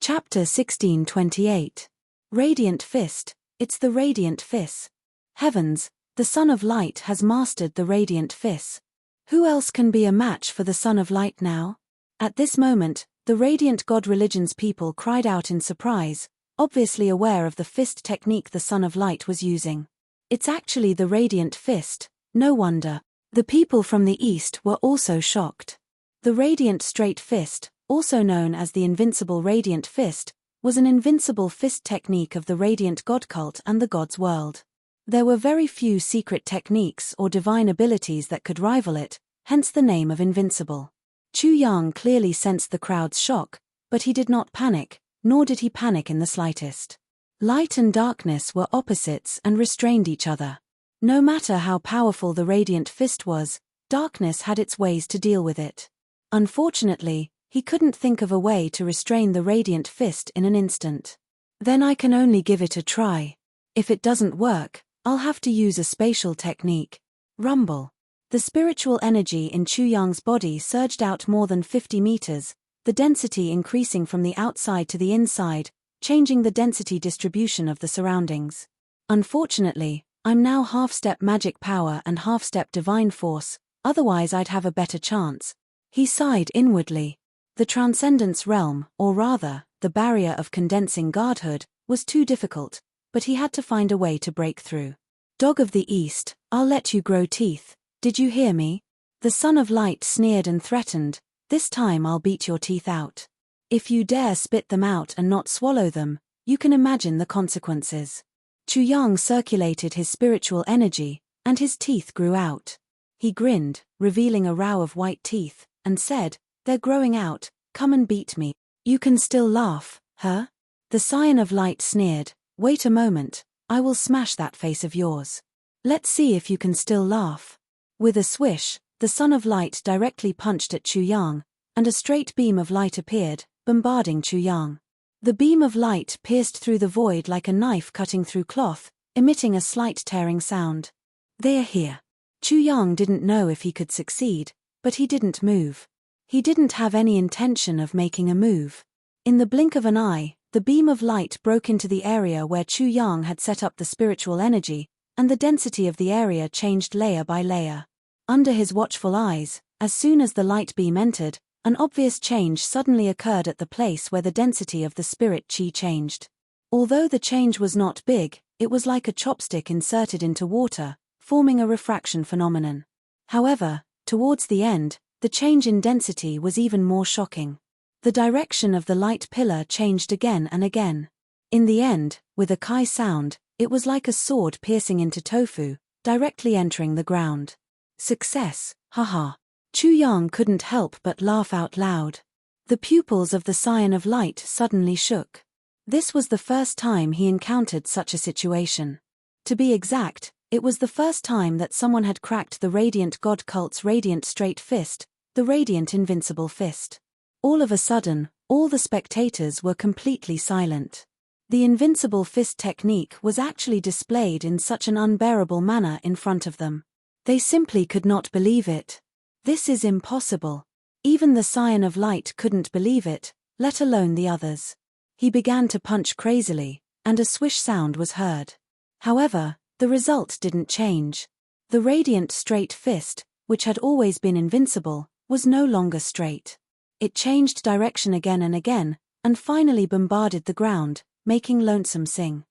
Chapter 1628. Radiant Fist. It's the Radiant Fist. Heavens, the Son of Light has mastered the Radiant Fist. Who else can be a match for the Son of Light now? At this moment, the Radiant God Religion's people cried out in surprise, obviously aware of the fist technique the Son of Light was using. It's actually the Radiant Fist, no wonder. The people from the East were also shocked. The Radiant Straight Fist, also known as the Invincible Radiant Fist, was an invincible fist technique of the Radiant God cult and the God's world. There were very few secret techniques or divine abilities that could rival it, hence the name of Invincible. Chu Yang clearly sensed the crowd's shock, but he did not panic, nor did he panic in the slightest. Light and darkness were opposites and restrained each other. No matter how powerful the Radiant Fist was, darkness had its ways to deal with it. Unfortunately, he couldn't think of a way to restrain the Radiant Fist in an instant. Then I can only give it a try. If it doesn't work, I'll have to use a spatial technique. Rumble. The spiritual energy in Chu Yang's body surged out more than 50 meters, the density increasing from the outside to the inside, changing the density distribution of the surroundings. Unfortunately, I'm now half-step magic power and half-step divine force, otherwise I'd have a better chance. He sighed inwardly. The Transcendence realm, or rather, the barrier of condensing godhood, was too difficult, but he had to find a way to break through. Dog of the East, I'll let you grow teeth, did you hear me? The Son of Light sneered and threatened, this time I'll beat your teeth out. If you dare spit them out and not swallow them, you can imagine the consequences. Chu Yang circulated his spiritual energy, and his teeth grew out. He grinned, revealing a row of white teeth, and said, "They're growing out, come and beat me. You can still laugh, huh?" The Scion of Light sneered, "Wait a moment, I will smash that face of yours. Let's see if you can still laugh." With a swish, the Son of Light directly punched at Chu Yang, and a straight beam of light appeared, bombarding Chu Yang. The beam of light pierced through the void like a knife cutting through cloth, emitting a slight tearing sound. "They're here." Chu Yang didn't know if he could succeed, but he didn't move. He didn't have any intention of making a move. In the blink of an eye, the beam of light broke into the area where Chu Yang had set up the spiritual energy, and the density of the area changed layer by layer. Under his watchful eyes, as soon as the light beam entered, an obvious change suddenly occurred at the place where the density of the spirit chi changed. Although the change was not big, it was like a chopstick inserted into water, forming a refraction phenomenon. However, towards the end, the change in density was even more shocking. The direction of the light pillar changed again and again. In the end, with a kai sound, it was like a sword piercing into tofu, directly entering the ground. Success, haha. Chu Yang couldn't help but laugh out loud. The pupils of the Scion of Light suddenly shook. This was the first time he encountered such a situation. To be exact, it was the first time that someone had cracked the Radiant God cult's Radiant Straight Fist, the Radiant Invincible Fist. All of a sudden, all the spectators were completely silent. The Invincible Fist technique was actually displayed in such an unbearable manner in front of them. They simply could not believe it. This is impossible. Even the Scion of Light couldn't believe it, let alone the others. He began to punch crazily, and a swish sound was heard. However, the result didn't change. The Radiant Straight Fist, which had always been invincible, was no longer straight. It changed direction again and again, and finally bombarded the ground, making Lonesome sing.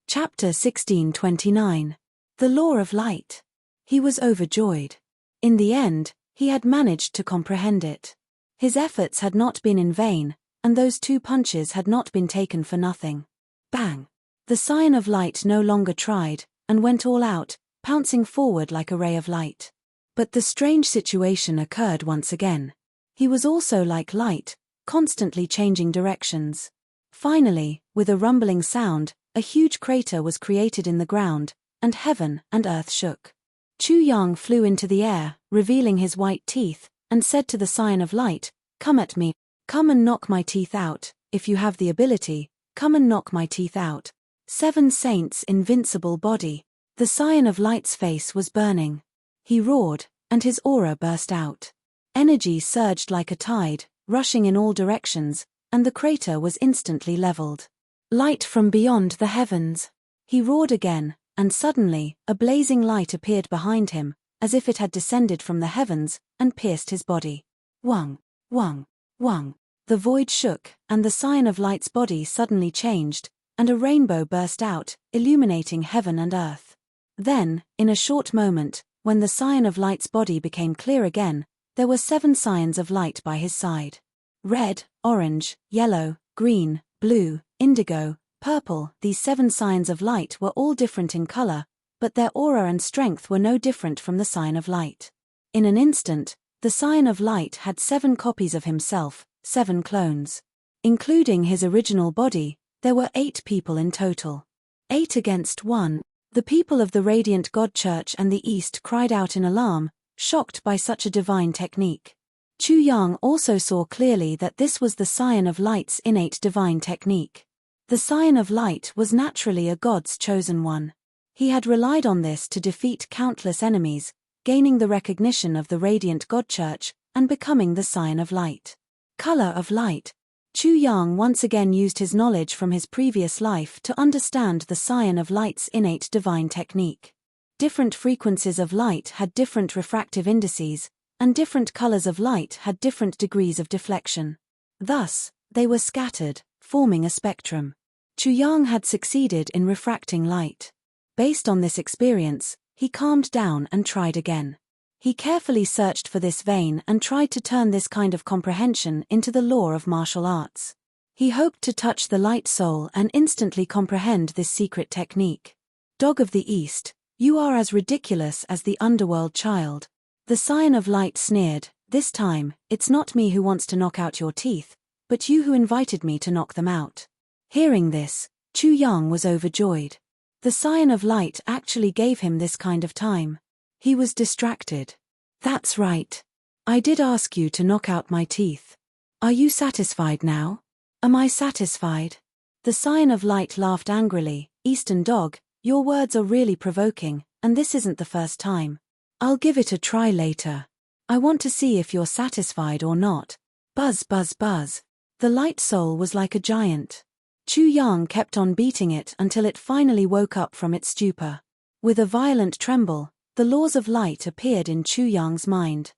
Chapter 1629. The Law of Light. He was overjoyed. In the end, he had managed to comprehend it. His efforts had not been in vain, and those two punches had not been taken for nothing. Bang! The Scion of Light no longer tried, and went all out, pouncing forward like a ray of light. But the strange situation occurred once again. He was also like light, constantly changing directions. Finally, with a rumbling sound, a huge crater was created in the ground, and heaven and earth shook. Chu Yang flew into the air, revealing his white teeth, and said to the Scion of Light, "Come at me. Come and knock my teeth out, if you have the ability, come and knock my teeth out." Seven Saints' invincible body. The Scion of Light's face was burning. He roared, and his aura burst out. Energy surged like a tide, rushing in all directions, and the crater was instantly leveled. Light from beyond the heavens! He roared again, and suddenly, a blazing light appeared behind him, as if it had descended from the heavens, and pierced his body. Wang! Wang! Wang! The void shook, and the Scion of Light's body suddenly changed, and a rainbow burst out, illuminating heaven and earth. Then, in a short moment, when the Scion of Light's body became clear again, there were 7 Scions of Light by his side. Red, orange, yellow, green, blue, indigo, purple. These 7 Scions of Light were all different in color, but their aura and strength were no different from the Scion of Light. In an instant, the Scion of Light had 7 copies of himself, 7 clones. Including his original body, there were 8 people in total. 8 against 1. The people of the Radiant God Church and the East cried out in alarm, shocked by such a divine technique. Chu Yang also saw clearly that this was the Scion of Light's innate divine technique. The Scion of Light was naturally a god's chosen one. He had relied on this to defeat countless enemies, gaining the recognition of the Radiant God Church, and becoming the Scion of Light. Color of light. Chu Yang once again used his knowledge from his previous life to understand the Scion of Light's innate divine technique. Different frequencies of light had different refractive indices, and different colors of light had different degrees of deflection. Thus, they were scattered, forming a spectrum. Chu Yang had succeeded in refracting light. Based on this experience, he calmed down and tried again. He carefully searched for this vein and tried to turn this kind of comprehension into the law of martial arts. He hoped to touch the light soul and instantly comprehend this secret technique. Dog of the East, you are as ridiculous as the underworld child. The Scion of Light sneered, this time, it's not me who wants to knock out your teeth, but you who invited me to knock them out. Hearing this, Chu Yang was overjoyed. The Scion of Light actually gave him this kind of time. He was distracted. That's right. I did ask you to knock out my teeth. Are you satisfied now? Am I satisfied? The Scion of Light laughed angrily. Eastern Dog, your words are really provoking, and this isn't the first time. I'll give it a try later. I want to see if you're satisfied or not. Buzz, buzz, buzz. The light soul was like a giant. Chu Yang kept on beating it until it finally woke up from its stupor. With a violent tremble, the laws of light appeared in Chu Yang's mind.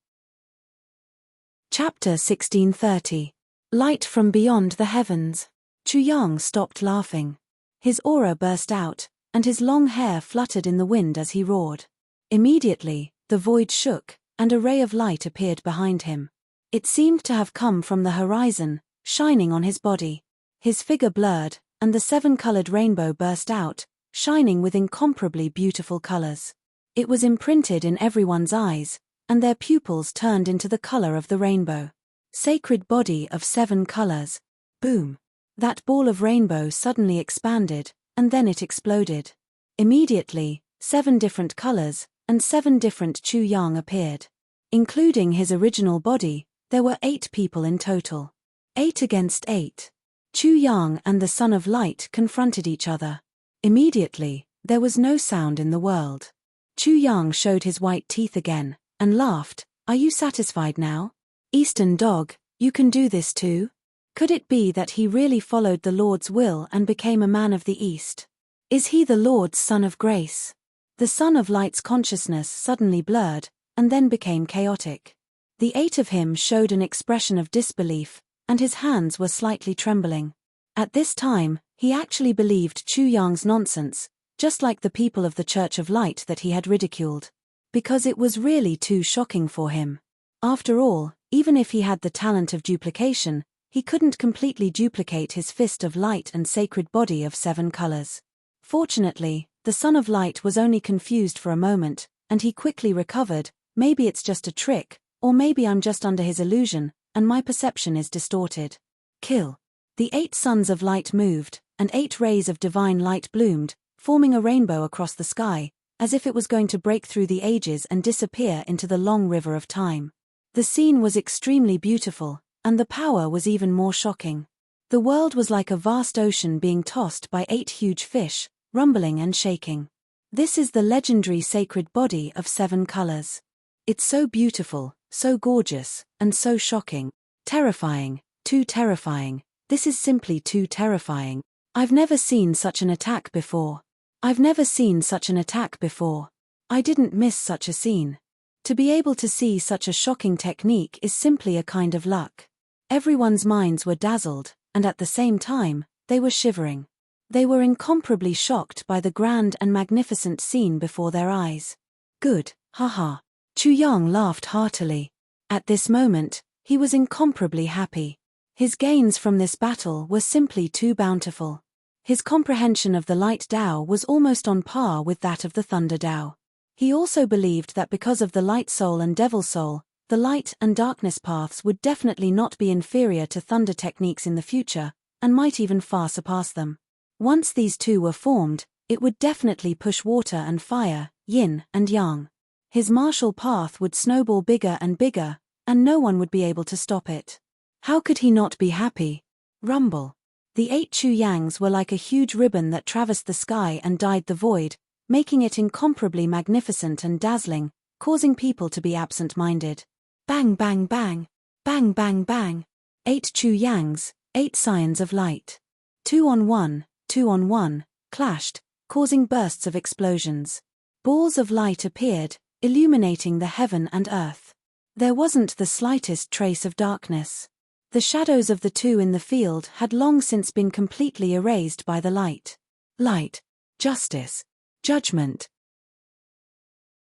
Chapter 1630. Light from beyond the heavens. Chu Yang stopped laughing. His aura burst out, and his long hair fluttered in the wind as he roared. Immediately, the void shook, and a ray of light appeared behind him. It seemed to have come from the horizon, shining on his body. His figure blurred, and the 7-colored rainbow burst out, shining with incomparably beautiful colors. It was imprinted in everyone's eyes, and their pupils turned into the color of the rainbow. Sacred body of 7 colors. Boom! That ball of rainbow suddenly expanded, and then it exploded. Immediately, 7 different colors, and 7 different Chu Yang appeared. Including his original body, there were 8 people in total. 8 against 8. Chu Yang and the Son of Light confronted each other. Immediately, there was no sound in the world. Chu Yang showed his white teeth again, and laughed. Are you satisfied now? Eastern Dog, you can do this too? Could it be that he really followed the Lord's will and became a man of the East? Is he the Lord's Son of Grace? The Son of Light's consciousness suddenly blurred, and then became chaotic. The 8 of him showed an expression of disbelief, and his hands were slightly trembling. At this time, he actually believed Chu Yang's nonsense, just like the people of the Church of Light that he had ridiculed. Because it was really too shocking for him. After all, even if he had the talent of duplication, he couldn't completely duplicate his fist of light and sacred body of 7 colors. Fortunately, the Son of Light was only confused for a moment, and he quickly recovered. Maybe it's just a trick, or maybe I'm just under his illusion, and my perception is distorted. Kill. The 8 sons of light moved, and 8 rays of divine light bloomed, forming a rainbow across the sky, as if it was going to break through the ages and disappear into the long river of time. The scene was extremely beautiful, and the power was even more shocking. The world was like a vast ocean being tossed by 8 huge fish, rumbling and shaking. This is the legendary sacred body of 7 colors. It's so beautiful, so gorgeous, and so shocking. Terrifying, too terrifying. This is simply too terrifying. I've never seen such an attack before. I've never seen such an attack before. I didn't miss such a scene. To be able to see such a shocking technique is simply a kind of luck. Everyone's minds were dazzled, and at the same time, they were shivering. They were incomparably shocked by the grand and magnificent scene before their eyes. Good, haha. Chu Yang laughed heartily. At this moment, he was incomparably happy. His gains from this battle were simply too bountiful. His comprehension of the light Tao was almost on par with that of the thunder Tao. He also believed that because of the light soul and devil soul, the light and darkness paths would definitely not be inferior to thunder techniques in the future, and might even far surpass them. Once these two were formed, it would definitely push water and fire, yin and yang. His martial path would snowball bigger and bigger, and no one would be able to stop it. How could he not be happy? Rumble. The 8 Chu Yangs were like a huge ribbon that traversed the sky and dyed the void, making it incomparably magnificent and dazzling, causing people to be absent-minded. Bang bang bang. Bang bang bang. 8 Chu Yangs, 8 scions of light. 2 on 1, clashed, causing bursts of explosions. Balls of light appeared, illuminating the heaven and earth. There wasn't the slightest trace of darkness. The shadows of the two in the field had long since been completely erased by the light. Light. Justice. Judgment.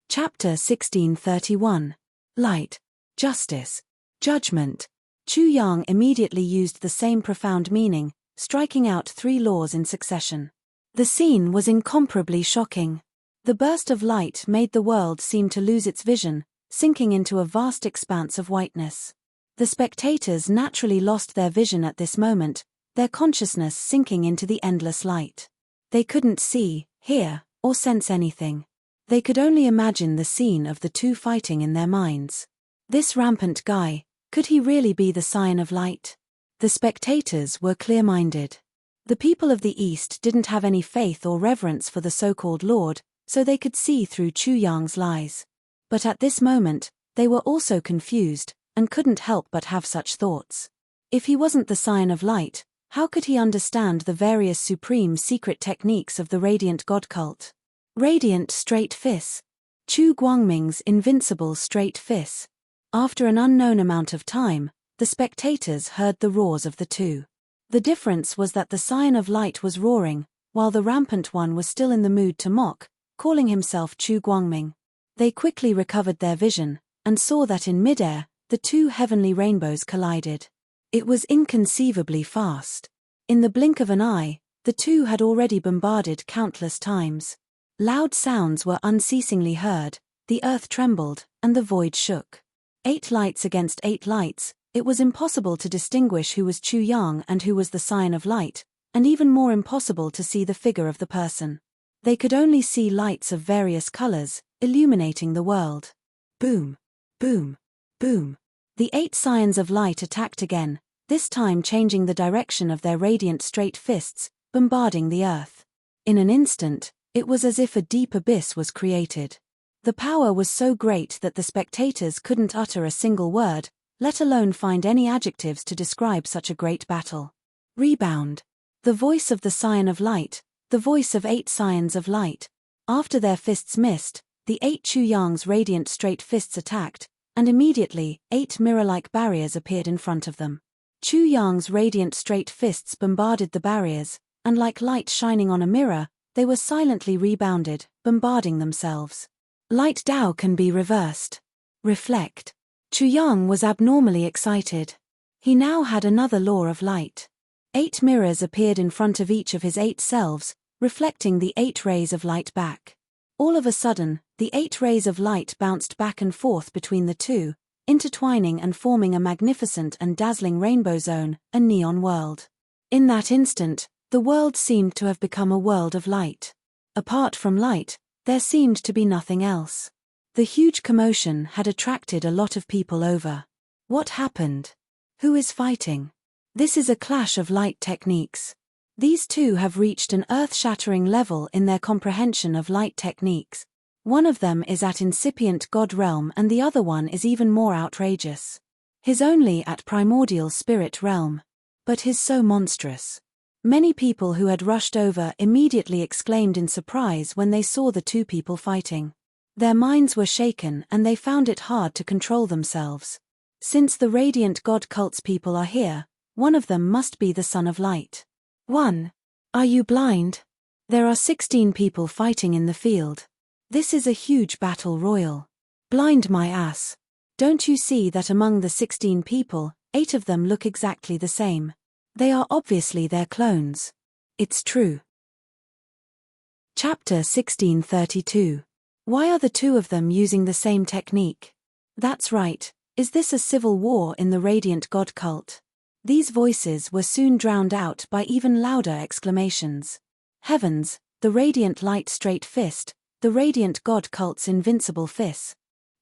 Chapter 1631. Light. Justice. Judgment. Chu Yang immediately used the same profound meaning, striking out 3 laws in succession. The scene was incomparably shocking. The burst of light made the world seem to lose its vision, sinking into a vast expanse of whiteness. The spectators naturally lost their vision at this moment, their consciousness sinking into the endless light. They couldn't see, hear, or sense anything. They could only imagine the scene of the two fighting in their minds. This rampant guy, could he really be the scion of light? The spectators were clear-minded. The people of the East didn't have any faith or reverence for the so-called Lord, so they could see through Chu Yang's lies. But at this moment, they were also confused, and couldn't help but have such thoughts. If he wasn't the scion of light, how could he understand the various supreme secret techniques of the radiant god cult? Radiant straight fist. Chu Guangming's invincible straight fist. After an unknown amount of time, the spectators heard the roars of the two. The difference was that the scion of light was roaring, while the rampant one was still in the mood to mock, calling himself Chu Guangming. They quickly recovered their vision, and saw that in midair, the two heavenly rainbows collided. It was inconceivably fast. In the blink of an eye, the two had already bombarded countless times. Loud sounds were unceasingly heard, the earth trembled, and the void shook. 8 lights against 8 lights, it was impossible to distinguish who was Chu Yang and who was the scion of light, and even more impossible to see the figure of the person. They could only see lights of various colors, illuminating the world. Boom. Boom. Boom. The 8 scions of light attacked again, this time changing the direction of their radiant straight fists, bombarding the earth. In an instant, it was as if a deep abyss was created. The power was so great that the spectators couldn't utter a single word, let alone find any adjectives to describe such a great battle. Rebound. The voice of the scion of light, the voice of 8 scions of light. After their fists missed, the 8 Chu Yang's radiant straight fists attacked, and immediately, 8 mirror-like barriers appeared in front of them. Chu Yang's radiant straight fists bombarded the barriers, and like light shining on a mirror, they were silently rebounded, bombarding themselves. Light Tao can be reversed. Reflect. Chu Yang was abnormally excited. He now had another law of light. 8 mirrors appeared in front of each of his 8 selves, reflecting the 8 rays of light back. All of a sudden, the 8 rays of light bounced back and forth between the two, intertwining and forming a magnificent and dazzling rainbow zone, a neon world. In that instant, the world seemed to have become a world of light. Apart from light, there seemed to be nothing else. The huge commotion had attracted a lot of people over. What happened? Who is fighting? This is a clash of light techniques. These two have reached an earth-shattering level in their comprehension of light techniques. One of them is at incipient god realm and the other one is even more outrageous. His only at primordial spirit realm. But his so monstrous. Many people who had rushed over immediately exclaimed in surprise when they saw the two people fighting. Their minds were shaken and they found it hard to control themselves. Since the radiant god cult's people are here, one of them must be the Son of Light. 1. Are you blind? There are 16 people fighting in the field. This is a huge battle royal. Blind my ass. Don't you see that among the 16 people, 8 of them look exactly the same? They are obviously their clones. It's true. Chapter 1632. Why are the two of them using the same technique? That's right. Is this a civil war in the radiant god cult? These voices were soon drowned out by even louder exclamations. Heavens, the radiant light straight fist, the radiant god cult's invincible fist.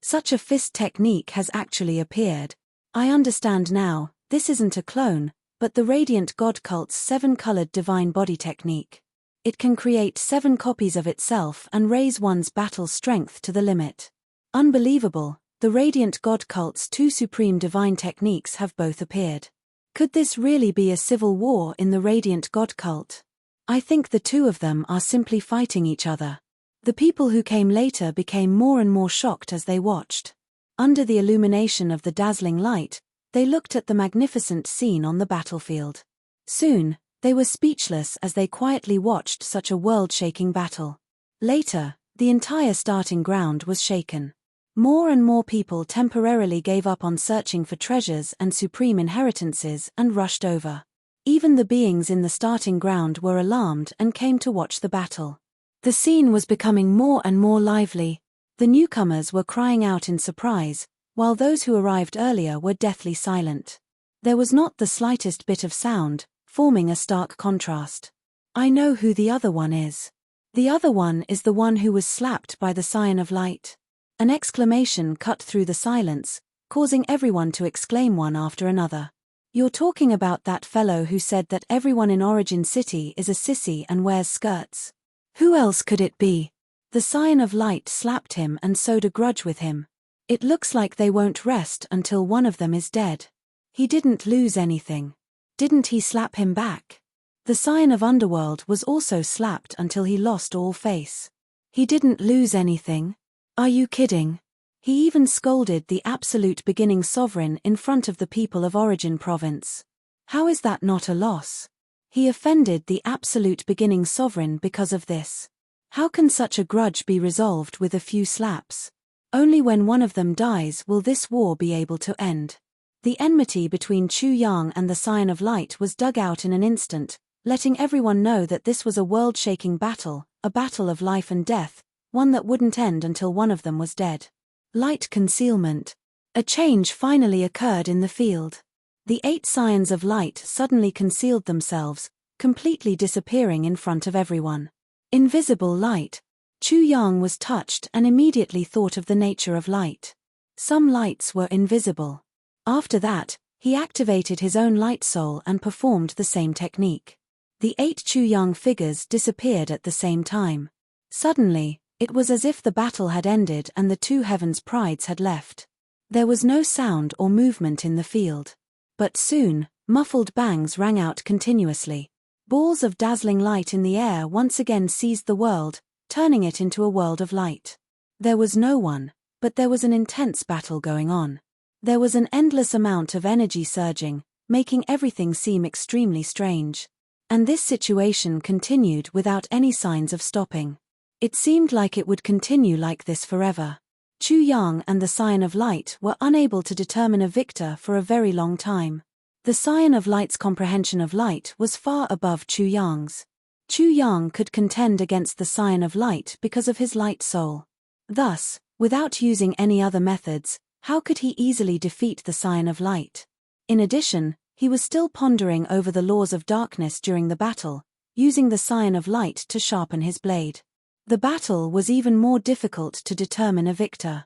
Such a fist technique has actually appeared. I understand now, this isn't a clone, but the radiant god cult's 7-colored divine body technique. It can create 7 copies of itself and raise one's battle strength to the limit. Unbelievable, the radiant god cult's 2 supreme divine techniques have both appeared. Could this really be a civil war in the radiant god cult? I think the two of them are simply fighting each other. The people who came later became more and more shocked as they watched. Under the illumination of the dazzling light, they looked at the magnificent scene on the battlefield. Soon, they were speechless as they quietly watched such a world-shaking battle. Later, the entire starting ground was shaken. More and more people temporarily gave up on searching for treasures and supreme inheritances and rushed over. Even the beings in the starting ground were alarmed and came to watch the battle. The scene was becoming more and more lively. The newcomers were crying out in surprise, while those who arrived earlier were deathly silent. There was not the slightest bit of sound, forming a stark contrast. I know who the other one is. The other one is the one who was slapped by the Scion of Light. An exclamation cut through the silence, causing everyone to exclaim one after another. You're talking about that fellow who said that everyone in Origin City is a sissy and wears skirts. Who else could it be? The Scion of Light slapped him and sowed a grudge with him. It looks like they won't rest until one of them is dead. He didn't lose anything. Didn't he slap him back? The Scion of Underworld was also slapped until he lost all face. He didn't lose anything. Are you kidding? He even scolded the absolute beginning sovereign in front of the people of Origin Province. How is that not a loss? He offended the absolute beginning sovereign because of this. How can such a grudge be resolved with a few slaps? Only when one of them dies will this war be able to end. The enmity between Chu Yang and the Scion of Light was dug out in an instant, letting everyone know that this was a world-shaking battle, a battle of life and death, one that wouldn't end until one of them was dead. Light concealment. A change finally occurred in the field. The 8 Scions of Light suddenly concealed themselves, completely disappearing in front of everyone. Invisible light. Chu Yang was touched and immediately thought of the nature of light. Some lights were invisible. After that, he activated his own light soul and performed the same technique. The 8 Chu Yang figures disappeared at the same time. Suddenly, it was as if the battle had ended and the 2 heavens' prides had left. There was no sound or movement in the field. But soon, muffled bangs rang out continuously. Balls of dazzling light in the air once again seized the world, turning it into a world of light. There was no one, but there was an intense battle going on. There was an endless amount of energy surging, making everything seem extremely strange. And this situation continued without any signs of stopping. It seemed like it would continue like this forever. Chu Yang and the Scion of Light were unable to determine a victor for a very long time. The Scion of Light's comprehension of light was far above Chu Yang's. Chu Yang could contend against the Scion of Light because of his light soul. Thus, without using any other methods, how could he easily defeat the Scion of Light? In addition, he was still pondering over the laws of darkness during the battle, using the Scion of Light to sharpen his blade. The battle was even more difficult to determine a victor.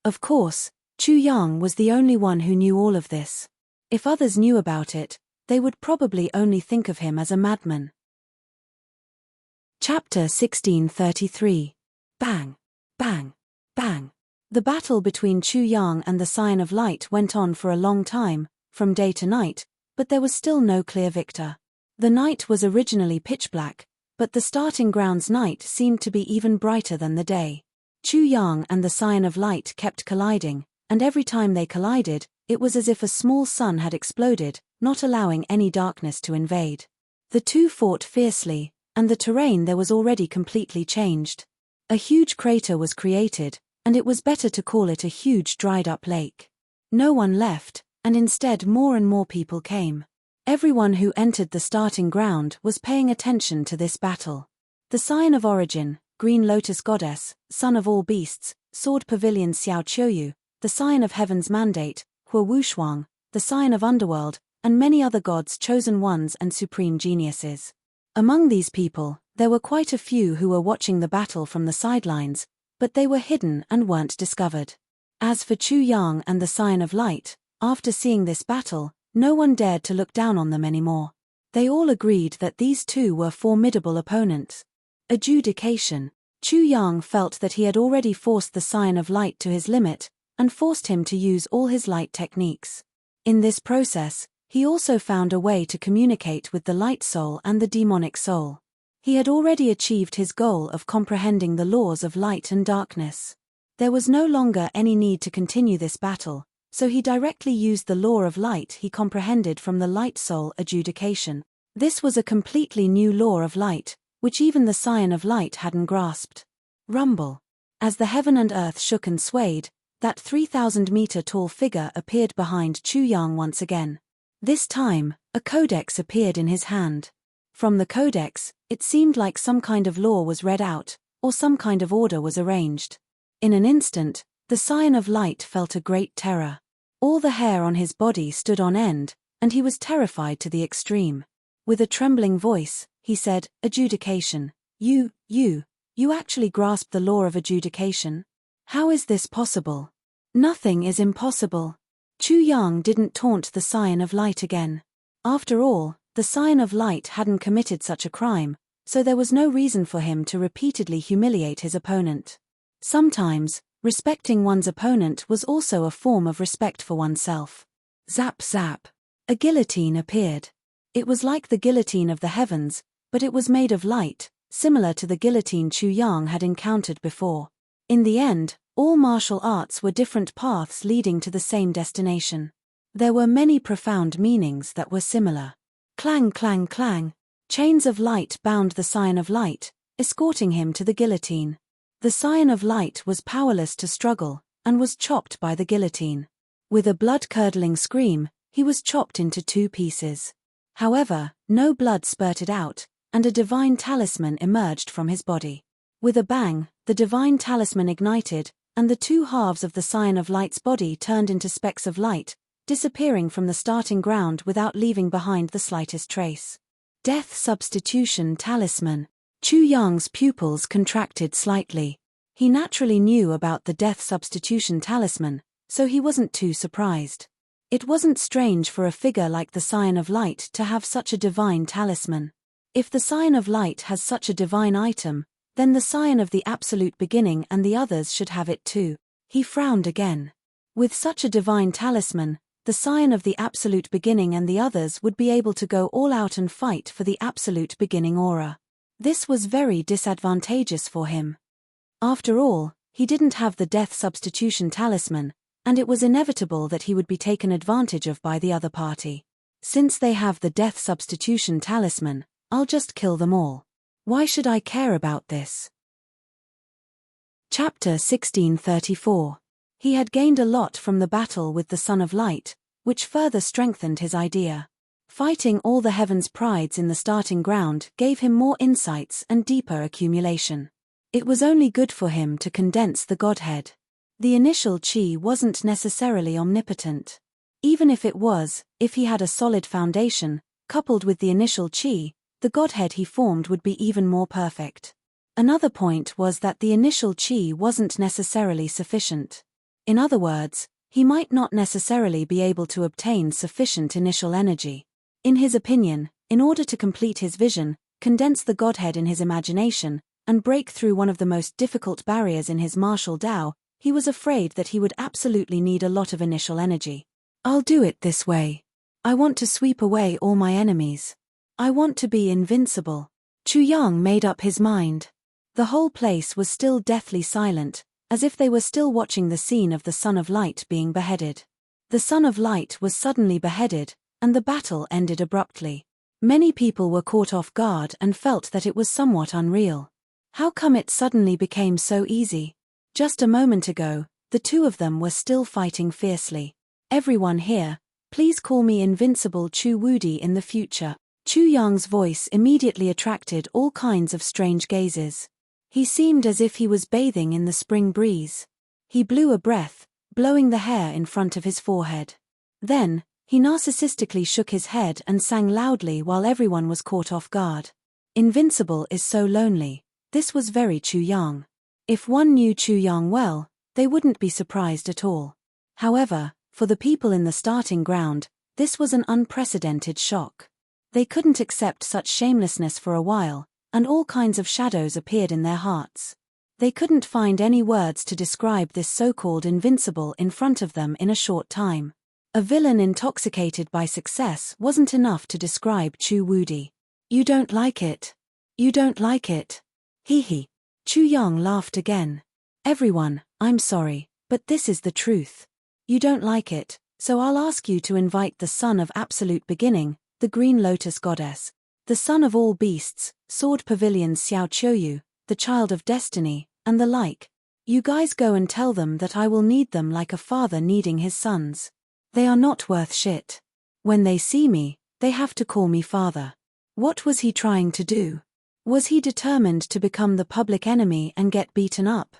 Of course, Chu Yang was the only one who knew all of this. If others knew about it, they would probably only think of him as a madman. Chapter 1633. Bang! Bang! Bang! The battle between Chu Yang and the Scion of Light went on for a long time, from day to night, but there was still no clear victor. The night was originally pitch black, but the starting ground's night seemed to be even brighter than the day. Chu Yang and the Scion of Light kept colliding, and every time they collided, it was as if a small sun had exploded, not allowing any darkness to invade. The two fought fiercely, and the terrain there was already completely changed. A huge crater was created, and it was better to call it a huge dried-up lake. No one left, and instead more and more people came. Everyone who entered the starting ground was paying attention to this battle. The Scion of Origin, Green Lotus Goddess, Son of all Beasts, Sword Pavilion Xiao Qiuyu, the Scion of Heaven's Mandate, Hua Wushuang, the Scion of Underworld, and many other gods, chosen ones and supreme geniuses. Among these people, there were quite a few who were watching the battle from the sidelines, but they were hidden and weren't discovered. As for Chu Yang and the Scion of Light, after seeing this battle, no one dared to look down on them anymore. They all agreed that these two were formidable opponents. Adjudication. Chu Yang felt that he had already forced the Scion of Light to his limit, and forced him to use all his light techniques. In this process, he also found a way to communicate with the light soul and the demonic soul. He had already achieved his goal of comprehending the laws of light and darkness. There was no longer any need to continue this battle, so he directly used the law of light he comprehended from the light soul adjudication. This was a completely new law of light, which even the Scion of Light hadn't grasped. Rumble. As the heaven and earth shook and swayed, that 3,000-meter-tall figure appeared behind Chu Yang once again. This time, a codex appeared in his hand. From the codex, it seemed like some kind of law was read out, or some kind of order was arranged. In an instant, the Scion of Light felt a great terror. All the hair on his body stood on end, and he was terrified to the extreme. With a trembling voice, he said, "Adjudication. You actually grasp the law of adjudication? How is this possible?" "Nothing is impossible." Chu Yang didn't taunt the Scion of Light again. After all, the Scion of Light hadn't committed such a crime, so there was no reason for him to repeatedly humiliate his opponent. Sometimes, respecting one's opponent was also a form of respect for oneself. Zap zap. A guillotine appeared. It was like the guillotine of the heavens, but it was made of light, similar to the guillotine Chu Yang had encountered before. In the end, all martial arts were different paths leading to the same destination. There were many profound meanings that were similar. Clang clang clang. Chains of light bound the Scion of Light, escorting him to the guillotine. The Scion of Light was powerless to struggle, and was chopped by the guillotine. With a blood-curdling scream, he was chopped into 2 pieces. However, no blood spurted out, and a divine talisman emerged from his body. With a bang, the divine talisman ignited, and the 2 halves of the Scion of Light's body turned into specks of light, disappearing from the starting ground without leaving behind the slightest trace. Death Substitution Talisman. Chu Yang's pupils contracted slightly. He naturally knew about the Death Substitution Talisman, so he wasn't too surprised. It wasn't strange for a figure like the Scion of Light to have such a divine talisman. If the Scion of Light has such a divine item, then the Scion of the Absolute Beginning and the others should have it too. He frowned again. With such a divine talisman, the Scion of the Absolute Beginning and the others would be able to go all out and fight for the Absolute Beginning aura. This was very disadvantageous for him. After all, he didn't have the Death Substitution Talisman, and it was inevitable that he would be taken advantage of by the other party. Since they have the Death Substitution Talisman, I'll just kill them all. Why should I care about this? Chapter 1634. He had gained a lot from the battle with the Son of Light, which further strengthened his idea. Fighting all the heavens' prides in the starting ground gave him more insights and deeper accumulation. It was only good for him to condense the Godhead. The initial chi wasn't necessarily omnipotent. Even if it was, if he had a solid foundation, coupled with the initial chi, the Godhead he formed would be even more perfect. Another point was that the initial chi wasn't necessarily sufficient. In other words, he might not necessarily be able to obtain sufficient initial energy. In his opinion, in order to complete his vision, condense the Godhead in his imagination, and break through one of the most difficult barriers in his martial Tao, he was afraid that he would absolutely need a lot of initial energy. "I'll do it this way. I want to sweep away all my enemies. I want to be invincible. Chu Yang made up his mind. The whole place was still deathly silent, as if they were still watching the scene of the Son of Light being beheaded. The Son of Light was suddenly beheaded, and the battle ended abruptly. Many people were caught off guard and felt that it was somewhat unreal. How come it suddenly became so easy? Just a moment ago, the two of them were still fighting fiercely. Everyone here, please call me Invincible Chu Wudi in the future. Chu Yang's voice immediately attracted all kinds of strange gazes. He seemed as if he was bathing in the spring breeze. He blew a breath, blowing the hair in front of his forehead. Then, he narcissistically shook his head and sang loudly while everyone was caught off guard. Invincible is so lonely. This was very Chu Yang. If one knew Chu Yang well, they wouldn't be surprised at all. However, for the people in the starting ground, this was an unprecedented shock. They couldn't accept such shamelessness for a while, and all kinds of shadows appeared in their hearts. They couldn't find any words to describe this so-called invincible in front of them in a short time. A villain intoxicated by success wasn't enough to describe Chu Wudi. You don't like it? You don't like it? Hee hee. Chu Yang laughed again. Everyone, I'm sorry, but this is the truth. You don't like it, so I'll ask you to invite the Son of Absolute Beginning, the Green Lotus Goddess, the Son of all beasts, Sword Pavilion Xiao Qiuyu, the Child of Destiny, and the like. You guys go and tell them that I will need them like a father needing his sons. They are not worth shit. When they see me, they have to call me father. What was he trying to do? Was he determined to become the public enemy and get beaten up?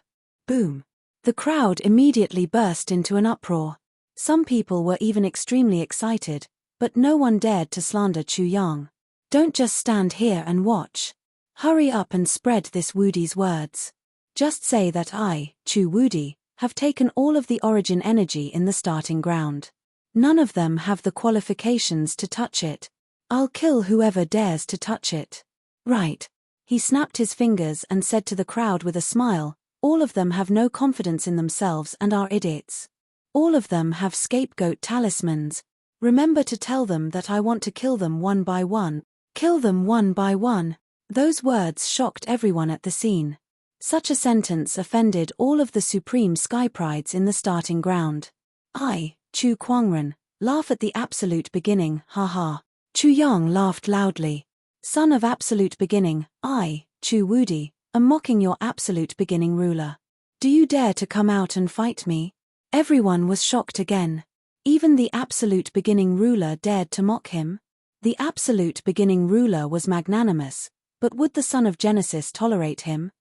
Boom. The crowd immediately burst into an uproar. Some people were even extremely excited, but no one dared to slander Chu Yang. Don't just stand here and watch. Hurry up and spread this Wudi's words. Just say that I, Chu Wudi, have taken all of the origin energy in the starting ground. None of them have the qualifications to touch it. I'll kill whoever dares to touch it. Right. He snapped his fingers and said to the crowd with a smile, all of them have no confidence in themselves and are idiots. All of them have scapegoat talismans. Remember to tell them that I want to kill them one by one. Kill them one by one. Those words shocked everyone at the scene. Such a sentence offended all of the supreme sky prides in the starting ground. I, Chu Kuangren, laugh at the absolute beginning, haha. Chu Yang laughed loudly. Son of absolute beginning, I, Chu Wudi, am mocking your absolute beginning ruler. Do you dare to come out and fight me? Everyone was shocked again. Even the absolute beginning ruler dared to mock him. The absolute beginning ruler was magnanimous, but would the son of Genesis tolerate him?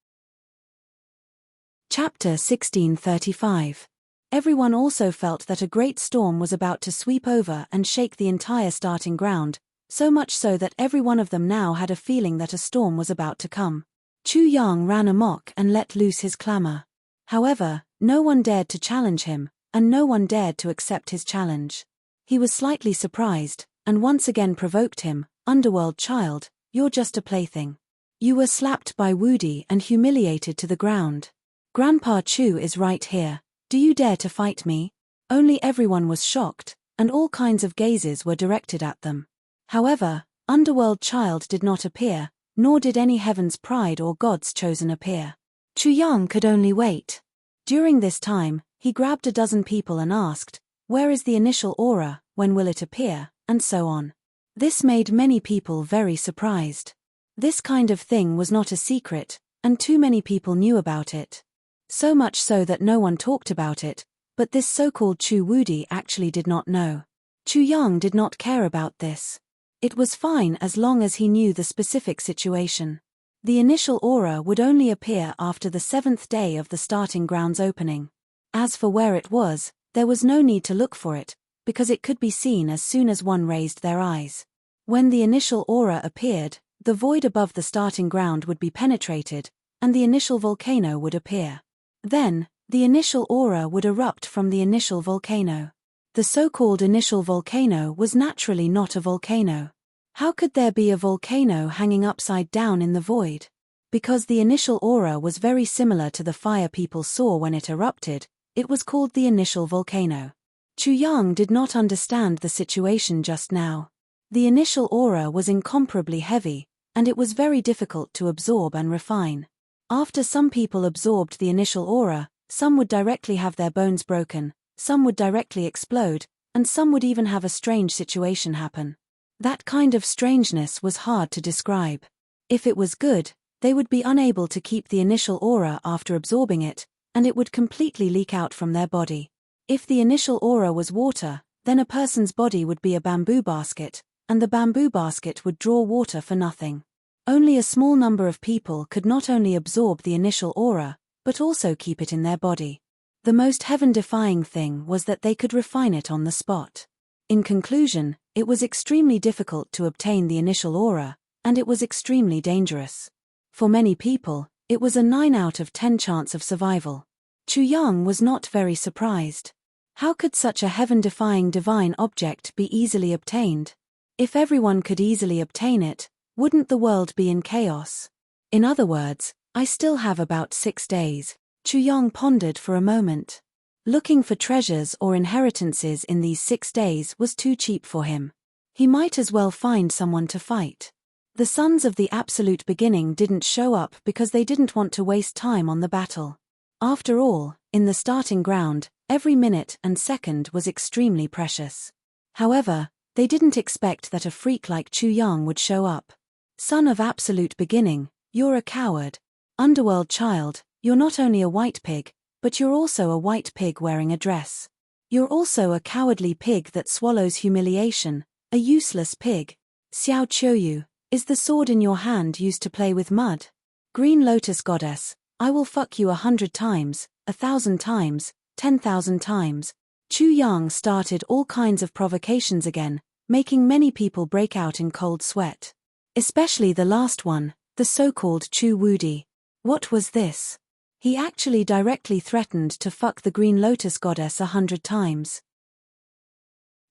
Chapter 1635. Everyone also felt that a great storm was about to sweep over and shake the entire starting ground, so much so that every one of them now had a feeling that a storm was about to come. Chu Yang ran amok and let loose his clamor. However, no one dared to challenge him, and no one dared to accept his challenge. He was slightly surprised, and once again provoked him, Underworld child, you're just a plaything. You were slapped by Wudi and humiliated to the ground. Grandpa Chu is right here. Do you dare to fight me? Only everyone was shocked, and all kinds of gazes were directed at them. However, Underworld child did not appear, nor did any Heaven's Pride or God's Chosen appear. Chu Yang could only wait. During this time, he grabbed a dozen people and asked, where is the initial aura, when will it appear, and so on. This made many people very surprised. This kind of thing was not a secret, and too many people knew about it. So much so that no one talked about it, but this so-called Chu Wudi actually did not know. Chu Yang did not care about this. It was fine as long as he knew the specific situation. The initial aura would only appear after the 7th day of the starting ground's opening. As for where it was, there was no need to look for it, because it could be seen as soon as one raised their eyes. When the initial aura appeared, the void above the starting ground would be penetrated, and the initial volcano would appear. Then, the initial aura would erupt from the initial volcano. The so-called initial volcano was naturally not a volcano. How could there be a volcano hanging upside down in the void? Because the initial aura was very similar to the fire people saw when it erupted, it was called the initial volcano. Chu Yang did not understand the situation just now. The initial aura was incomparably heavy, and it was very difficult to absorb and refine. After some people absorbed the initial aura, some would directly have their bones broken, some would directly explode, and some would even have a strange situation happen. That kind of strangeness was hard to describe. If it was good, they would be unable to keep the initial aura after absorbing it, and it would completely leak out from their body. If the initial aura was water, then a person's body would be a bamboo basket, and the bamboo basket would draw water for nothing. Only a small number of people could not only absorb the initial aura, but also keep it in their body. The most heaven-defying thing was that they could refine it on the spot. In conclusion, it was extremely difficult to obtain the initial aura, and it was extremely dangerous. For many people, it was a 9 out of 10 chance of survival. Chu Yang was not very surprised. How could such a heaven-defying divine object be easily obtained? If everyone could easily obtain it, wouldn't the world be in chaos? In other words, I still have about 6 days. Chu Yang pondered for a moment. Looking for treasures or inheritances in these 6 days was too cheap for him. He might as well find someone to fight. The sons of the absolute beginning didn't show up because they didn't want to waste time on the battle. After all, in the starting ground, every minute and second was extremely precious. However, they didn't expect that a freak like Chu Yang would show up. Son of absolute beginning, you're a coward. Underworld child, you're not only a white pig, but you're also a white pig wearing a dress. You're also a cowardly pig that swallows humiliation, a useless pig. Xiao Qiuyu, is the sword in your hand used to play with mud? Green Lotus Goddess, I will fuck you 100 times, 1,000 times, 10,000 times. Chu Yang started all kinds of provocations again, making many people break out in cold sweat. Especially the last one, the so-called Chu Wudi. What was this? He actually directly threatened to fuck the Green Lotus Goddess 100 times.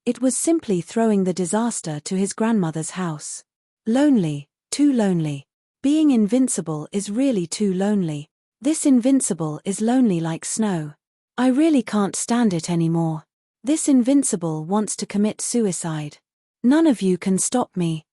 It was simply throwing the disaster to his grandmother's house. Lonely, too lonely. Being invincible is really too lonely. This invincible is lonely like snow. I really can't stand it anymore. This invincible wants to commit suicide. None of you can stop me.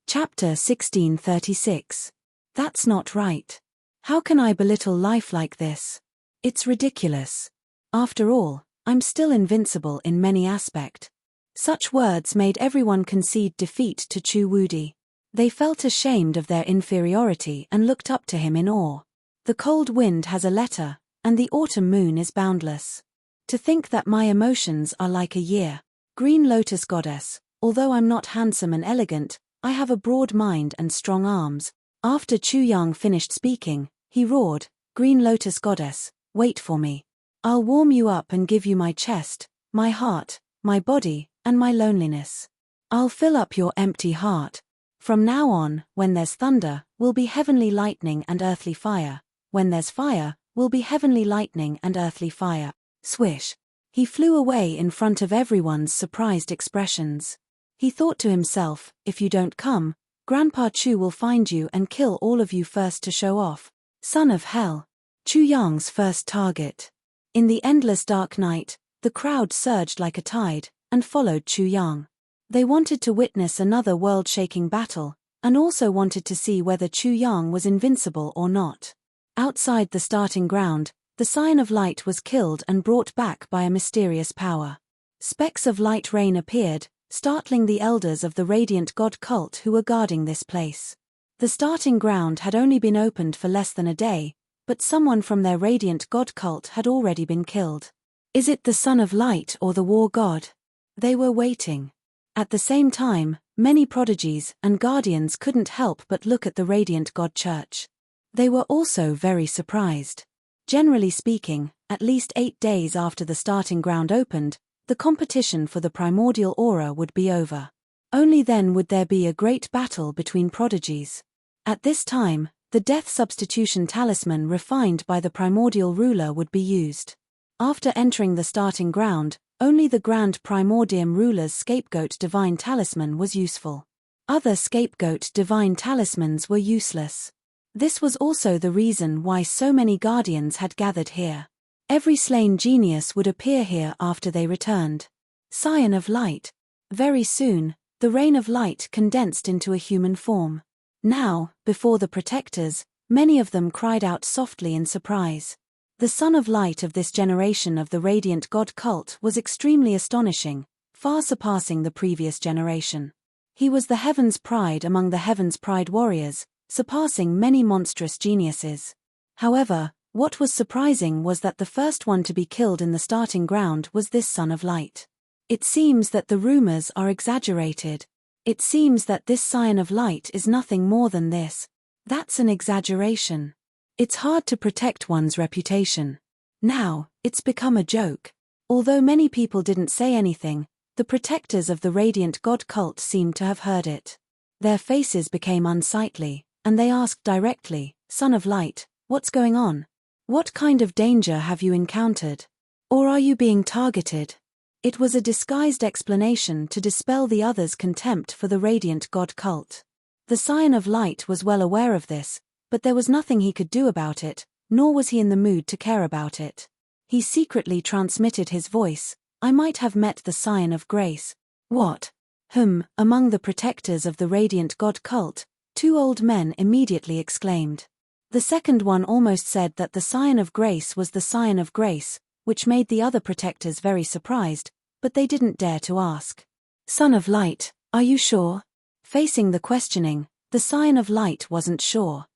Chapter 1636. That's not right. How can I belittle life like this? It's ridiculous. After all, I'm still invincible in many aspects. Such words made everyone concede defeat to Chu Wudi. They felt ashamed of their inferiority and looked up to him in awe. The cold wind has a letter, and the autumn moon is boundless. To think that my emotions are like a year. Green Lotus Goddess, although I'm not handsome and elegant, I have a broad mind and strong arms. After Chu Yang finished speaking, he roared, Green Lotus Goddess, wait for me. I'll warm you up and give you my chest, my heart, my body, and my loneliness. I'll fill up your empty heart. From now on, when there's thunder, will be heavenly lightning and earthly fire. When there's fire, will be heavenly lightning and earthly fire. Swish. He flew away in front of everyone's surprised expressions. He thought to himself, if you don't come, Grandpa Chu will find you and kill all of you first to show off. Son of hell. Chu Yang's first target. In the endless dark night, the crowd surged like a tide, and followed Chu Yang. They wanted to witness another world-shaking battle, and also wanted to see whether Chu Yang was invincible or not. Outside the starting ground, the Scion of Light was killed and brought back by a mysterious power. Specks of light rain appeared, startling the elders of the Radiant God cult who were guarding this place. The starting ground had only been opened for less than a day, but someone from their Radiant God cult had already been killed. Is it the Son of Light or the War God? They were waiting. At the same time, many prodigies and guardians couldn't help but look at the Radiant God Church. They were also very surprised. Generally speaking, at least 8 days after the starting ground opened, the competition for the primordial aura would be over. Only then would there be a great battle between prodigies. At this time, the death substitution talisman refined by the primordial ruler would be used. After entering the starting ground, only the Grand Primordium ruler's scapegoat divine talisman was useful. Other scapegoat divine talismans were useless. This was also the reason why so many guardians had gathered here. Every slain genius would appear here after they returned. Scion of light. Very soon, the rain of light condensed into a human form. Now, before the protectors, many of them cried out softly in surprise. The son of light of this generation of the radiant god cult was extremely astonishing, far surpassing the previous generation. He was the heaven's pride among the heaven's pride warriors, surpassing many monstrous geniuses. However, what was surprising was that the first one to be killed in the starting ground was this son of light. It seems that the rumors are exaggerated. It seems that this scion of light is nothing more than this. That's an exaggeration. It's hard to protect one's reputation. Now, it's become a joke. Although many people didn't say anything, the protectors of the radiant god cult seemed to have heard it. Their faces became unsightly, and they asked directly, "Son of light, what's going on? What kind of danger have you encountered? Or are you being targeted?" It was a disguised explanation to dispel the others' contempt for the radiant god cult. The scion of light was well aware of this, but there was nothing he could do about it, nor was he in the mood to care about it. He secretly transmitted his voice, "I might have met the scion of grace." What? Among the protectors of the radiant god cult, two old men immediately exclaimed. The second one almost said that the scion of grace was the scion of grace, which made the other protectors very surprised, but they didn't dare to ask. "Son of light, are you sure?" Facing the questioning, the scion of light wasn't sure.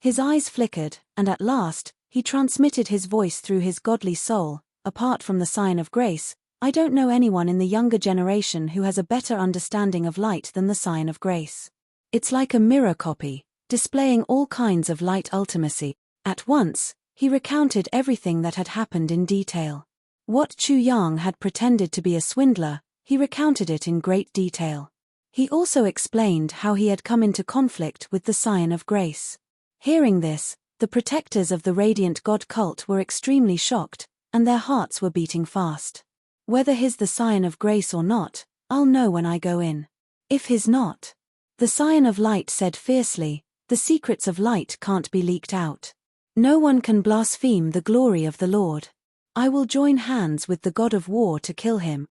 His eyes flickered, and at last, he transmitted his voice through his godly soul. "Apart from the scion of grace, I don't know anyone in the younger generation who has a better understanding of light than the scion of grace. It's like a mirror copy, displaying all kinds of light ultimacy." At once, he recounted everything that had happened in detail. What Chu Yang had pretended to be a swindler, he recounted it in great detail. He also explained how he had come into conflict with the scion of grace. Hearing this, the protectors of the radiant god cult were extremely shocked, and their hearts were beating fast. "Whether he's the scion of grace or not, I'll know when I go in. If he's not," the scion of light said fiercely, "the secrets of light can't be leaked out. No one can blaspheme the glory of the Lord. I will join hands with the god of war to kill him."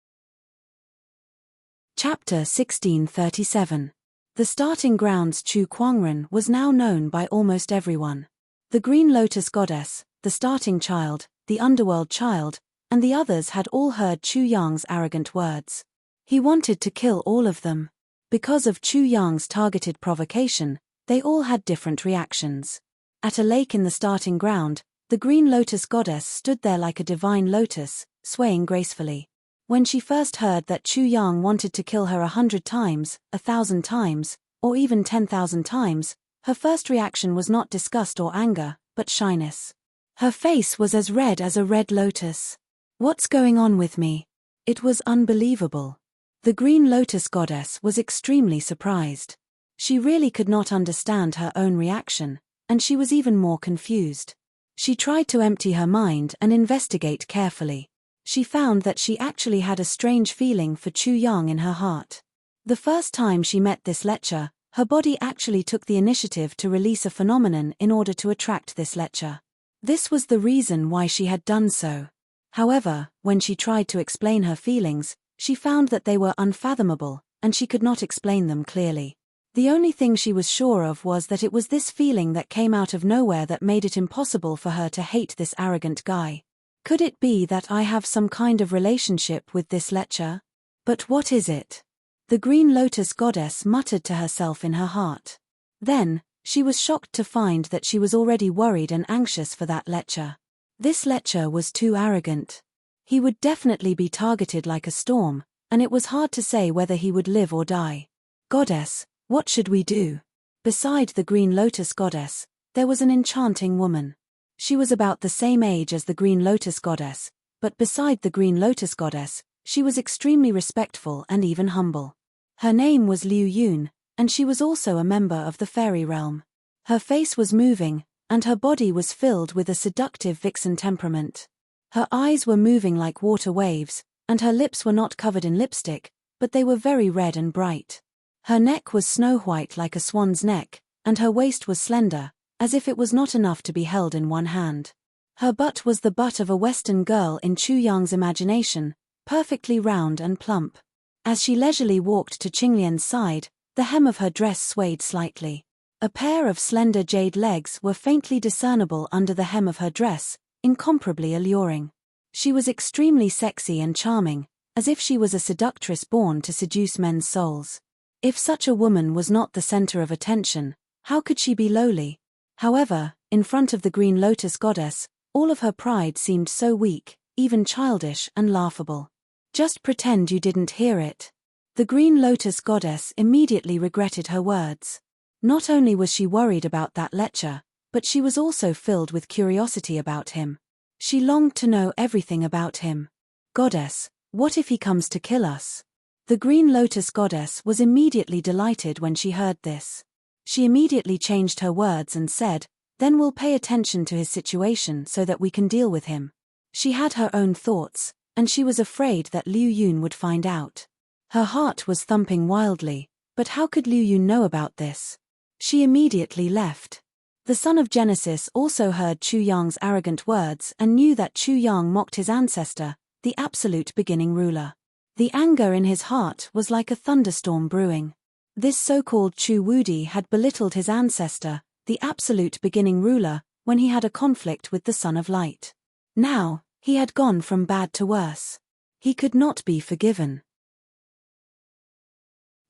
Chapter 1637. The starting grounds Chu Kuangren was now known by almost everyone. The Green Lotus Goddess, the starting child, the underworld child, and the others had all heard Chu Yang's arrogant words. He wanted to kill all of them. Because of Chu Yang's targeted provocation, they all had different reactions. At a lake in the starting ground, the Green Lotus Goddess stood there like a divine lotus, swaying gracefully. When she first heard that Chu Yang wanted to kill her 100 times, 1,000 times, or even 10,000 times, her first reaction was not disgust or anger, but shyness. Her face was as red as a red lotus. "What's going on with me?" It was unbelievable. The Green Lotus Goddess was extremely surprised. She really could not understand her own reaction, and she was even more confused. She tried to empty her mind and investigate carefully. She found that she actually had a strange feeling for Chu Yang in her heart. The first time she met this lecher, her body actually took the initiative to release a phenomenon in order to attract this lecher. This was the reason why she had done so. However, when she tried to explain her feelings, she found that they were unfathomable, and she could not explain them clearly. The only thing she was sure of was that it was this feeling that came out of nowhere that made it impossible for her to hate this arrogant guy. Could it be that I have some kind of relationship with this lecher? But what is it? The Green Lotus Goddess muttered to herself in her heart. Then, she was shocked to find that she was already worried and anxious for that lecher. This lecher was too arrogant. He would definitely be targeted like a storm, and it was hard to say whether he would live or die. "Goddess, what should we do?" Beside the Green Lotus Goddess, there was an enchanting woman. She was about the same age as the Green Lotus Goddess, but beside the Green Lotus Goddess, she was extremely respectful and even humble. Her name was Liu Yun, and she was also a member of the fairy realm. Her face was moving, and her body was filled with a seductive vixen temperament. Her eyes were moving like water waves, and her lips were not covered in lipstick, but they were very red and bright. Her neck was snow-white like a swan's neck, and her waist was slender, as if it was not enough to be held in one hand. Her butt was the butt of a Western girl in Chu Yang's imagination, perfectly round and plump. As she leisurely walked to Qinglian's side, the hem of her dress swayed slightly. A pair of slender jade legs were faintly discernible under the hem of her dress, incomparably alluring. She was extremely sexy and charming, as if she was a seductress born to seduce men's souls. If such a woman was not the center of attention, how could she be lowly? However, in front of the Green Lotus goddess, all of her pride seemed so weak, even childish and laughable. Just pretend you didn't hear it. The Green Lotus goddess immediately regretted her words. Not only was she worried about that lecher, but she was also filled with curiosity about him. She longed to know everything about him. Goddess, what if he comes to kill us? The Green Lotus goddess was immediately delighted when she heard this. She immediately changed her words and said, then we'll pay attention to his situation so that we can deal with him. She had her own thoughts, and she was afraid that Liu Yun would find out. Her heart was thumping wildly, but how could Liu Yun know about this? She immediately left. The son of Genesis also heard Chu Yang's arrogant words and knew that Chu Yang mocked his ancestor, the absolute beginning ruler. The anger in his heart was like a thunderstorm brewing. This so-called Chu Wudi had belittled his ancestor, the absolute beginning ruler, when he had a conflict with the Son of Light. Now, he had gone from bad to worse. He could not be forgiven.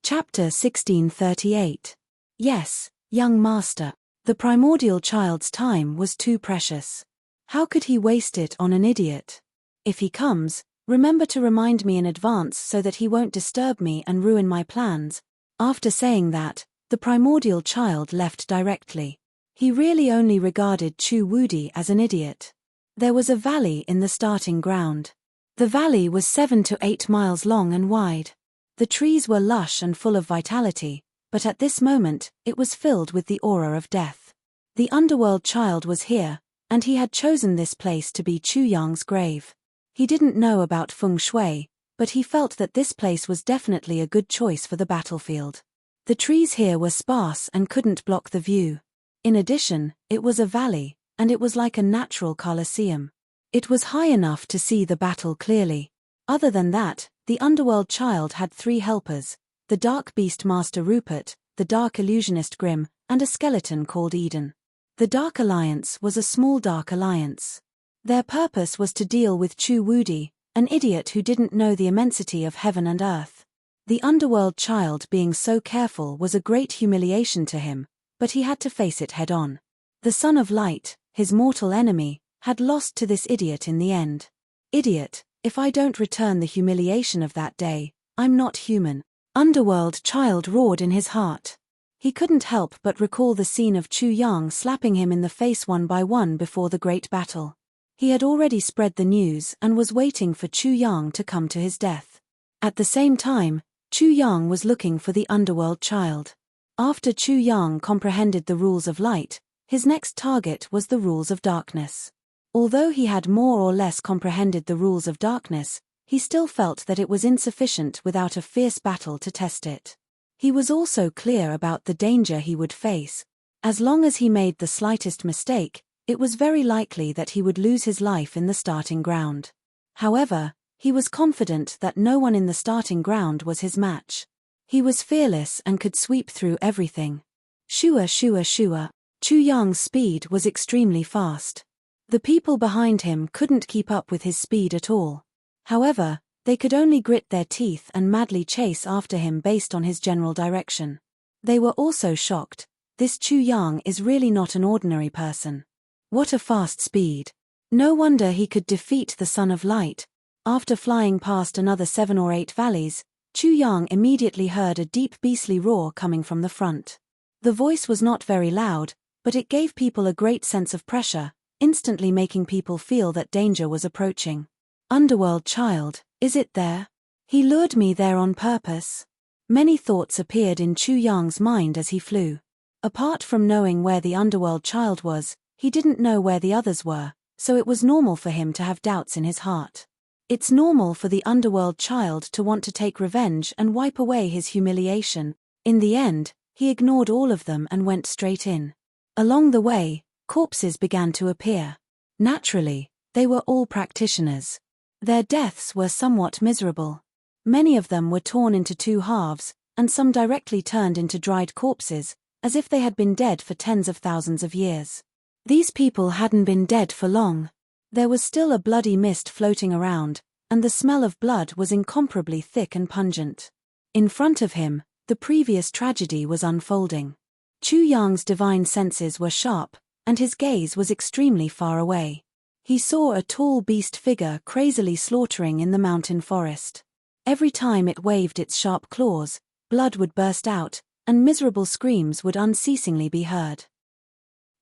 Chapter 1638. Yes, young master. The primordial child's time was too precious. How could he waste it on an idiot? If he comes, remember to remind me in advance so that he won't disturb me and ruin my plans. After saying that, the primordial child left directly. He really only regarded Chu Wudi as an idiot. There was a valley in the starting ground. The valley was 7 to 8 miles long and wide. The trees were lush and full of vitality, but at this moment, it was filled with the aura of death. The underworld child was here, and he had chosen this place to be Chu Yang's grave. He didn't know about feng shui, but he felt that this place was definitely a good choice for the battlefield. The trees here were sparse and couldn't block the view. In addition, it was a valley, and it was like a natural coliseum. It was high enough to see the battle clearly. Other than that, the underworld child had 3 helpers: the Dark Beast Master Rupert, the Dark Illusionist Grimm, and a skeleton called Eden. The Dark Alliance was a small dark alliance. Their purpose was to deal with Chu Wudi, an idiot who didn't know the immensity of heaven and earth. The underworld child being so careful was a great humiliation to him, but he had to face it head-on. The Son of Light, his mortal enemy, had lost to this idiot in the end. Idiot, if I don't return the humiliation of that day, I'm not human. Underworld child roared in his heart. He couldn't help but recall the scene of Chu Yang slapping him in the face one by one before the great battle. He had already spread the news and was waiting for Chu Yang to come to his death. At the same time, Chu Yang was looking for the underworld child. After Chu Yang comprehended the rules of light, his next target was the rules of darkness. Although he had more or less comprehended the rules of darkness, he still felt that it was insufficient without a fierce battle to test it. He was also clear about the danger he would face. As long as he made the slightest mistake, it was very likely that he would lose his life in the starting ground. However, he was confident that no one in the starting ground was his match. He was fearless and could sweep through everything. Shua shua shua. Chu Yang's speed was extremely fast. The people behind him couldn't keep up with his speed at all. However, they could only grit their teeth and madly chase after him based on his general direction. They were also shocked. This Chu Yang is really not an ordinary person. What a fast speed. No wonder he could defeat the Son of Light. After flying past another 7 or 8 valleys, Chu Yang immediately heard a deep beastly roar coming from the front. The voice was not very loud, but it gave people a great sense of pressure, instantly making people feel that danger was approaching. Underworld child, is it there? He lured me there on purpose. Many thoughts appeared in Chu Yang's mind as he flew. Apart from knowing where the underworld child was, he didn't know where the others were, so it was normal for him to have doubts in his heart. It's normal for the underworld child to want to take revenge and wipe away his humiliation. In the end, he ignored all of them and went straight in. Along the way, corpses began to appear. Naturally, they were all practitioners. Their deaths were somewhat miserable. Many of them were torn into two halves, and some directly turned into dried corpses, as if they had been dead for tens of thousands of years. These people hadn't been dead for long. There was still a bloody mist floating around, and the smell of blood was incomparably thick and pungent. In front of him, the previous tragedy was unfolding. Chu Yang's divine senses were sharp, and his gaze was extremely far away. He saw a tall beast figure crazily slaughtering in the mountain forest. Every time it waved its sharp claws, blood would burst out, and miserable screams would unceasingly be heard.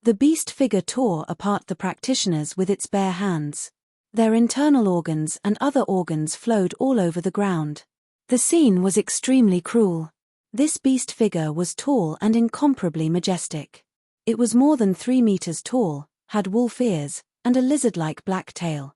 The beast figure tore apart the practitioners with its bare hands. Their internal organs and other organs flowed all over the ground. The scene was extremely cruel. This beast figure was tall and incomparably majestic. It was more than 3 meters tall, had wolf ears, and a lizard-like black tail.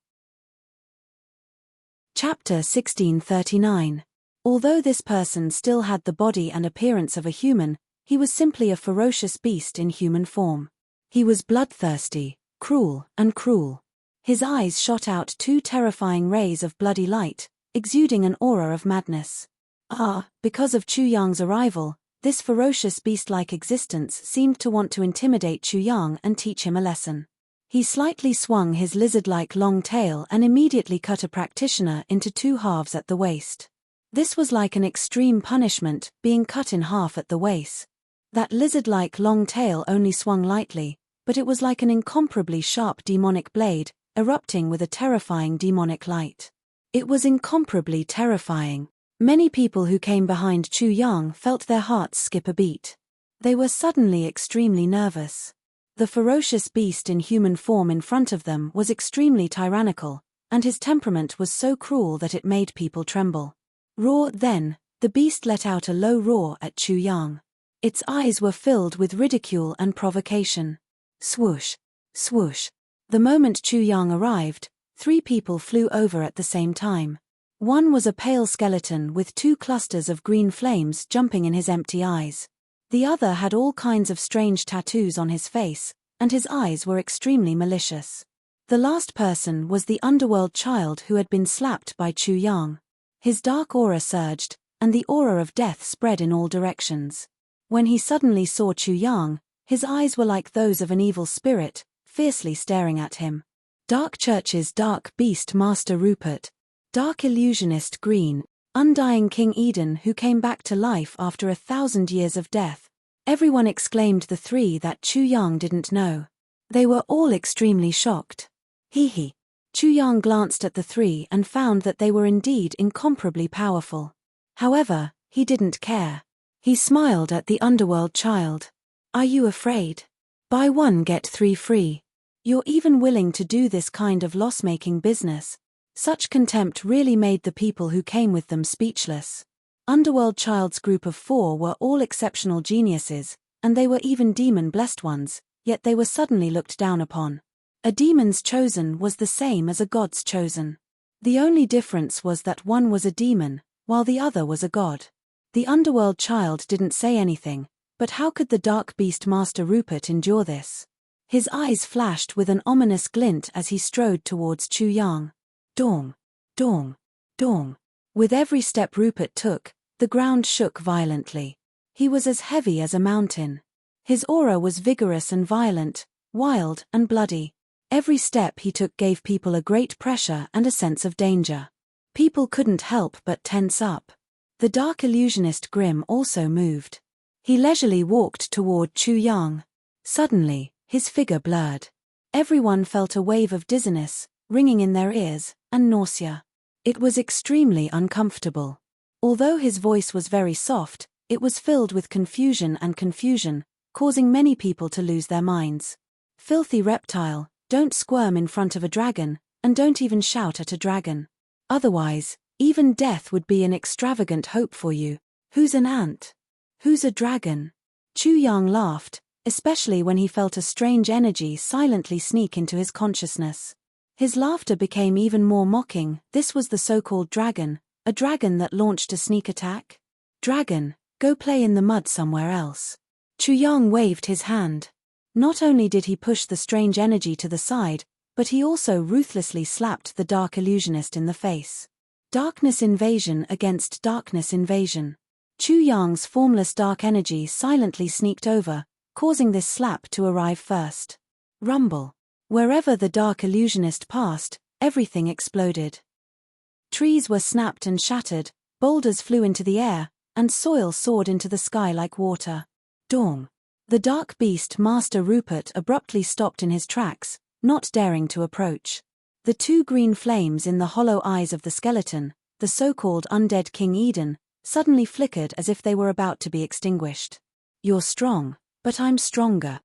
Chapter 1639. Although this person still had the body and appearance of a human, he was simply a ferocious beast in human form. He was bloodthirsty, cruel, and cruel. His eyes shot out 2 terrifying rays of bloody light, exuding an aura of madness. Because of Chu Yang's arrival, this ferocious beast-like existence seemed to want to intimidate Chu Yang and teach him a lesson. He slightly swung his lizard-like long tail and immediately cut a practitioner into 2 halves at the waist. This was like an extreme punishment, being cut in half at the waist. That lizard-like long tail only swung lightly, but it was like an incomparably sharp demonic blade, erupting with a terrifying demonic light. It was incomparably terrifying. Many people who came behind Chu Yang felt their hearts skip a beat. They were suddenly extremely nervous. The ferocious beast in human form in front of them was extremely tyrannical, and his temperament was so cruel that it made people tremble. Roar! Then, the beast let out a low roar at Chu Yang. Its eyes were filled with ridicule and provocation. Swoosh! Swoosh! The moment Chu Yang arrived, 3 people flew over at the same time. One was a pale skeleton with 2 clusters of green flames jumping in his empty eyes. The other had all kinds of strange tattoos on his face, and his eyes were extremely malicious. The last person was the underworld child who had been slapped by Chu Yang. His dark aura surged, and the aura of death spread in all directions. When he suddenly saw Chu Yang, his eyes were like those of an evil spirit, fiercely staring at him. Dark Church's Dark Beast Master Rupert. Dark Illusionist Green, Undying King Eden who came back to life after 1,000 years of death. Everyone exclaimed the 3 that Chu Yang didn't know. They were all extremely shocked. Hee. Chu Yang glanced at the 3 and found that they were indeed incomparably powerful. However, he didn't care. He smiled at the underworld child. Are you afraid? Buy 1 get 3 free. You're even willing to do this kind of loss-making business. Such contempt really made the people who came with them speechless. Underworld Child's group of 4 were all exceptional geniuses, and they were even demon-blessed ones, yet they were suddenly looked down upon. A demon's chosen was the same as a god's chosen. The only difference was that one was a demon, while the other was a god. The Underworld Child didn't say anything, but how could the Dark Beast Master Rupert endure this? His eyes flashed with an ominous glint as he strode towards Chu Yang. Dong, dong, dong. With every step Rupert took, the ground shook violently. He was as heavy as a mountain. His aura was vigorous and violent, wild and bloody. Every step he took gave people a great pressure and a sense of danger. People couldn't help but tense up. The Dark Illusionist Grim also moved. He leisurely walked toward Chu Yang. Suddenly, his figure blurred. Everyone felt a wave of dizziness, ringing in their ears, and nausea. It was extremely uncomfortable. Although his voice was very soft, it was filled with confusion, causing many people to lose their minds. Filthy reptile, don't squirm in front of a dragon, and don't even shout at a dragon. Otherwise, even death would be an extravagant hope for you. Who's an ant? Who's a dragon? Chu Yang laughed, especially when he felt a strange energy silently sneak into his consciousness. His laughter became even more mocking. This was the so-called dragon, a dragon that launched a sneak attack? Dragon, go play in the mud somewhere else. Chu Yang waved his hand. Not only did he push the strange energy to the side, but he also ruthlessly slapped the dark illusionist in the face. Darkness invasion against darkness invasion. Chu Yang's formless dark energy silently sneaked over, causing this slap to arrive first. Rumble. Wherever the dark illusionist passed, everything exploded. Trees were snapped and shattered, boulders flew into the air, and soil soared into the sky like water. Dong. The dark beast Master Rupert abruptly stopped in his tracks, not daring to approach. The two green flames in the hollow eyes of the skeleton, the so-called undead King Eden, suddenly flickered as if they were about to be extinguished. You're strong, but I'm stronger.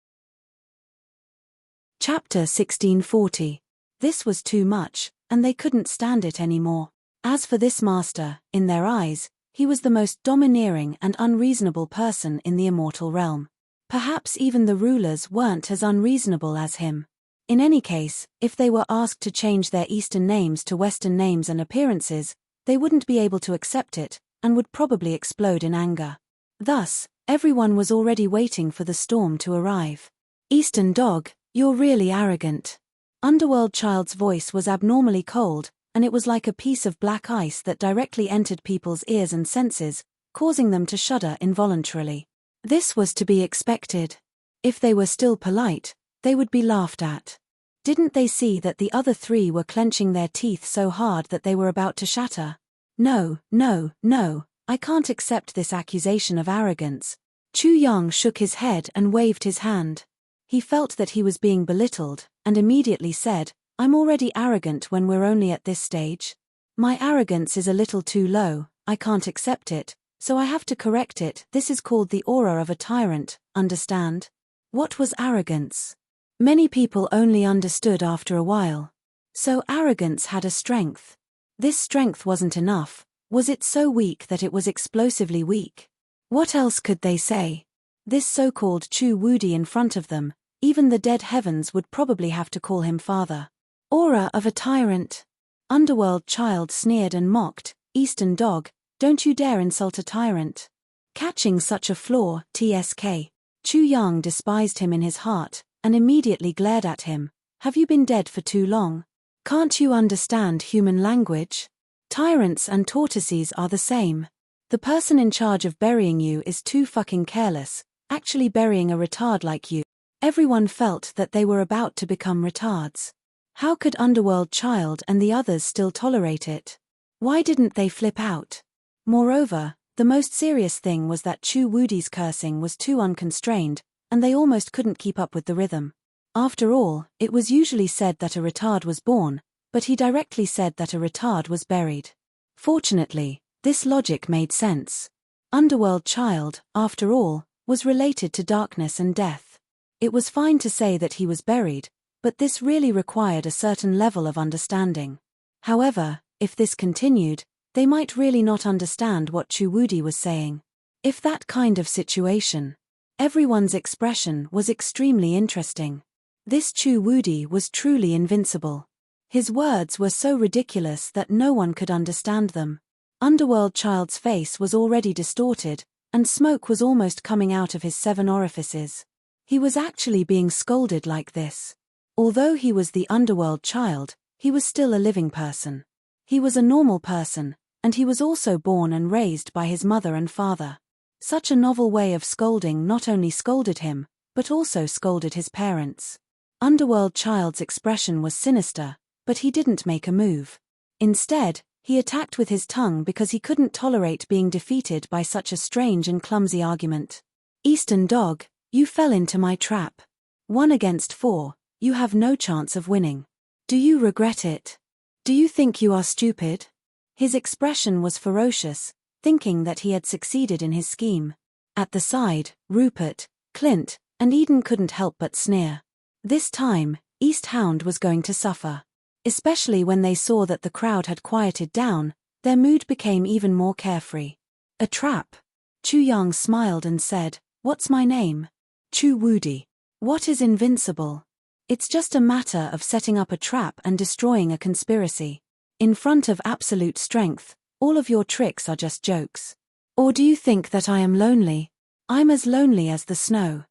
Chapter 1640. This was too much, and they couldn't stand it anymore. As for this master, in their eyes, he was the most domineering and unreasonable person in the immortal realm. Perhaps even the rulers weren't as unreasonable as him. In any case, if they were asked to change their Eastern names to Western names and appearances, they wouldn't be able to accept it, and would probably explode in anger. Thus, everyone was already waiting for the storm to arrive. Eastern dog, you're really arrogant. Underworld Child's voice was abnormally cold, and it was like a piece of black ice that directly entered people's ears and senses, causing them to shudder involuntarily. This was to be expected. If they were still polite, they would be laughed at. Didn't they see that the other three were clenching their teeth so hard that they were about to shatter? No, no, no, I can't accept this accusation of arrogance. Chu Yang shook his head and waved his hand. He felt that he was being belittled, and immediately said, I'm already arrogant when we're only at this stage. My arrogance is a little too low, I can't accept it, so I have to correct it. This is called the aura of a tyrant, understand? What was arrogance? Many people only understood after a while. So arrogance had a strength. This strength wasn't enough. Was it so weak that it was explosively weak? What else could they say? This so-called Chu Wudi in front of them, even the dead heavens would probably have to call him father. Aura of a tyrant. Underworld Child sneered and mocked, Eastern dog, don't you dare insult a tyrant. Catching such a flaw, TSK. Chu Yang despised him in his heart, and immediately glared at him. Have you been dead for too long? Can't you understand human language? Tyrants and tortoises are the same. The person in charge of burying you is too fucking careless, actually burying a retard like you. Everyone felt that they were about to become retards. How could Underworld Child and the others still tolerate it? Why didn't they flip out? Moreover, the most serious thing was that Chu Wudi's cursing was too unconstrained, and they almost couldn't keep up with the rhythm. After all, it was usually said that a retard was born, but he directly said that a retard was buried. Fortunately, this logic made sense. Underworld Child, after all, was related to darkness and death. It was fine to say that he was buried, but this really required a certain level of understanding. However, if this continued, they might really not understand what Chu Wudi was saying. If that kind of situation. Everyone's expression was extremely interesting. This Chu Wudi was truly invincible. His words were so ridiculous that no one could understand them. Underworld Child's face was already distorted, and smoke was almost coming out of his 7 orifices. He was actually being scolded like this. Although he was the Underworld Child, he was still a living person. He was a normal person, and he was also born and raised by his mother and father. Such a novel way of scolding not only scolded him, but also scolded his parents. Underworld Child's expression was sinister, but he didn't make a move. Instead, he attacked with his tongue because he couldn't tolerate being defeated by such a strange and clumsy argument. Eastern dog, you fell into my trap. 1 against 4, you have no chance of winning. Do you regret it? Do you think you are stupid? His expression was ferocious, thinking that he had succeeded in his scheme. At the side, Rupert, Clint, and Eden couldn't help but sneer. This time, East Hound was going to suffer. Especially when they saw that the crowd had quieted down, their mood became even more carefree. A trap. Chu Yang smiled and said, What's my name? Chu Wudi. What is invincible? It's just a matter of setting up a trap and destroying a conspiracy. In front of absolute strength, all of your tricks are just jokes. Or do you think that I am lonely? I'm as lonely as the snow.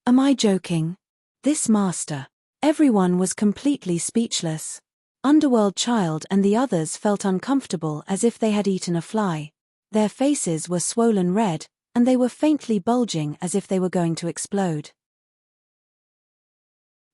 Am I joking? This master. Everyone was completely speechless. Underworld Child and the others felt uncomfortable as if they had eaten a fly. Their faces were swollen red, and they were faintly bulging as if they were going to explode.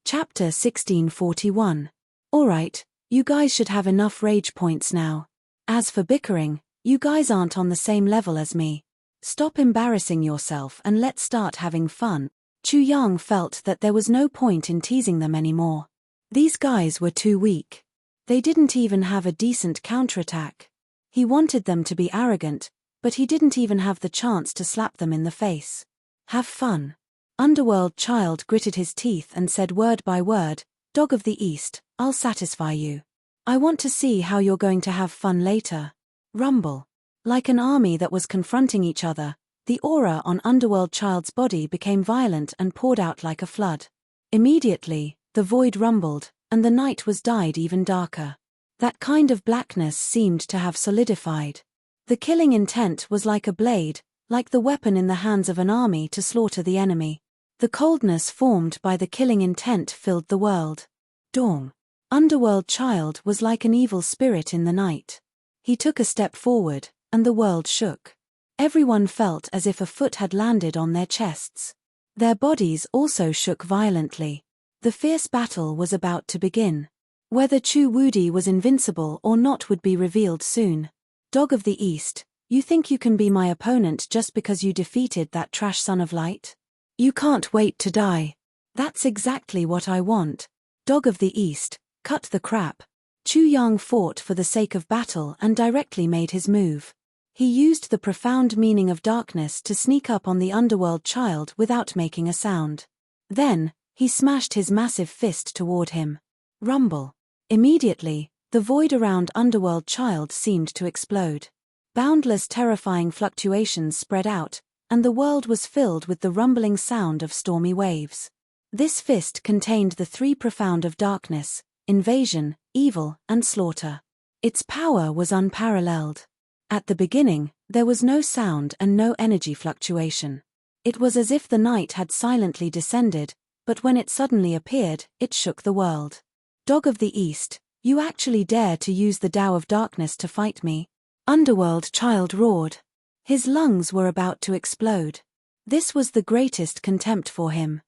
Chapter 1641. Alright, you guys should have enough rage points now. As for bickering, you guys aren't on the same level as me. Stop embarrassing yourself and let's start having fun. Chu Yang felt that there was no point in teasing them anymore. These guys were too weak. They didn't even have a decent counterattack. He wanted them to be arrogant, but he didn't even have the chance to slap them in the face. Have fun. Underworld Child gritted his teeth and said word by word, Dog of the East, I'll satisfy you. I want to see how you're going to have fun later. Rumble. Like an army that was confronting each other, the aura on Underworld Child's body became violent and poured out like a flood. Immediately, the void rumbled, and the night was dyed even darker. That kind of blackness seemed to have solidified. The killing intent was like a blade, like the weapon in the hands of an army to slaughter the enemy. The coldness formed by the killing intent filled the world. Dawn. Underworld Child was like an evil spirit in the night. He took a step forward, and the world shook. Everyone felt as if a foot had landed on their chests. Their bodies also shook violently. The fierce battle was about to begin. Whether Chu Wudi was invincible or not would be revealed soon. Dog of the East, you think you can be my opponent just because you defeated that trash son of light? You can't wait to die. That's exactly what I want. Dog of the East, cut the crap. Chu Yang fought for the sake of battle and directly made his move. He used the profound meaning of darkness to sneak up on the Underworld Child without making a sound. Then, he smashed his massive fist toward him. Rumble. Immediately, the void around Underworld Child seemed to explode. Boundless terrifying fluctuations spread out, and the world was filled with the rumbling sound of stormy waves. This fist contained the three profound of darkness, invasion, evil, and slaughter. Its power was unparalleled. At the beginning, there was no sound and no energy fluctuation. It was as if the night had silently descended, but when it suddenly appeared, it shook the world. Dog of the East, you actually dare to use the Tao of Darkness to fight me? Underworld Child roared. His lungs were about to explode. This was the greatest contempt for him.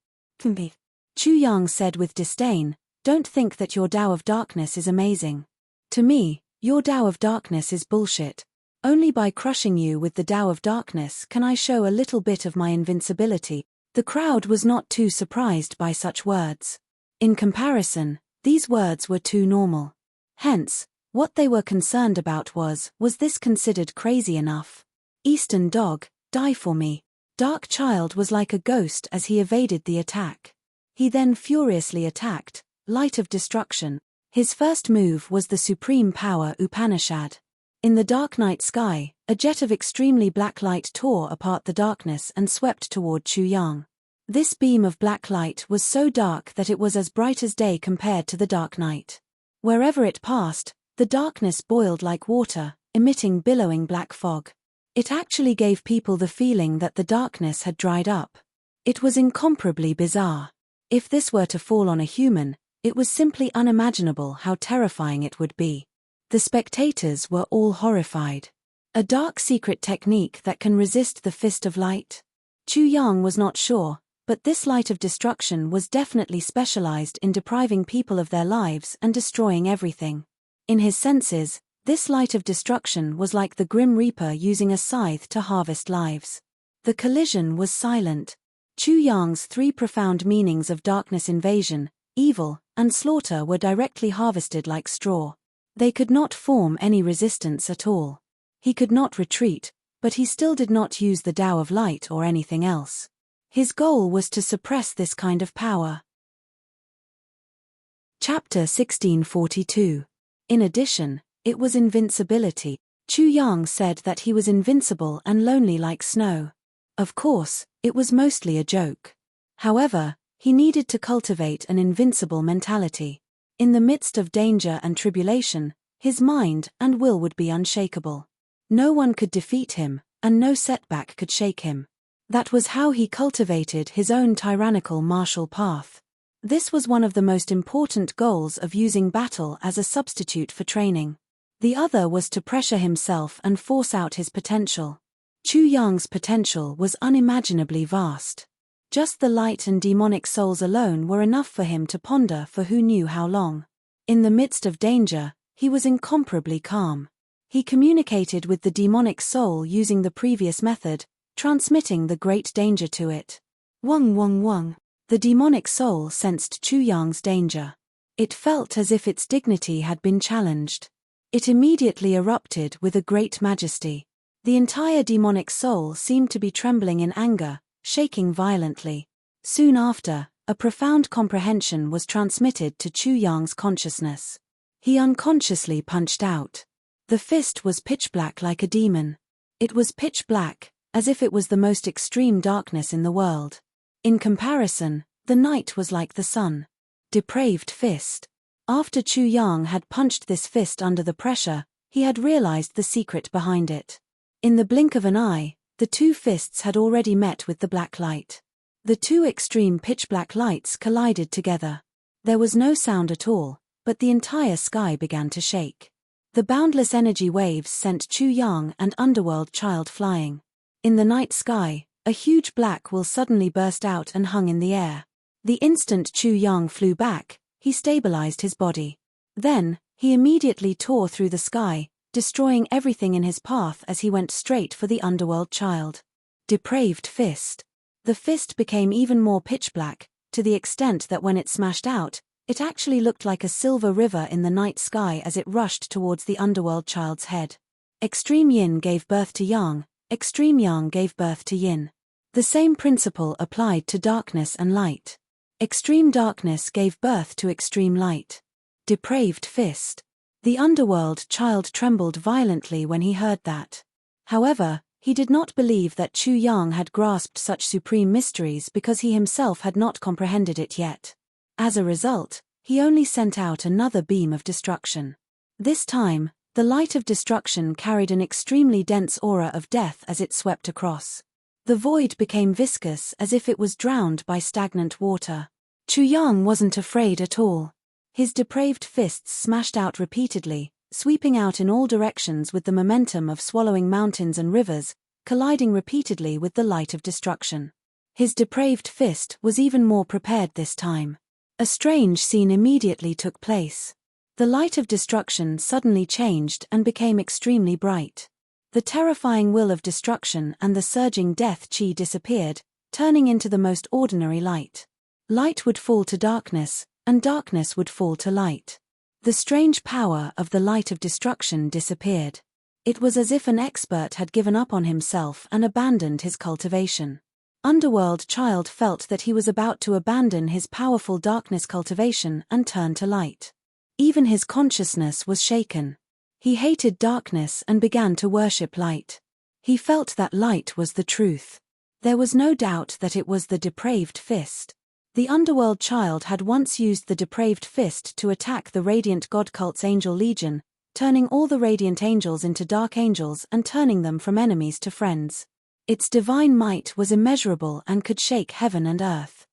Chu Yang said with disdain, don't think that your Tao of Darkness is amazing. To me, your Tao of Darkness is bullshit. Only by crushing you with the Tao of Darkness can I show a little bit of my invincibility. The crowd was not too surprised by such words. In comparison, these words were too normal. Hence, what they were concerned about was this considered crazy enough? Eastern Dog, die for me. Dark Child was like a ghost as he evaded the attack. He then furiously attacked, Light of Destruction. His first move was the Supreme Power Upanishad. In the dark night sky, a jet of extremely black light tore apart the darkness and swept toward Chu Yang. This beam of black light was so dark that it was as bright as day compared to the dark night. Wherever it passed, the darkness boiled like water, emitting billowing black fog. It actually gave people the feeling that the darkness had dried up. It was incomparably bizarre. If this were to fall on a human, it was simply unimaginable how terrifying it would be. The spectators were all horrified. A dark secret technique that can resist the fist of light? Chu Yang was not sure, but this light of destruction was definitely specialized in depriving people of their lives and destroying everything. In his senses, this light of destruction was like the Grim Reaper using a scythe to harvest lives. The collision was silent. Chu Yang's three profound meanings of darkness, invasion, evil, and slaughter were directly harvested like straw. They could not form any resistance at all. He could not retreat, but he still did not use the Tao of Light or anything else. His goal was to suppress this kind of power. Chapter 1642. In addition, it was invincibility. Chu Yang said that he was invincible and lonely like snow. Of course, it was mostly a joke. However, he needed to cultivate an invincible mentality. In the midst of danger and tribulation, his mind and will would be unshakable. No one could defeat him, and no setback could shake him. That was how he cultivated his own tyrannical martial path. This was one of the most important goals of using battle as a substitute for training. The other was to pressure himself and force out his potential. Chu Yang's potential was unimaginably vast. Just the light and demonic souls alone were enough for him to ponder for who knew how long. In the midst of danger, he was incomparably calm. He communicated with the demonic soul using the previous method, transmitting the great danger to it. Wung wung wung. The demonic soul sensed Chu Yang's danger. It felt as if its dignity had been challenged. It immediately erupted with a great majesty. The entire demonic soul seemed to be trembling in anger, shaking violently. Soon after, a profound comprehension was transmitted to Chu Yang's consciousness. He unconsciously punched out. The fist was pitch black like a demon. It was pitch black, as if it was the most extreme darkness in the world. In comparison, the night was like the sun. Depraved fist. After Chu Yang had punched this fist under the pressure, he had realized the secret behind it. In the blink of an eye, the two fists had already met with the black light. The two extreme pitch-black lights collided together. There was no sound at all, but the entire sky began to shake. The boundless energy waves sent Chu Yang and Underworld Child flying. In the night sky, a huge black will suddenly burst out and hung in the air. The instant Chu Yang flew back, he stabilized his body. Then, he immediately tore through the sky, destroying everything in his path as he went straight for the Underworld Child. Depraved fist. The fist became even more pitch-black, to the extent that when it smashed out, it actually looked like a silver river in the night sky as it rushed towards the Underworld Child's head. Extreme yin gave birth to yang, extreme yang gave birth to yin. The same principle applied to darkness and light. Extreme darkness gave birth to extreme light. Depraved fist. The Underworld Child trembled violently when he heard that. However, he did not believe that Chu Yang had grasped such supreme mysteries because he himself had not comprehended it yet. As a result, he only sent out another beam of destruction. This time, the light of destruction carried an extremely dense aura of death as it swept across. The void became viscous as if it was drowned by stagnant water. Chu Yang wasn't afraid at all. His depraved fists smashed out repeatedly, sweeping out in all directions with the momentum of swallowing mountains and rivers, colliding repeatedly with the light of destruction. His depraved fist was even more prepared this time. A strange scene immediately took place. The light of destruction suddenly changed and became extremely bright. The terrifying will of destruction and the surging death chi disappeared, turning into the most ordinary light. Light would fall to darkness, and darkness would fall to light. The strange power of the light of destruction disappeared. It was as if an expert had given up on himself and abandoned his cultivation. Underworld Child felt that he was about to abandon his powerful darkness cultivation and turn to light. Even his consciousness was shaken. He hated darkness and began to worship light. He felt that light was the truth. There was no doubt that it was the depraved fist. The Underworld Child had once used the depraved fist to attack the Radiant God Cult's Angel Legion, turning all the Radiant Angels into Dark Angels and turning them from enemies to friends. Its divine might was immeasurable and could shake heaven and earth.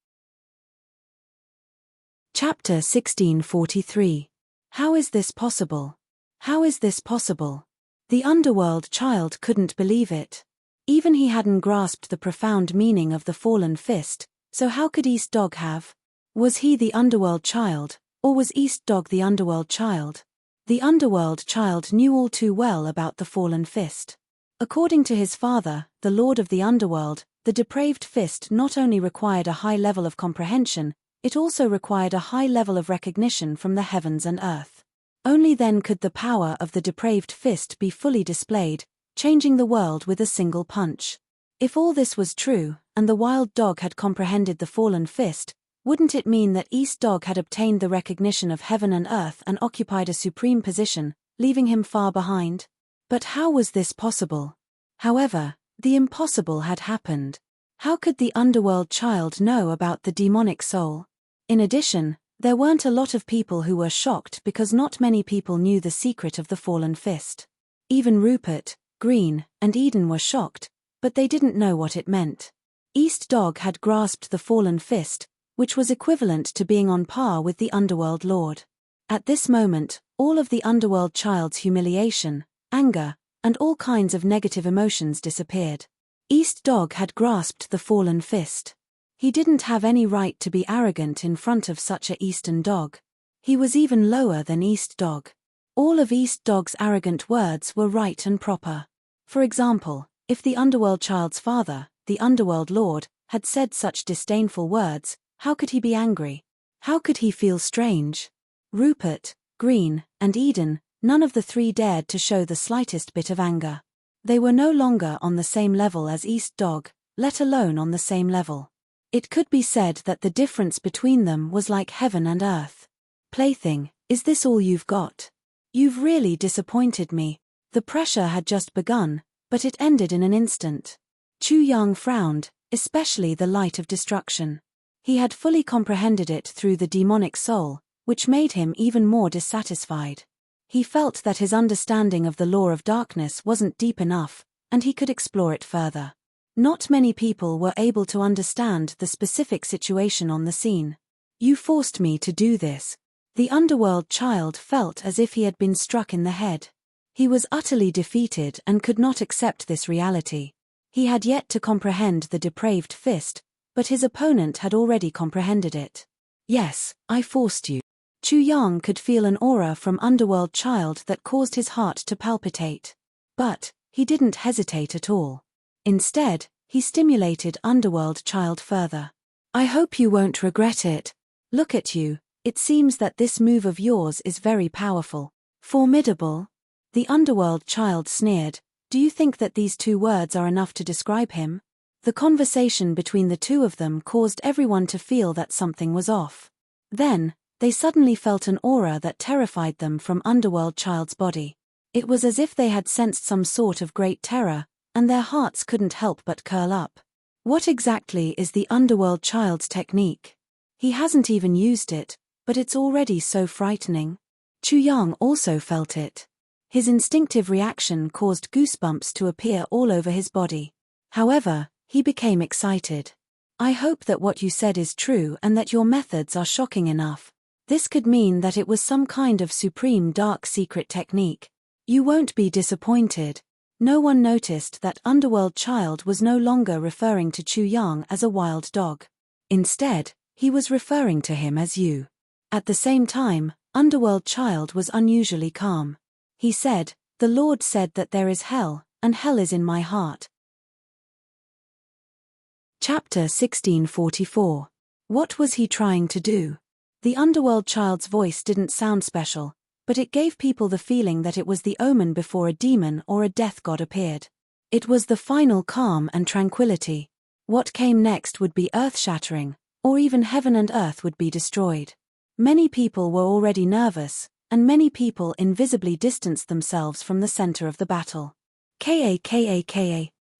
Chapter 1643. How is this possible? How is this possible? The Underworld Child couldn't believe it. Even he hadn't grasped the profound meaning of the fallen fist, so how could East Dog have? Was he the Underworld Child, or was East Dog the Underworld Child? The Underworld Child knew all too well about the fallen fist. According to his father, the Lord of the Underworld, the depraved fist not only required a high level of comprehension, it also required a high level of recognition from the heavens and earth. Only then could the power of the depraved fist be fully displayed, changing the world with a single punch. If all this was true, and the wild dog had comprehended the fallen fist, wouldn't it mean that East Dog had obtained the recognition of heaven and earth and occupied a supreme position, leaving him far behind? But how was this possible? However, the impossible had happened. How could the Underworld Child know about the demonic soul? In addition, there weren't a lot of people who were shocked because not many people knew the secret of the fallen fist. Even Rupert, Green, and Eden were shocked, but they didn't know what it meant. East Dog had grasped the fallen fist, which was equivalent to being on par with the Underworld Lord. At this moment, all of the Underworld child's humiliation, anger, and all kinds of negative emotions disappeared. East Dog had grasped the fallen fist. He didn't have any right to be arrogant in front of such a Eastern Dog. He was even lower than East Dog. All of East Dog's arrogant words were right and proper. For example, if the Underworld child's father, the Underworld Lord, had said such disdainful words, how could he be angry? How could he feel strange? Rupert, Green, and Eden, none of the three dared to show the slightest bit of anger. They were no longer on the same level as East Dog, let alone on the same level. It could be said that the difference between them was like heaven and earth. Plaything, is this all you've got? You've really disappointed me. The pressure had just begun, but it ended in an instant. Chu Yang frowned, especially the light of destruction. He had fully comprehended it through the demonic soul, which made him even more dissatisfied. He felt that his understanding of the law of darkness wasn't deep enough, and he could explore it further. Not many people were able to understand the specific situation on the scene. You forced me to do this. The Underworld child felt as if he had been struck in the head. He was utterly defeated and could not accept this reality. He had yet to comprehend the depraved fist, but his opponent had already comprehended it. Yes, I forced you. Chu Yang could feel an aura from Underworld child that caused his heart to palpitate. But he didn't hesitate at all. Instead, he stimulated Underworld child further. I hope you won't regret it. Look at you, it seems that this move of yours is very powerful. Formidable. The Underworld child sneered. Do you think that these two words are enough to describe him? The conversation between the two of them caused everyone to feel that something was off. Then, they suddenly felt an aura that terrified them from Underworld child's body. It was as if they had sensed some sort of great terror, and their hearts couldn't help but curl up. What exactly is the Underworld child's technique? He hasn't even used it, but it's already so frightening. Chu Yang also felt it. His instinctive reaction caused goosebumps to appear all over his body. However, he became excited. I hope that what you said is true and that your methods are shocking enough. This could mean that it was some kind of supreme dark secret technique. You won't be disappointed. No one noticed that Underworld child was no longer referring to Chu Yang as a wild dog. Instead, he was referring to him as you. At the same time, Underworld child was unusually calm. He said, "The Lord said that there is hell, and hell is in my heart." Chapter 1644. What was he trying to do? The Underworld child's voice didn't sound special, but it gave people the feeling that it was the omen before a demon or a death god appeared. It was the final calm and tranquility. What came next would be earth-shattering, or even heaven and earth would be destroyed. Many people were already nervous, and many people invisibly distanced themselves from the center of the battle. Ka.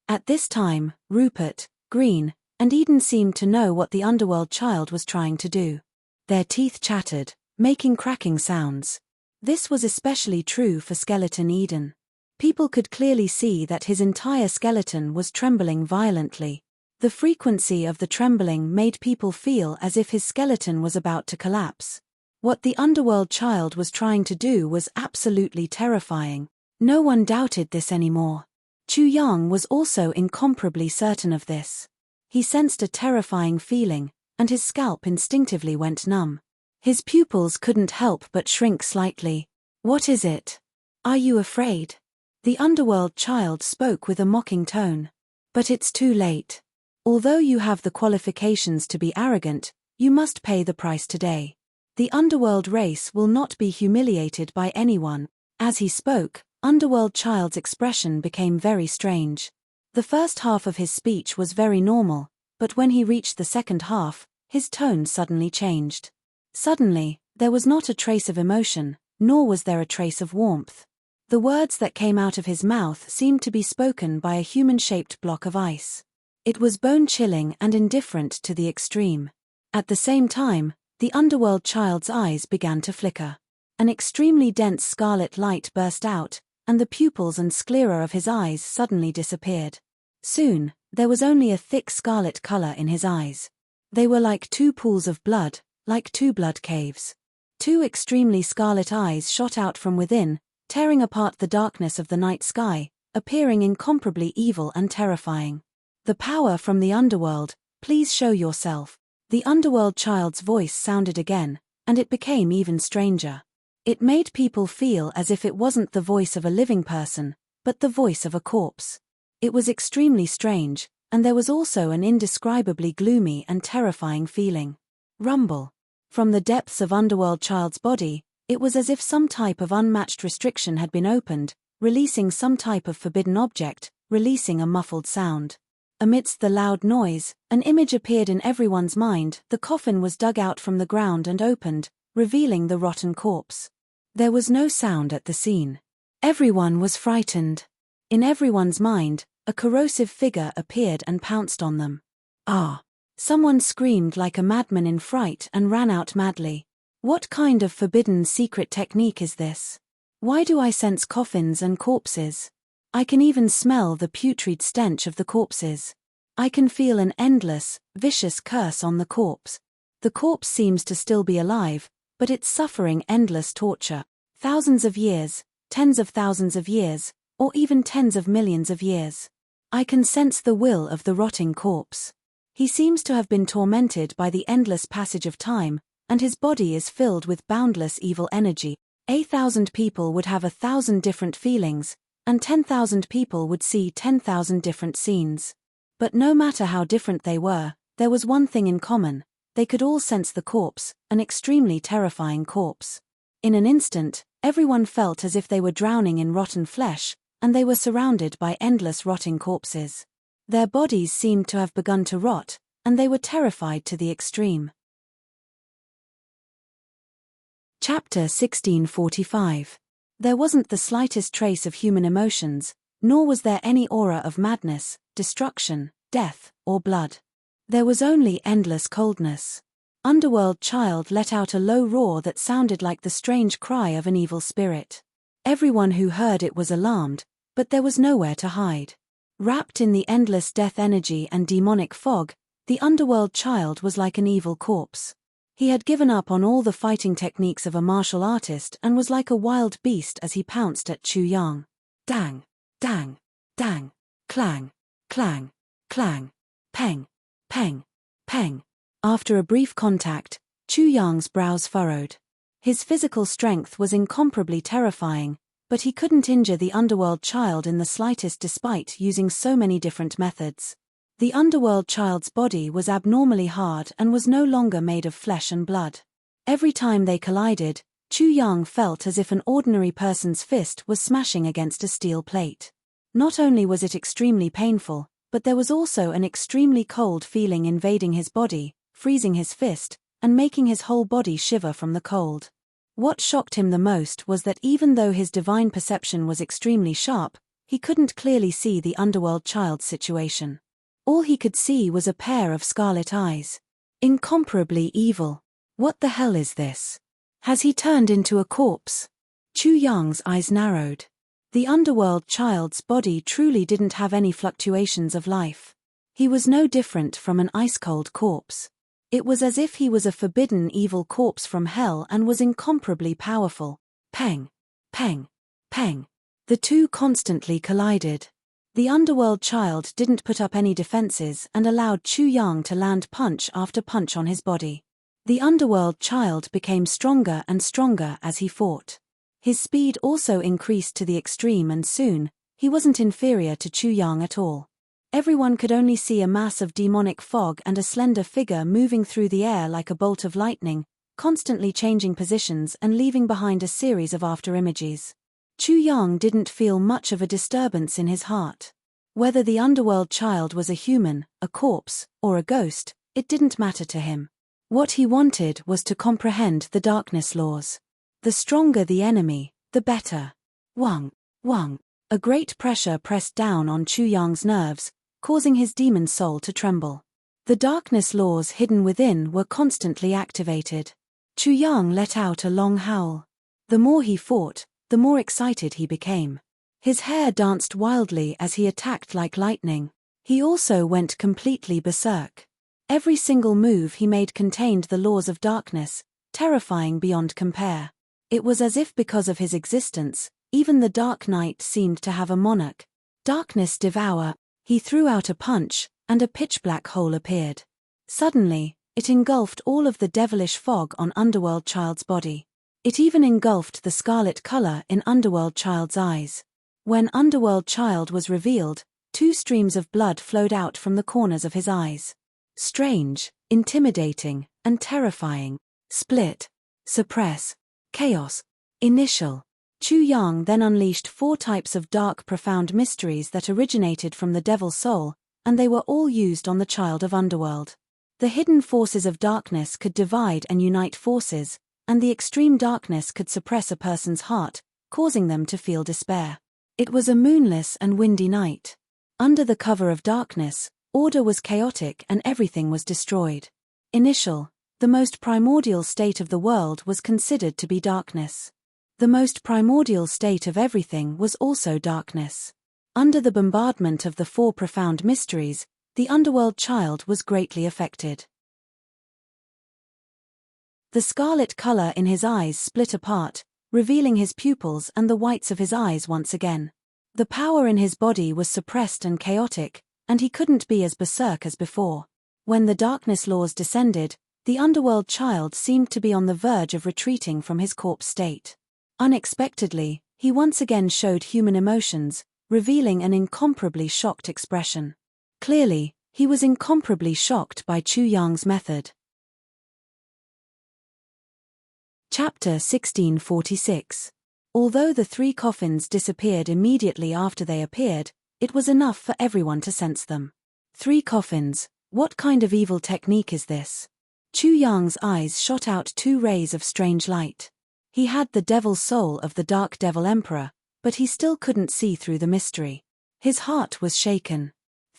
At this time, Rupert, Green, and Eden seemed to know what the Underworld child was trying to do. Their teeth chattered, making cracking sounds. This was especially true for Skeleton Eden. People could clearly see that his entire skeleton was trembling violently. The frequency of the trembling made people feel as if his skeleton was about to collapse. What the Underworld child was trying to do was absolutely terrifying. No one doubted this anymore. Chu Yang was also incomparably certain of this. He sensed a terrifying feeling, and his scalp instinctively went numb. His pupils couldn't help but shrink slightly. What is it? Are you afraid? The Underworld child spoke with a mocking tone. But it's too late. Although you have the qualifications to be arrogant, you must pay the price today. The Underworld race will not be humiliated by anyone. As he spoke, Underworld child's expression became very strange. The first half of his speech was very normal, but when he reached the second half, his tone suddenly changed. Suddenly, there was not a trace of emotion, nor was there a trace of warmth. The words that came out of his mouth seemed to be spoken by a human-shaped block of ice. It was bone-chilling and indifferent to the extreme. At the same time, the Underworld child's eyes began to flicker. An extremely dense scarlet light burst out, and the pupils and sclera of his eyes suddenly disappeared. Soon, there was only a thick scarlet color in his eyes. They were like two pools of blood, like two blood caves. Two extremely scarlet eyes shot out from within, tearing apart the darkness of the night sky, appearing incomparably evil and terrifying. The power from the underworld, please show yourself. The underworld child's voice sounded again, and it became even stranger. It made people feel as if it wasn't the voice of a living person, but the voice of a corpse. It was extremely strange, and there was also an indescribably gloomy and terrifying feeling. Rumble. From the depths of underworld child's body, it was as if some type of unmatched restriction had been opened, releasing some type of forbidden object, releasing a muffled sound. Amidst the loud noise, an image appeared in everyone's mind. The coffin was dug out from the ground and opened, revealing the rotten corpse. There was no sound at the scene. Everyone was frightened. In everyone's mind, a corrosive figure appeared and pounced on them. Ah! Someone screamed like a madman in fright and ran out madly. What kind of forbidden secret technique is this? Why do I sense coffins and corpses? I can even smell the putrid stench of the corpses. I can feel an endless, vicious curse on the corpse. The corpse seems to still be alive, but it's suffering endless torture. Thousands of years, tens of thousands of years, or even tens of millions of years. I can sense the will of the rotting corpse. He seems to have been tormented by the endless passage of time, and his body is filled with boundless evil energy. 1,000 people would have 1,000 different feelings, and 10,000 people would see 10,000 different scenes. But no matter how different they were, there was one thing in common: they could all sense the corpse, an extremely terrifying corpse. In an instant, everyone felt as if they were drowning in rotten flesh, and they were surrounded by endless rotting corpses. Their bodies seemed to have begun to rot, and they were terrified to the extreme. Chapter 1645. There wasn't the slightest trace of human emotions, nor was there any aura of madness, destruction, death, or blood. There was only endless coldness. Underworld child let out a low roar that sounded like the strange cry of an evil spirit. Everyone who heard it was alarmed, but there was nowhere to hide. Wrapped in the endless death energy and demonic fog, the underworld child was like an evil corpse. He had given up on all the fighting techniques of a martial artist and was like a wild beast as he pounced at Chu Yang. Dang, dang, dang, clang, clang, clang, peng, peng, peng. After a brief contact, Chu Yang's brows furrowed. His physical strength was incomparably terrifying, but he couldn't injure the underworld child in the slightest despite using so many different methods. The underworld child's body was abnormally hard and was no longer made of flesh and blood. Every time they collided, Chu Yang felt as if an ordinary person's fist was smashing against a steel plate. Not only was it extremely painful, but there was also an extremely cold feeling invading his body, freezing his fist, and making his whole body shiver from the cold. What shocked him the most was that even though his divine perception was extremely sharp, he couldn't clearly see the underworld child's situation. All he could see was a pair of scarlet eyes. Incomparably evil. What the hell is this? Has he turned into a corpse? Chu Yang's eyes narrowed. The underworld child's body truly didn't have any fluctuations of life. He was no different from an ice-cold corpse. It was as if he was a forbidden evil corpse from hell and was incomparably powerful. Peng, peng, peng. The two constantly collided. The underworld child didn't put up any defenses and allowed Chu Yang to land punch after punch on his body. The underworld child became stronger and stronger as he fought. His speed also increased to the extreme, and soon, he wasn't inferior to Chu Yang at all. Everyone could only see a mass of demonic fog and a slender figure moving through the air like a bolt of lightning, constantly changing positions and leaving behind a series of afterimages. Chu Yang didn't feel much of a disturbance in his heart. Whether the underworld child was a human, a corpse, or a ghost, it didn't matter to him. What he wanted was to comprehend the darkness laws. The stronger the enemy, the better. Wang, Wang. A great pressure pressed down on Chu Yang's nerves, causing his demon soul to tremble. The darkness laws hidden within were constantly activated. Chu Yang let out a long howl. The more he fought, the more excited he became. His hair danced wildly as he attacked like lightning. He also went completely berserk. Every single move he made contained the laws of darkness, terrifying beyond compare. It was as if because of his existence, even the dark night seemed to have a monarch. Darkness devour. He threw out a punch, and a pitch-black hole appeared. Suddenly, it engulfed all of the devilish fog on Underworld Child's body. It even engulfed the scarlet color in Underworld Child's eyes. When Underworld Child was revealed, 2 streams of blood flowed out from the corners of his eyes. Strange, intimidating, and terrifying. Split. Suppress. Chaos. Initial. Chu Yang then unleashed 4 types of dark profound mysteries that originated from the devil's soul, and they were all used on the child of Underworld. The hidden forces of darkness could divide and unite forces, and the extreme darkness could suppress a person's heart, causing them to feel despair. It was a moonless and windy night. Under the cover of darkness, order was chaotic and everything was destroyed. Initial. The most primordial state of the world was considered to be darkness. The most primordial state of everything was also darkness. Under the bombardment of the 4 profound mysteries, the Underworld Child was greatly affected. The scarlet color in his eyes split apart, revealing his pupils and the whites of his eyes once again. The power in his body was suppressed and chaotic, and he couldn't be as berserk as before. When the darkness laws descended, the Underworld Child seemed to be on the verge of retreating from his corpse state. Unexpectedly, he once again showed human emotions, revealing an incomparably shocked expression. Clearly, he was incomparably shocked by Chu Yang's method. Chapter 1646. Although the 3 coffins disappeared immediately after they appeared, it was enough for everyone to sense them. 3 coffins, what kind of evil technique is this? Chu Yang's eyes shot out 2 rays of strange light. He had the devil's soul of the Dark Devil Emperor, but he still couldn't see through the mystery. His heart was shaken.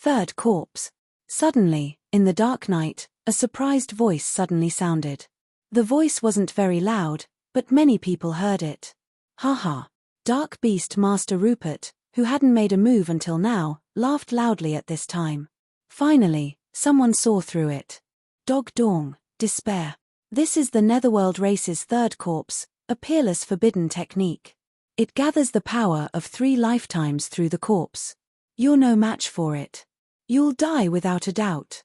3rd corpse. Suddenly, in the dark night, a surprised voice suddenly sounded. The voice wasn't very loud, but many people heard it. Haha. Dark Beast Master Rupert, who hadn't made a move until now, laughed loudly at this time. Finally, someone saw through it. Dog Dong, despair. This is the Netherworld race's 3rd corpse, a peerless forbidden technique. It gathers the power of 3 lifetimes through the corpse. You're no match for it. You'll die without a doubt.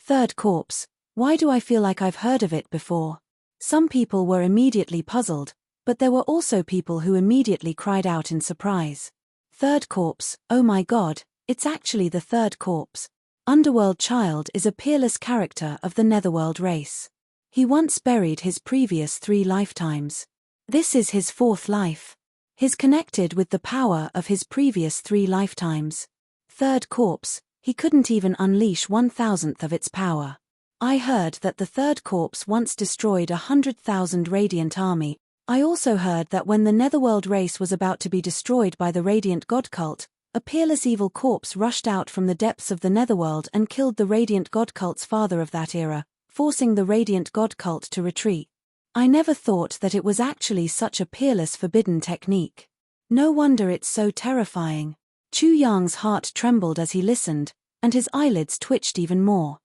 3rd corpse, why do I feel like I've heard of it before? Some people were immediately puzzled, but there were also people who immediately cried out in surprise. 3rd corpse, oh my god, it's actually the 3rd corpse. Underworld Child is a peerless character of the Netherworld race. He once buried his previous 3 lifetimes. This is his 4th life. He's connected with the power of his previous 3 lifetimes. 3rd corpse, he couldn't even unleash 1,000th of its power. I heard that the 3rd corpse once destroyed 100,000 Radiant army. I also heard that when the Netherworld race was about to be destroyed by the Radiant God cult, a peerless evil corpse rushed out from the depths of the Netherworld and killed the Radiant God cult's father of that era, forcing the Radiant God cult to retreat. I never thought that it was actually such a peerless forbidden technique. No wonder it's so terrifying. Chu Yang's heart trembled as he listened, and his eyelids twitched even more.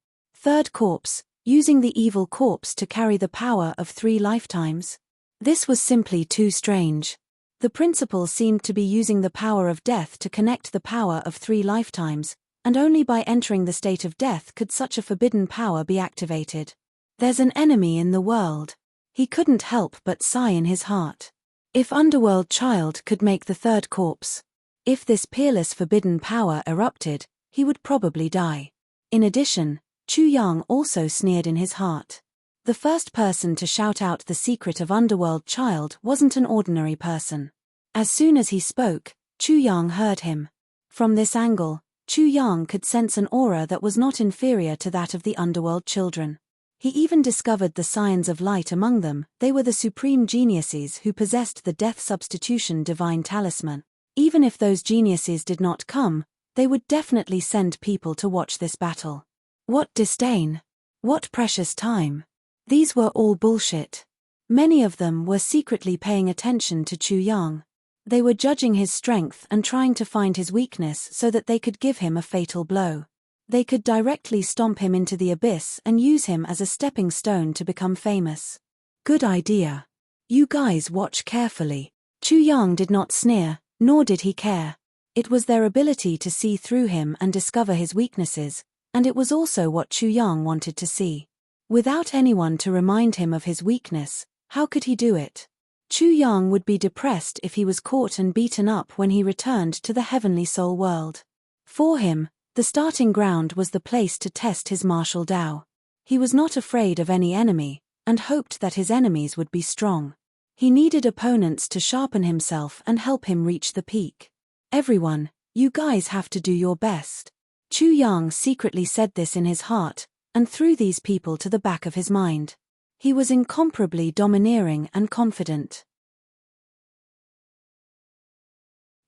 3rd corpse, using the evil corpse to carry the power of 3 lifetimes. This was simply too strange. The principle seemed to be using the power of death to connect the power of 3 lifetimes, and only by entering the state of death could such a forbidden power be activated. There's an enemy in the world. He couldn't help but sigh in his heart. If Underworld Child could make the 3rd corpse, if this peerless forbidden power erupted, he would probably die. In addition, Chu Yang also sneered in his heart. The first person to shout out the secret of Underworld Child wasn't an ordinary person. As soon as he spoke, Chu Yang heard him. From this angle, Chu Yang could sense an aura that was not inferior to that of the Underworld children. He even discovered the Scions of Light among them. They were the supreme geniuses who possessed the death substitution divine talisman. Even if those geniuses did not come, they would definitely send people to watch this battle. What disdain! What precious time! These were all bullshit. Many of them were secretly paying attention to Chu Yang. They were judging his strength and trying to find his weakness so that they could give him a fatal blow. They could directly stomp him into the abyss and use him as a stepping stone to become famous. Good idea. You guys watch carefully. Chu Yang did not sneer, nor did he care. It was their ability to see through him and discover his weaknesses, and it was also what Chu Yang wanted to see. Without anyone to remind him of his weakness, how could he do it? Chu Yang would be depressed if he was caught and beaten up when he returned to the heavenly soul world. For him, the starting ground was the place to test his martial Tao. He was not afraid of any enemy, and hoped that his enemies would be strong. He needed opponents to sharpen himself and help him reach the peak. Everyone, you guys have to do your best. Chu Yang secretly said this in his heart, and threw these people to the back of his mind. He was incomparably domineering and confident.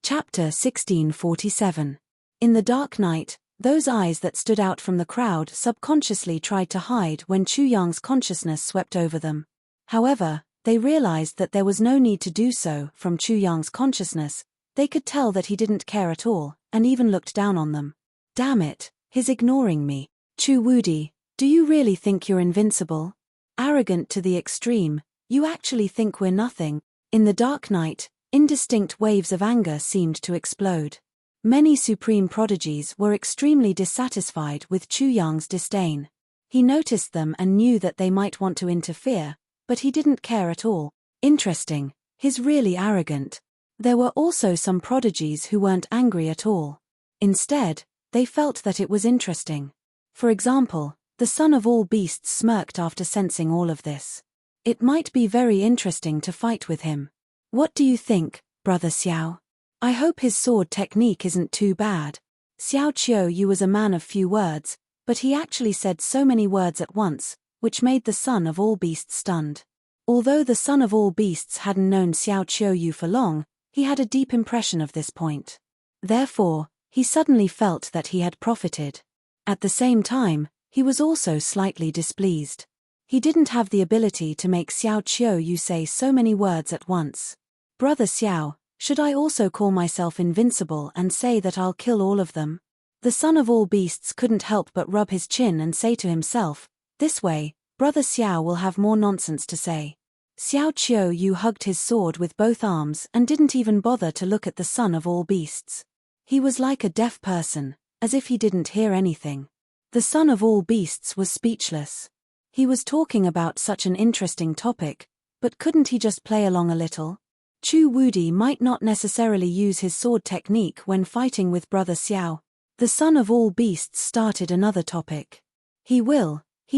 Chapter 1647. In the dark night, those eyes that stood out from the crowd subconsciously tried to hide when Chu Yang's consciousness swept over them. However, they realized that there was no need to do so. From Chu Yang's consciousness, they could tell that he didn't care at all, and even looked down on them. Damn it, he's ignoring me. Chu Wudi, do you really think you're invincible? Arrogant to the extreme, you actually think we're nothing. In the dark night, indistinct waves of anger seemed to explode. Many supreme prodigies were extremely dissatisfied with Chu Yang's disdain. He noticed them and knew that they might want to interfere, but he didn't care at all. Interesting, he's really arrogant. There were also some prodigies who weren't angry at all. Instead, they felt that it was interesting. For example, the son of all beasts smirked after sensing all of this. It might be very interesting to fight with him. What do you think, Brother Xiao? I hope his sword technique isn't too bad. Xiao Qiu was a man of few words, but he actually said so many words at once, which made the son of all beasts stunned. Although the son of all beasts hadn't known Xiao Qiu for long, he had a deep impression of this point. Therefore, he suddenly felt that he had profited. At the same time, he was also slightly displeased. He didn't have the ability to make Xiao Qiu say so many words at once. Brother Xiao, should I also call myself invincible and say that I'll kill all of them? The son of all beasts couldn't help but rub his chin and say to himself, this way, Brother Xiao will have more nonsense to say. Xiao Qiu hugged his sword with both arms and didn't even bother to look at the son of all beasts. He was like a deaf person, as if he didn't hear anything. The son of all beasts was speechless. He was talking about such an interesting topic, but couldn't he just play along a little? Chu Wudi might not necessarily use his sword technique when fighting with Brother Xiao. The son of all beasts started another topic. He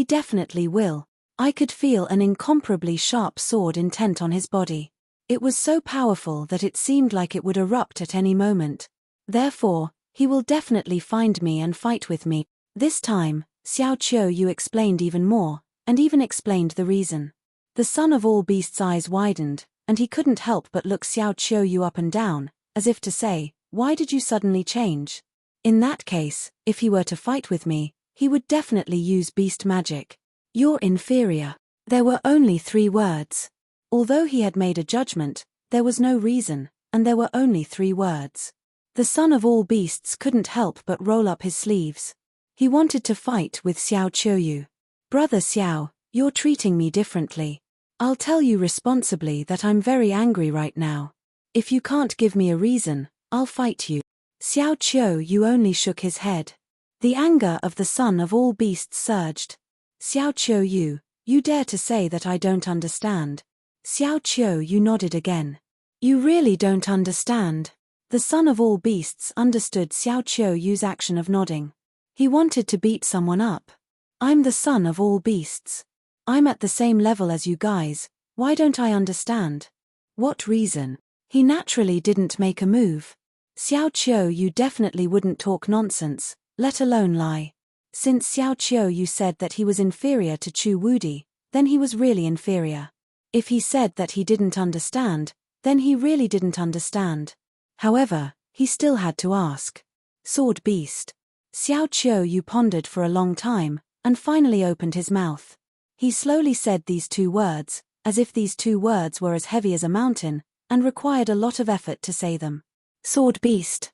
definitely will. I could feel an incomparably sharp sword intent on his body. It was so powerful that it seemed like it would erupt at any moment. Therefore, he will definitely find me and fight with me. This time, Xiao Qiu explained even more, and even explained the reason. The son of all beasts' eyes widened, and he couldn't help but look Xiao Qiu up and down, as if to say, why did you suddenly change? In that case, if he were to fight with me, he would definitely use beast magic. You're inferior. There were only 3 words. Although he had made a judgment, there was no reason, and there were only 3 words. The son of all beasts couldn't help but roll up his sleeves. He wanted to fight with Xiao Qiu. Brother Xiao, you're treating me differently. I'll tell you responsibly that I'm very angry right now. If you can't give me a reason, I'll fight you. Xiao Qiu only shook his head. The anger of the son of all beasts surged. Xiao Qiu, you dare to say that I don't understand? Xiao Qiu nodded again. You really don't understand? The son of all beasts understood Xiao Qiu's action of nodding. He wanted to beat someone up. I'm the son of all beasts. I'm at the same level as you guys, why don't I understand? What reason? He naturally didn't make a move. Xiao Qiu definitely wouldn't talk nonsense, let alone lie. Since Xiao Qiu said that he was inferior to Chu Wudi, then he was really inferior. If he said that he didn't understand, then he really didn't understand. However, he still had to ask. Sword beast. Xiao Qiu pondered for a long time, and finally opened his mouth. He slowly said these 2 words, as if these 2 words were as heavy as a mountain, and required a lot of effort to say them. Sword beast.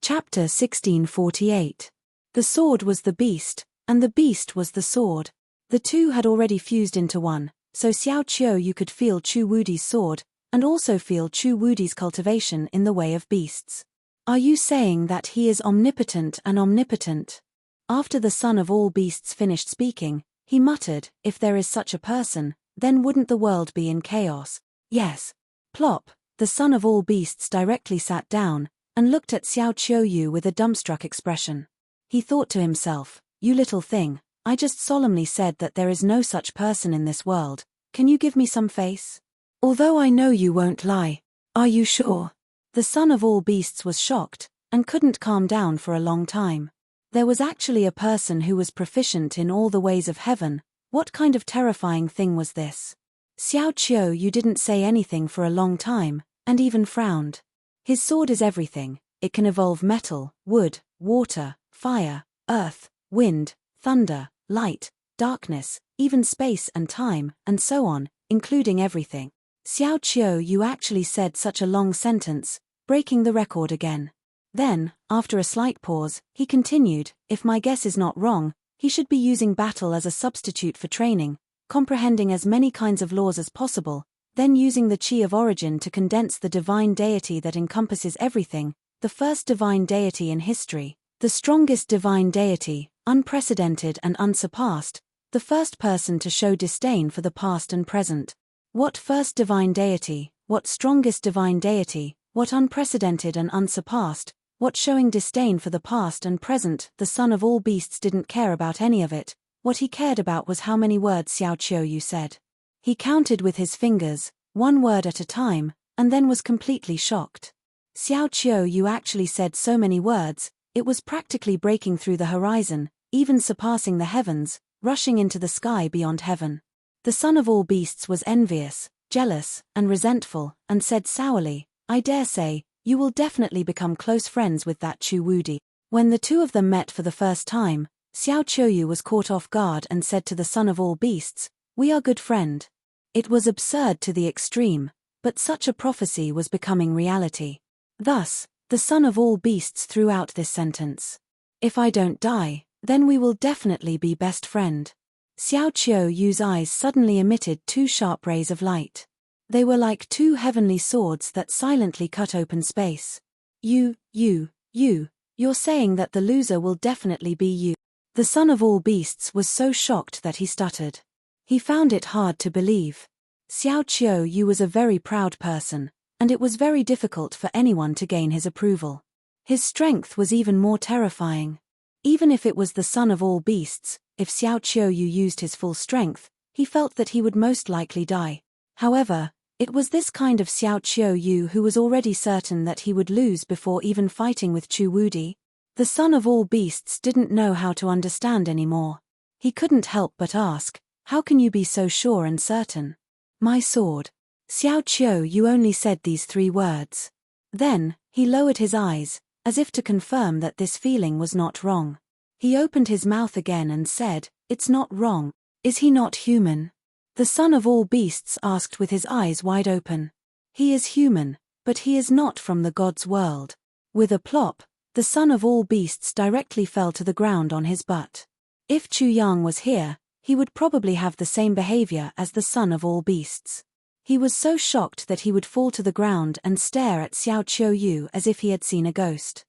Chapter 1648. The sword was the beast, and the beast was the sword. The two had already fused into one, so Xiao Qiu could feel Chu Wudi's sword, and also feel Chu Wudi's cultivation in the way of beasts. Are you saying that he is omnipotent and omnipotent? After the son of all beasts finished speaking, he muttered, if there is such a person, then wouldn't the world be in chaos? Yes. Plop, the son of all beasts directly sat down, and looked at Xiao Qiu with a dumbstruck expression. He thought to himself, you little thing, I just solemnly said that there is no such person in this world, can you give me some face? Although I know you won't lie. Are you sure? The son of all beasts was shocked, and couldn't calm down for a long time. There was actually a person who was proficient in all the ways of heaven. What kind of terrifying thing was this? Xiao Qiu, you didn't say anything for a long time, and even frowned. His sword is everything. It can evolve metal, wood, water, fire, earth, wind, thunder, light, darkness, even space and time, and so on, including everything. Xiao Qiu, you actually said such a long sentence, breaking the record again. Then, after a slight pause, he continued, if my guess is not wrong, he should be using battle as a substitute for training, comprehending as many kinds of laws as possible, then using the chi of origin to condense the divine deity that encompasses everything, the first divine deity in history, the strongest divine deity, unprecedented and unsurpassed, the first person to show disdain for the past and present. What first divine deity, what strongest divine deity, what unprecedented and unsurpassed, what showing disdain for the past and present? The son of all beasts didn't care about any of it. What he cared about was how many words Xiao Qiu said. He counted with his fingers, one word at a time, and then was completely shocked. Xiao Qiu, you actually said so many words, it was practically breaking through the horizon, even surpassing the heavens, rushing into the sky beyond heaven. The son of all beasts was envious, jealous, and resentful, and said sourly, I dare say, you will definitely become close friends with that Chu Wudi. When the two of them met for the first time, Xiao Qiu was caught off guard and said to the son of all beasts, we are good friend. It was absurd to the extreme, but such a prophecy was becoming reality. Thus, the son of all beasts threw out this sentence. If I don't die, then we will definitely be best friend. Xiao Qiu's eyes suddenly emitted two sharp rays of light. They were like two heavenly swords that silently cut open space. You're saying that the loser will definitely be you. The son of all beasts was so shocked that he stuttered. He found it hard to believe. Xiao Qiu was a very proud person, and it was very difficult for anyone to gain his approval. His strength was even more terrifying. Even if it was the son of all beasts, if Xiao Qiu used his full strength, he felt that he would most likely die. However, it was this kind of Xiao Qiu who was already certain that he would lose before even fighting with Chu Wudi. The son of all beasts didn't know how to understand anymore. He couldn't help but ask, how can you be so sure and certain? My sword. Xiao Qiu, you only said these 3 words. Then, he lowered his eyes, as if to confirm that this feeling was not wrong. He opened his mouth again and said, it's not wrong. Is he not human? The son of all beasts asked with his eyes wide open. He is human, but he is not from the god's world. With a plop, the son of all beasts directly fell to the ground on his butt. If Chu Yang was here, he would probably have the same behavior as the son of all beasts. He was so shocked that he would fall to the ground and stare at Xiao Qiu as if he had seen a ghost.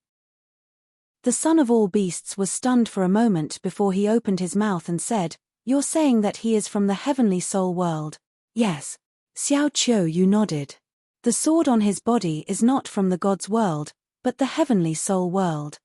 The son of all beasts was stunned for a moment before he opened his mouth and said, you're saying that he is from the heavenly soul world? Yes. Xiao Qiu nodded. The sword on his body is not from the god's world, but the heavenly soul world.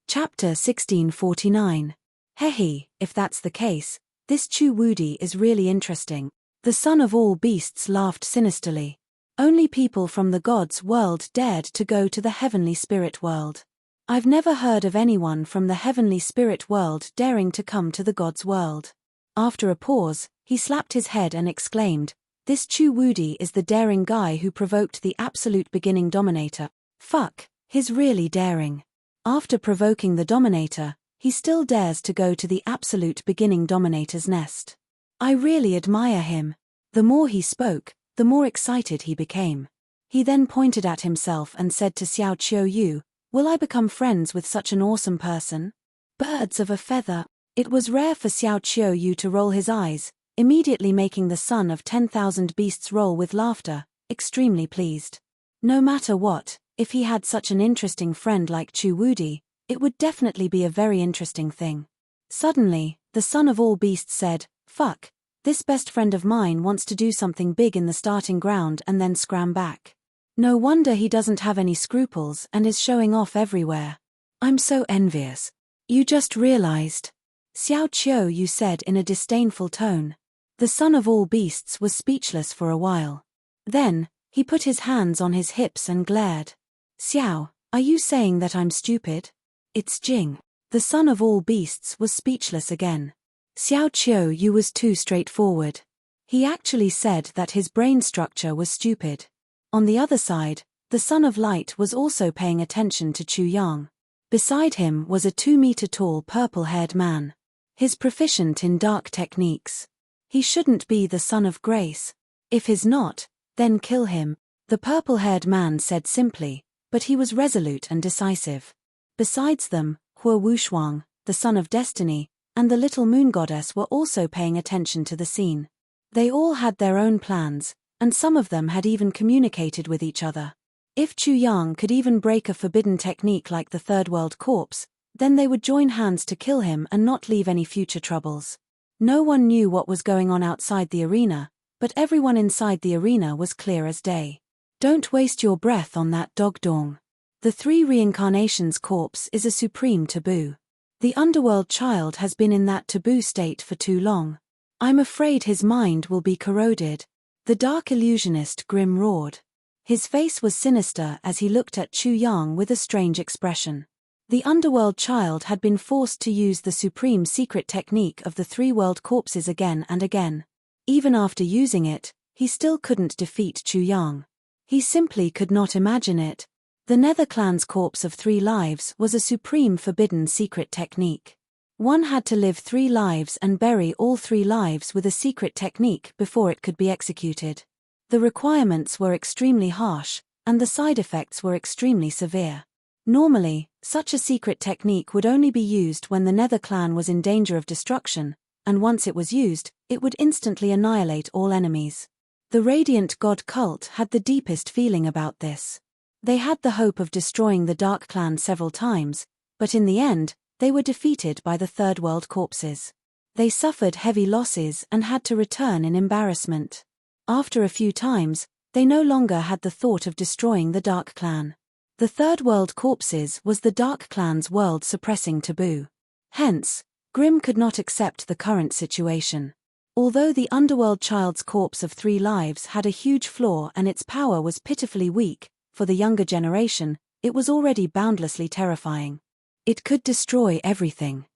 Chapter 1649. Hehe, if that's the case, this Chu Wudi is really interesting. The son of all beasts laughed sinisterly. Only people from the god's world dared to go to the heavenly spirit world. I've never heard of anyone from the heavenly spirit world daring to come to the god's world. After a pause, he slapped his head and exclaimed, this Chu Wudi is the daring guy who provoked the absolute beginning dominator. Fuck, he's really daring. After provoking the dominator, he still dares to go to the absolute beginning dominator's nest. I really admire him. The more he spoke, the more excited he became. He then pointed at himself and said to Xiao Qiu, "Will I become friends with such an awesome person?" Birds of a feather. It was rare for Xiao Qiu to roll his eyes, immediately making the son of 10,000 beasts roll with laughter, extremely pleased. No matter what, if he had such an interesting friend like Chu Wudi, it would definitely be a very interesting thing. Suddenly, the son of all beasts said, "Fuck, this best friend of mine wants to do something big in the starting ground and then scram back. No wonder he doesn't have any scruples and is showing off everywhere. I'm so envious." "You just realized," Xiao Qiu said in a disdainful tone. The son of all beasts was speechless for a while. Then, he put his hands on his hips and glared. "Xiao, are you saying that I'm stupid?" "It's Jing." The son of all beasts was speechless again. Xiao Qiu was too straightforward. He actually said that his brain structure was stupid. On the other side, the son of light was also paying attention to Chu Yang. Beside him was a 2-meter-tall purple-haired man. He's proficient in dark techniques. He shouldn't be the son of grace. If he's not, then kill him, the purple-haired man said simply, but he was resolute and decisive. Besides them, Hua Wushuang, the son of destiny, and the little moon goddess were also paying attention to the scene. They all had their own plans, and some of them had even communicated with each other. If Chu Yang could even break a forbidden technique like the Third World Corpse, then they would join hands to kill him and not leave any future troubles. No one knew what was going on outside the arena, but everyone inside the arena was clear as day. Don't waste your breath on that dog dong. The 3 reincarnations corpse is a supreme taboo. The underworld child has been in that taboo state for too long. I'm afraid his mind will be corroded. The dark illusionist Grim roared. His face was sinister as he looked at Chu Yang with a strange expression. The underworld child had been forced to use the supreme secret technique of the 3 world corpses again and again. Even after using it, he still couldn't defeat Chu Yang. He simply could not imagine it. The Nether Clan's corpse of 3 lives was a supreme forbidden secret technique. One had to live 3 lives and bury all 3 lives with a secret technique before it could be executed. The requirements were extremely harsh, and the side effects were extremely severe. Normally, such a secret technique would only be used when the Nether Clan was in danger of destruction, and once it was used, it would instantly annihilate all enemies. The Radiant God cult had the deepest feeling about this. They had the hope of destroying the Dark Clan several times, but in the end, they were defeated by the Third World corpses. They suffered heavy losses and had to return in embarrassment. After a few times, they no longer had the thought of destroying the Dark Clan. The Third World corpses was the Dark Clan's world-suppressing taboo. Hence, Grim could not accept the current situation. Although the underworld child's corpse of 3 lives had a huge flaw and its power was pitifully weak, for the younger generation, it was already boundlessly terrifying. It could destroy everything.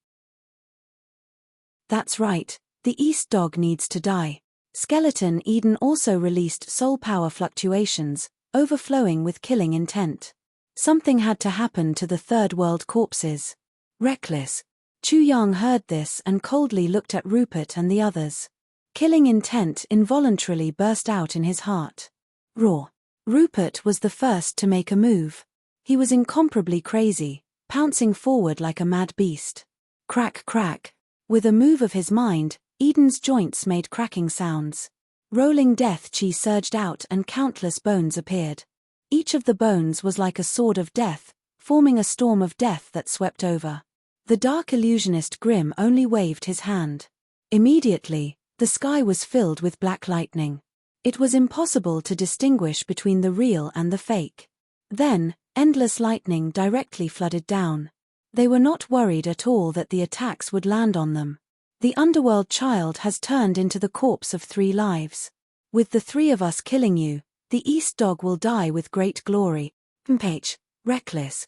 That's right, the East Dog needs to die. Skeleton Eden also released soul power fluctuations, overflowing with killing intent. Something had to happen to the Third World corpses. Reckless. Chu Yang heard this and coldly looked at Rupert and the others. Killing intent involuntarily burst out in his heart. Roar. Rupert was the first to make a move. He was incomparably crazy, pouncing forward like a mad beast. Crack crack. With a move of his mind, Eden's joints made cracking sounds. Rolling death chi surged out and countless bones appeared. Each of the bones was like a sword of death, forming a storm of death that swept over. The dark illusionist Grim only waved his hand. Immediately, the sky was filled with black lightning. It was impossible to distinguish between the real and the fake. Then, endless lightning directly flooded down. They were not worried at all that the attacks would land on them. The underworld child has turned into the corpse of 3 lives. With the 3 of us killing you, the East Dog will die with great glory. Page. Reckless.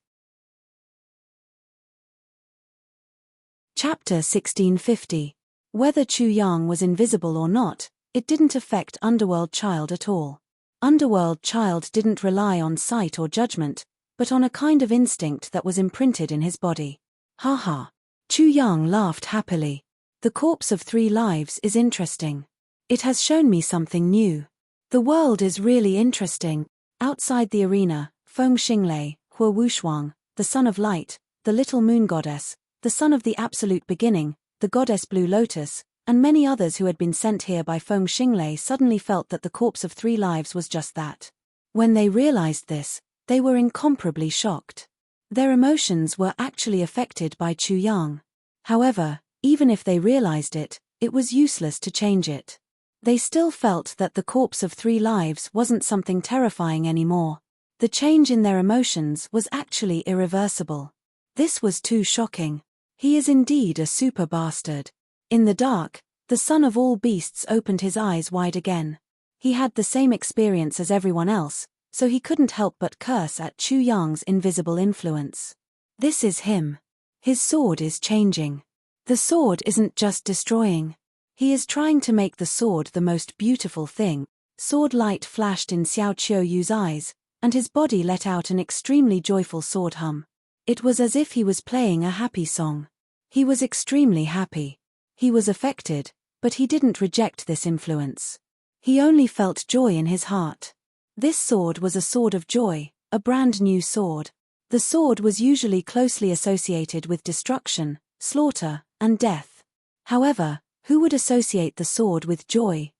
Chapter 1650. Whether Chu Yang was invisible or not, it didn't affect Underworld Child at all. Underworld Child didn't rely on sight or judgment, but on a kind of instinct that was imprinted in his body. Ha ha. Chu Yang laughed happily. The corpse of 3 lives is interesting. It has shown me something new. The world is really interesting. Outside the arena, Feng Xinglei, Hua Wushuang, the son of light, the little moon goddess, the son of the absolute beginning, the goddess Blue Lotus, and many others who had been sent here by Feng Xinglei suddenly felt that the corpse of 3 lives was just that. When they realized this, they were incomparably shocked. Their emotions were actually affected by Chu Yang. However, even if they realized it, it was useless to change it. They still felt that the corpse of 3 lives wasn't something terrifying anymore. The change in their emotions was actually irreversible. This was too shocking. He is indeed a super bastard. In the dark, the son of all beasts opened his eyes wide again. He had the same experience as everyone else, so he couldn't help but curse at Chu Yang's invisible influence. This is him. His sword is changing. The sword isn't just destroying. He is trying to make the sword the most beautiful thing. Sword light flashed in Xiao Qiuyu's eyes, and his body let out an extremely joyful sword hum. It was as if he was playing a happy song. He was extremely happy. He was affected, but he didn't reject this influence. He only felt joy in his heart. This sword was a sword of joy, a brand new sword. The sword was usually closely associated with destruction, slaughter, and death. However, who would associate the sword with joy,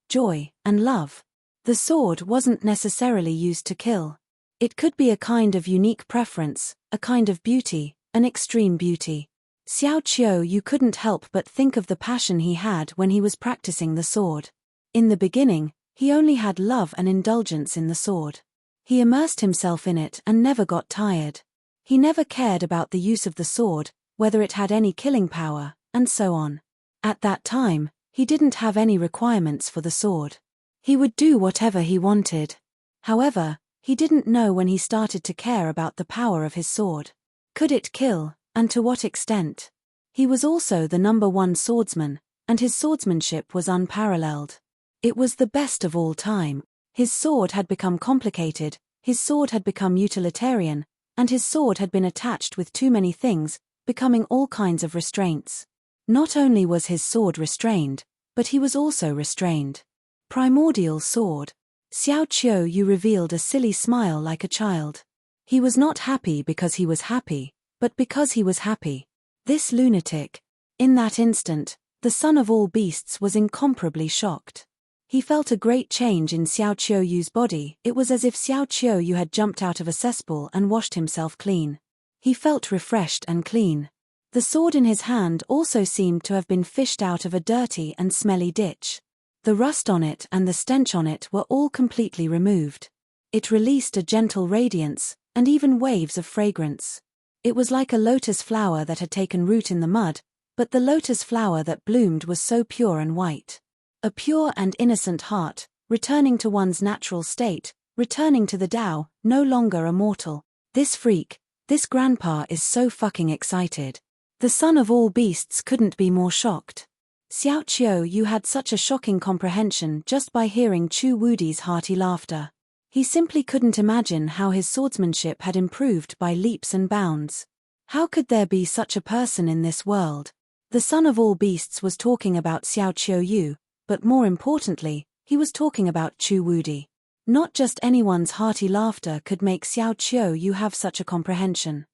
and love? The sword wasn't necessarily used to kill. It could be a kind of unique preference, a kind of beauty, an extreme beauty. Xiao Qiuyu couldn't help but think of the passion he had when he was practicing the sword. In the beginning, he only had love and indulgence in the sword. He immersed himself in it and never got tired. He never cared about the use of the sword, whether it had any killing power, and so on. At that time, he didn't have any requirements for the sword. He would do whatever he wanted. However, he didn't know when he started to care about the power of his sword. Could it kill, and to what extent? He was also the #1 swordsman, and his swordsmanship was unparalleled. It was the best of all time. His sword had become complicated, his sword had become utilitarian, and his sword had been attached with too many things, becoming all kinds of restraints. Not only was his sword restrained, but he was also restrained. Primordial sword. Xiao Qiuyu revealed a silly smile like a child. He was not happy because he was happy, but because he was happy. This lunatic. In that instant, the son of all beasts was incomparably shocked. He felt a great change in Xiao Qiuyu's body. It was as if Xiao Qiuyu had jumped out of a cesspool and washed himself clean. He felt refreshed and clean. The sword in his hand also seemed to have been fished out of a dirty and smelly ditch. The rust on it and the stench on it were all completely removed. It released a gentle radiance, and even waves of fragrance. It was like a lotus flower that had taken root in the mud, but the lotus flower that bloomed was so pure and white. A pure and innocent heart, returning to one's natural state, returning to the Tao, no longer a mortal. This freak, this grandpa is so fucking excited. The son of all beasts couldn't be more shocked. Xiao Qiuyu had such a shocking comprehension just by hearing Chu Wudi's hearty laughter. He simply couldn't imagine how his swordsmanship had improved by leaps and bounds. How could there be such a person in this world? The son of all beasts was talking about Xiao Qiuyu, but more importantly, he was talking about Chu Wudi. Not just anyone's hearty laughter could make Xiao Qiuyu have such a comprehension.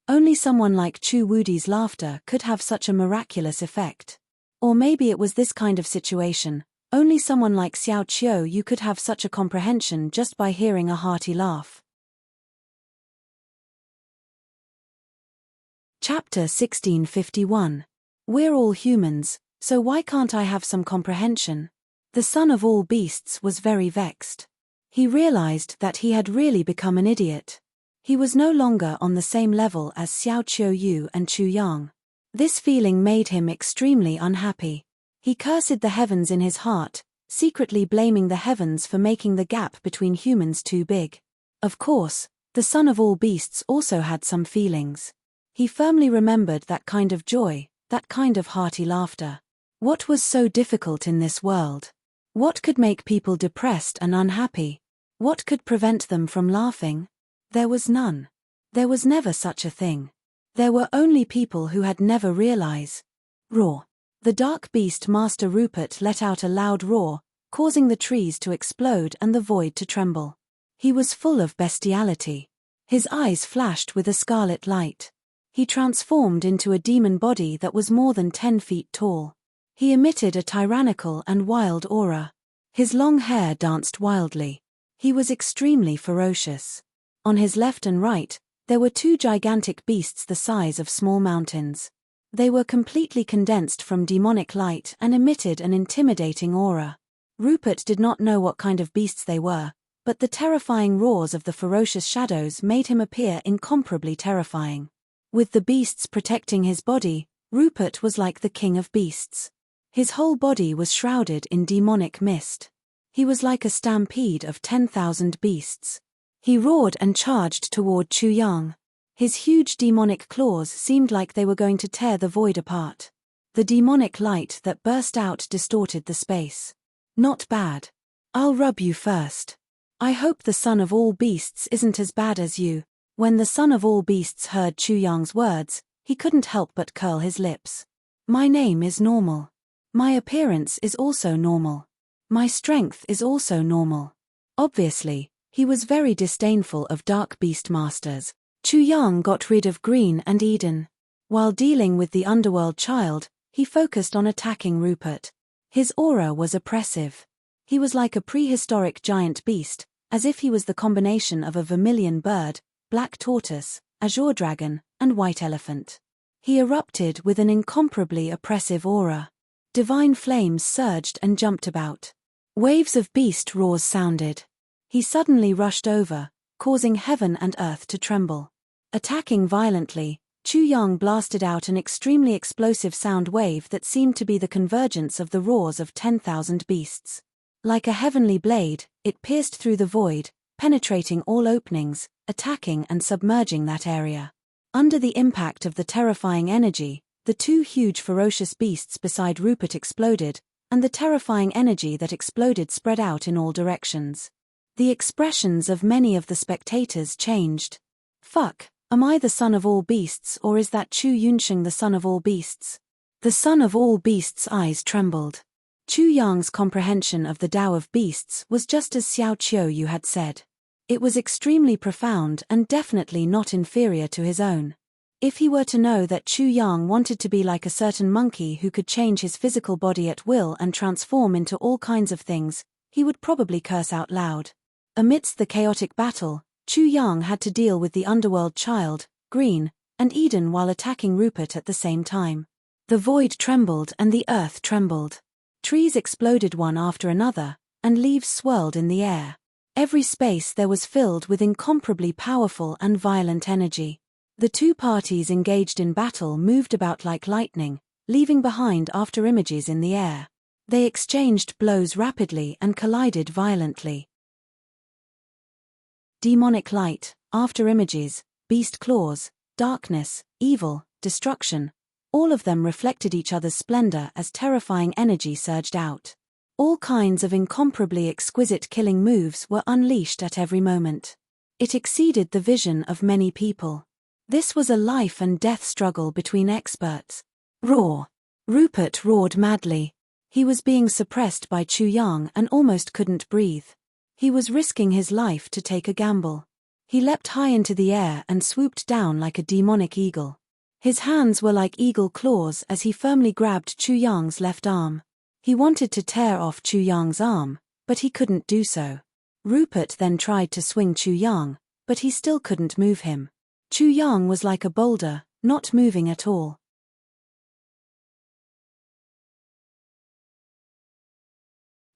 Only someone like Chu Wudi's laughter could have such a miraculous effect. Or maybe it was this kind of situation. Only someone like Xiao Qiuyu could have such a comprehension just by hearing a hearty laugh. Chapter 1651. We're all humans, so why can't I have some comprehension? The son of all beasts was very vexed. He realized that he had really become an idiot. He was no longer on the same level as Xiao Qiuyu and Chu Yang. This feeling made him extremely unhappy. He cursed the heavens in his heart, secretly blaming the heavens for making the gap between humans too big. Of course, the son of all beasts also had some feelings. He firmly remembered that kind of joy, that kind of hearty laughter. What was so difficult in this world? What could make people depressed and unhappy? What could prevent them from laughing? There was none. There was never such a thing. There were only people who had never realized. Roar. The dark beast Master Rupert let out a loud roar, causing the trees to explode and the void to tremble. He was full of bestiality. His eyes flashed with a scarlet light. He transformed into a demon body that was more than 10 feet tall. He emitted a tyrannical and wild aura. His long hair danced wildly. He was extremely ferocious. On his left and right, there were 2 gigantic beasts the size of small mountains. They were completely condensed from demonic light and emitted an intimidating aura. Rupert did not know what kind of beasts they were, but the terrifying roars of the ferocious shadows made him appear incomparably terrifying. With the beasts protecting his body, Rupert was like the king of beasts. His whole body was shrouded in demonic mist. He was like a stampede of 10,000 beasts. He roared and charged toward Chu Yang. His huge demonic claws seemed like they were going to tear the void apart. The demonic light that burst out distorted the space. Not bad. I'll rub you first. I hope the son of all beasts isn't as bad as you. When the son of all beasts heard Chu Yang's words, he couldn't help but curl his lips. My name is normal. My appearance is also normal. My strength is also normal. Obviously, he was very disdainful of dark beast masters. Chu Yang got rid of Green and Eden. While dealing with the underworld child, he focused on attacking Rupert. His aura was oppressive. He was like a prehistoric giant beast, as if he was the combination of a vermilion bird, black tortoise, azure dragon, and white elephant. He erupted with an incomparably oppressive aura. Divine flames surged and jumped about. Waves of beast roars sounded. He suddenly rushed over, causing heaven and earth to tremble. Attacking violently, Chu Yang blasted out an extremely explosive sound wave that seemed to be the convergence of the roars of 10,000 beasts. Like a heavenly blade, it pierced through the void, penetrating all openings, attacking and submerging that area. Under the impact of the terrifying energy, the 2 huge ferocious beasts beside Rupert exploded, and the terrifying energy that exploded spread out in all directions. The expressions of many of the spectators changed. Fuck, am I the son of all beasts or is that Chu Yunsheng the son of all beasts? The son of all beasts' eyes trembled. Chu Yang's comprehension of the Tao of beasts was just as Xiao Qiu had said. It was extremely profound and definitely not inferior to his own. If he were to know that Chu Yang wanted to be like a certain monkey who could change his physical body at will and transform into all kinds of things, he would probably curse out loud. Amidst the chaotic battle, Chu Yang had to deal with the underworld child, Green, and Eden while attacking Rupert at the same time. The void trembled and the earth trembled. Trees exploded one after another, and leaves swirled in the air. Every space there was filled with incomparably powerful and violent energy. The 2 parties engaged in battle moved about like lightning, leaving behind after images in the air. They exchanged blows rapidly and collided violently. Demonic light, after images, beast claws, darkness, evil, destruction. All of them reflected each other's splendor as terrifying energy surged out. All kinds of incomparably exquisite killing moves were unleashed at every moment. It exceeded the vision of many people. This was a life and death struggle between experts. Roar! Rupert roared madly. He was being suppressed by Chu Yang and almost couldn't breathe. He was risking his life to take a gamble. He leapt high into the air and swooped down like a demonic eagle. His hands were like eagle claws as he firmly grabbed Chu Yang's left arm. He wanted to tear off Chu Yang's arm, but he couldn't do so. Rupert then tried to swing Chu Yang, but he still couldn't move him. Chu Yang was like a boulder, not moving at all.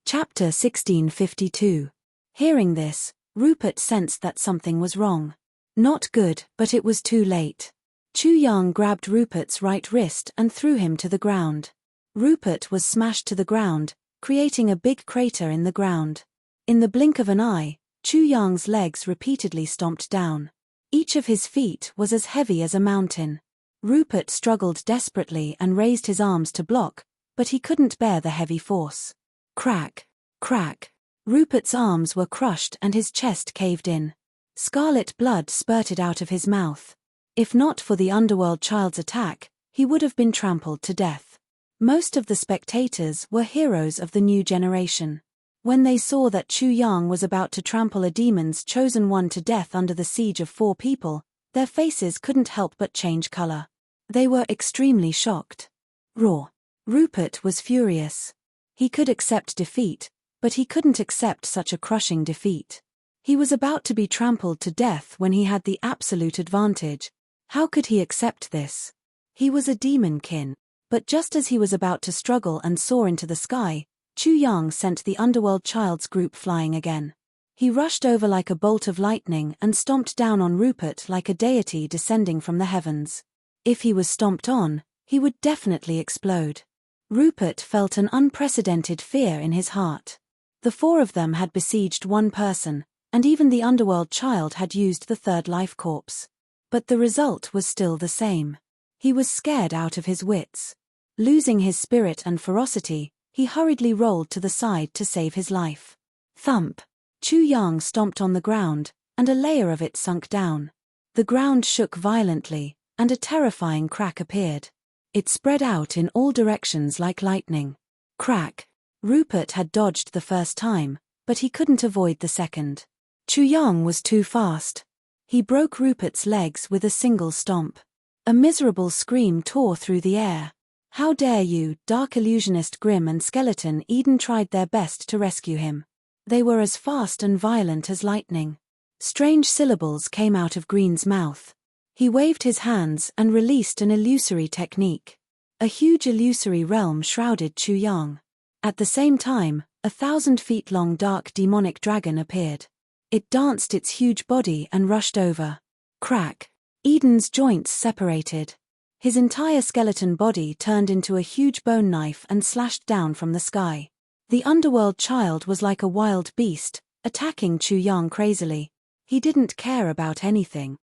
Chapter 1652. Hearing this, Rupert sensed that something was wrong. Not good, but it was too late. Chu Yang grabbed Rupert's right wrist and threw him to the ground. Rupert was smashed to the ground, creating a big crater in the ground. In the blink of an eye, Chu Yang's legs repeatedly stomped down. Each of his feet was as heavy as a mountain. Rupert struggled desperately and raised his arms to block, but he couldn't bear the heavy force. Crack, crack. Rupert's arms were crushed and his chest caved in. Scarlet blood spurted out of his mouth. If not for the underworld child's attack, he would have been trampled to death. Most of the spectators were heroes of the new generation. When they saw that Chu Yang was about to trample a demon's chosen one to death under the siege of 4 people, their faces couldn't help but change color. They were extremely shocked. Raw. Rupert was furious. He could accept defeat, but he couldn't accept such a crushing defeat. He was about to be trampled to death when he had the absolute advantage. How could he accept this? He was a demon kin. But just as he was about to struggle and soar into the sky, Chu Yang sent the underworld child's group flying again. He rushed over like a bolt of lightning and stomped down on Rupert like a deity descending from the heavens. If he was stomped on, he would definitely explode. Rupert felt an unprecedented fear in his heart. The 4 of them had besieged one person, and even the underworld child had used the 3rd life corpse. But the result was still the same. He was scared out of his wits. Losing his spirit and ferocity, he hurriedly rolled to the side to save his life. Thump! Chu Yang stomped on the ground, and a layer of it sunk down. The ground shook violently, and a terrifying crack appeared. It spread out in all directions like lightning. Crack! Rupert had dodged the first time, but he couldn't avoid the second. Chu Yang was too fast. He broke Rupert's legs with a single stomp. A miserable scream tore through the air. How dare you, Dark Illusionist Grimm and Skeleton Eden tried their best to rescue him. They were as fast and violent as lightning. Strange syllables came out of Green's mouth. He waved his hands and released an illusory technique. A huge illusory realm shrouded Chu Yang. At the same time, a 1,000-feet-long dark demonic dragon appeared. It danced its huge body and rushed over. Crack! Eden's joints separated. His entire skeleton body turned into a huge bone knife and slashed down from the sky. The underworld child was like a wild beast, attacking Chu Yang crazily. He didn't care about anything.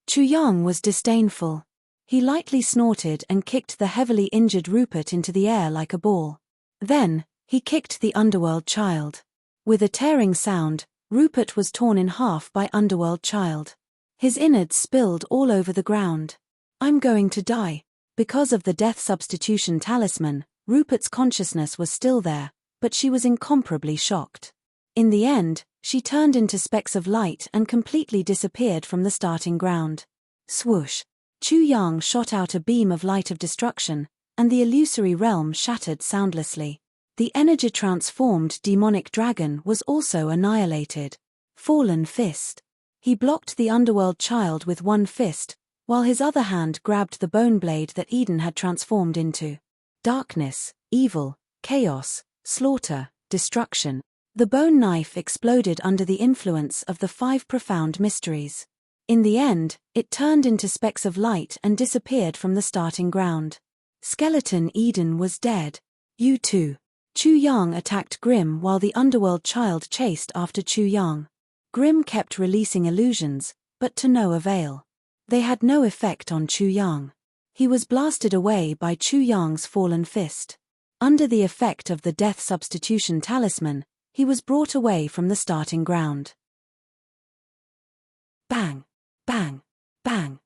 Chu Yang was disdainful. He lightly snorted and kicked the heavily injured Rupert into the air like a ball. Then, he kicked the underworld child. With a tearing sound, Rupert was torn in half by underworld child. His innards spilled all over the ground. I'm going to die. Because of the death substitution talisman, Rupert's consciousness was still there, but she was incomparably shocked. In the end, she turned into specks of light and completely disappeared from the starting ground. Swoosh! Chu Yang shot out a beam of light of destruction, and the illusory realm shattered soundlessly. The energy-transformed demonic dragon was also annihilated. Fallen fist. He blocked the underworld child with one fist, while his other hand grabbed the bone blade that Eden had transformed into. Darkness, evil, chaos, slaughter, destruction. The bone knife exploded under the influence of the 5 profound mysteries. In the end, it turned into specks of light and disappeared from the starting ground. Skeleton Eden was dead. You too. Chu Yang attacked Grimm while the underworld child chased after Chu Yang. Grimm kept releasing illusions, but to no avail. They had no effect on Chu Yang. He was blasted away by Chu Yang's fallen fist. Under the effect of the death substitution talisman, he was brought away from the starting ground. Bang! Bang! Bang!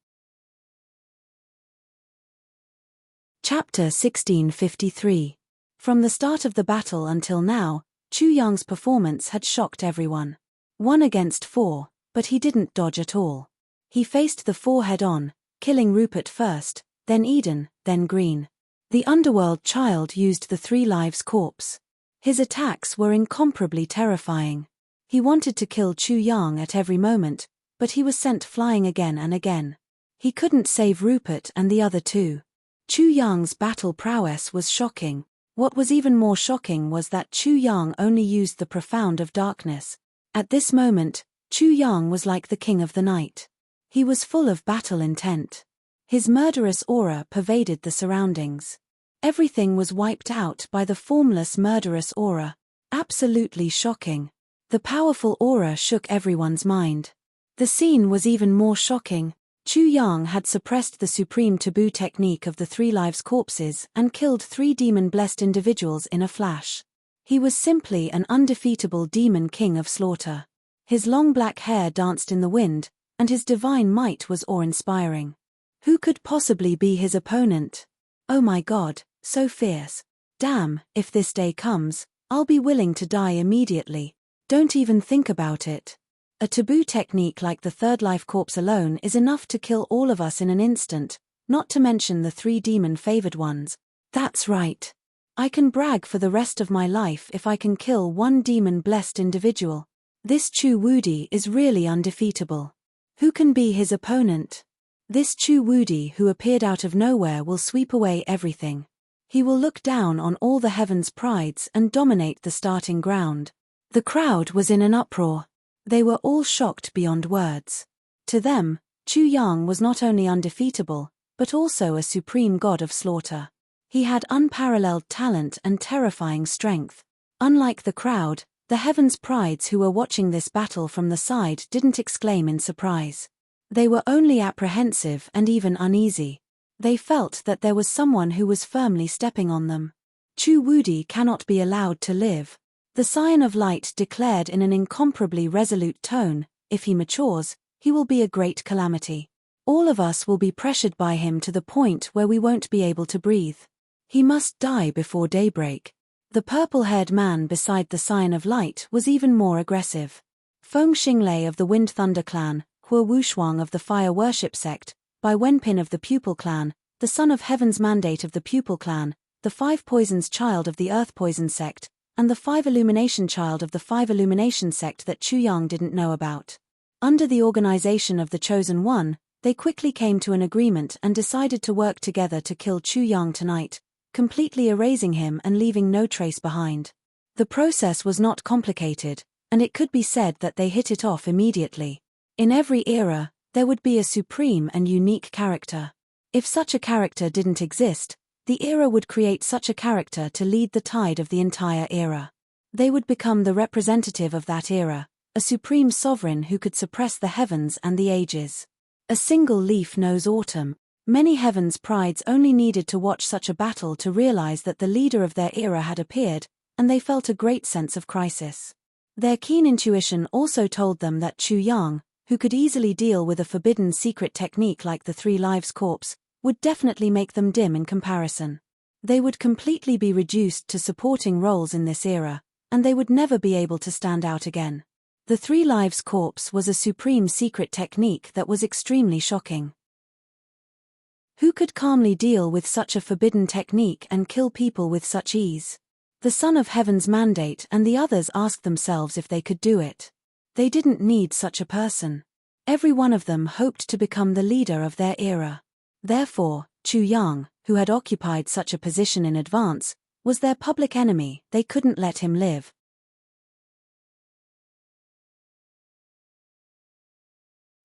Chapter 1653. From the start of the battle until now, Chu Yang's performance had shocked everyone. 1 against 4, but he didn't dodge at all. He faced the 4 head-on, killing Rupert first, then Eden, then Green. The underworld child used the 3 lives corpse. His attacks were incomparably terrifying. He wanted to kill Chu Yang at every moment, but he was sent flying again and again. He couldn't save Rupert and the other 2. Chu Yang's battle prowess was shocking. What was even more shocking was that Chu Yang only used the profound of darkness. At this moment, Chu Yang was like the king of the night. He was full of battle intent. His murderous aura pervaded the surroundings. Everything was wiped out by the formless murderous aura. Absolutely shocking. The powerful aura shook everyone's mind. The scene was even more shocking. Chu Yang had suppressed the supreme taboo technique of the 3 lives corpses and killed 3 demon-blessed individuals in a flash. He was simply an undefeatable demon king of slaughter. His long black hair danced in the wind, and his divine might was awe-inspiring. Who could possibly be his opponent? Oh my God, so fierce. Damn, if this day comes, I'll be willing to die immediately. Don't even think about it. A taboo technique like the third life corpse alone is enough to kill all of us in an instant, not to mention the 3 demon-favored ones. That's right. I can brag for the rest of my life if I can kill 1 demon-blessed individual. This Chu Wudi is really undefeatable. Who can be his opponent? This Chu Wudi who appeared out of nowhere will sweep away everything. He will look down on all the heaven's prides and dominate the starting ground. The crowd was in an uproar. They were all shocked beyond words. To them, Chu Yang was not only undefeatable, but also a supreme god of slaughter. He had unparalleled talent and terrifying strength. Unlike the crowd, the heaven's prides who were watching this battle from the side didn't exclaim in surprise. They were only apprehensive and even uneasy. They felt that there was someone who was firmly stepping on them. Chu Wudi cannot be allowed to live. The Scion of Light declared in an incomparably resolute tone, if he matures, he will be a great calamity. All of us will be pressured by him to the point where we won't be able to breathe. He must die before daybreak. The purple-haired man beside the Scion of Light was even more aggressive. Feng Xinglei of the Wind Thunder clan, Hua Wushuang of the Fire Worship sect, Bai Wenpin of the Pupil clan, the Son of Heaven's Mandate of the Pupil clan, the 5 Poisons child of the Earth Poison sect, and the 5 Illumination child of the 5 Illumination sect that Chu Yang didn't know about. Under the organization of the Chosen One, they quickly came to an agreement and decided to work together to kill Chu Yang tonight, completely erasing him and leaving no trace behind. The process was not complicated, and it could be said that they hit it off immediately. In every era, there would be a supreme and unique character. If such a character didn't exist, the era would create such a character to lead the tide of the entire era. They would become the representative of that era, a supreme sovereign who could suppress the heavens and the ages. A single leaf knows autumn. Many heavens' prides only needed to watch such a battle to realize that the leader of their era had appeared, and they felt a great sense of crisis. Their keen intuition also told them that Chu Yang, who could easily deal with a forbidden secret technique like the 3 Lives Corpse, would definitely make them dim in comparison. They would completely be reduced to supporting roles in this era, and they would never be able to stand out again. The 3 Lives Corpse was a supreme secret technique that was extremely shocking. Who could calmly deal with such a forbidden technique and kill people with such ease? The Son of Heaven's Mandate and the others asked themselves if they could do it. They didn't need such a person. Every one of them hoped to become the leader of their era. Therefore, Chu Yang, who had occupied such a position in advance, was their public enemy. They couldn't let him live.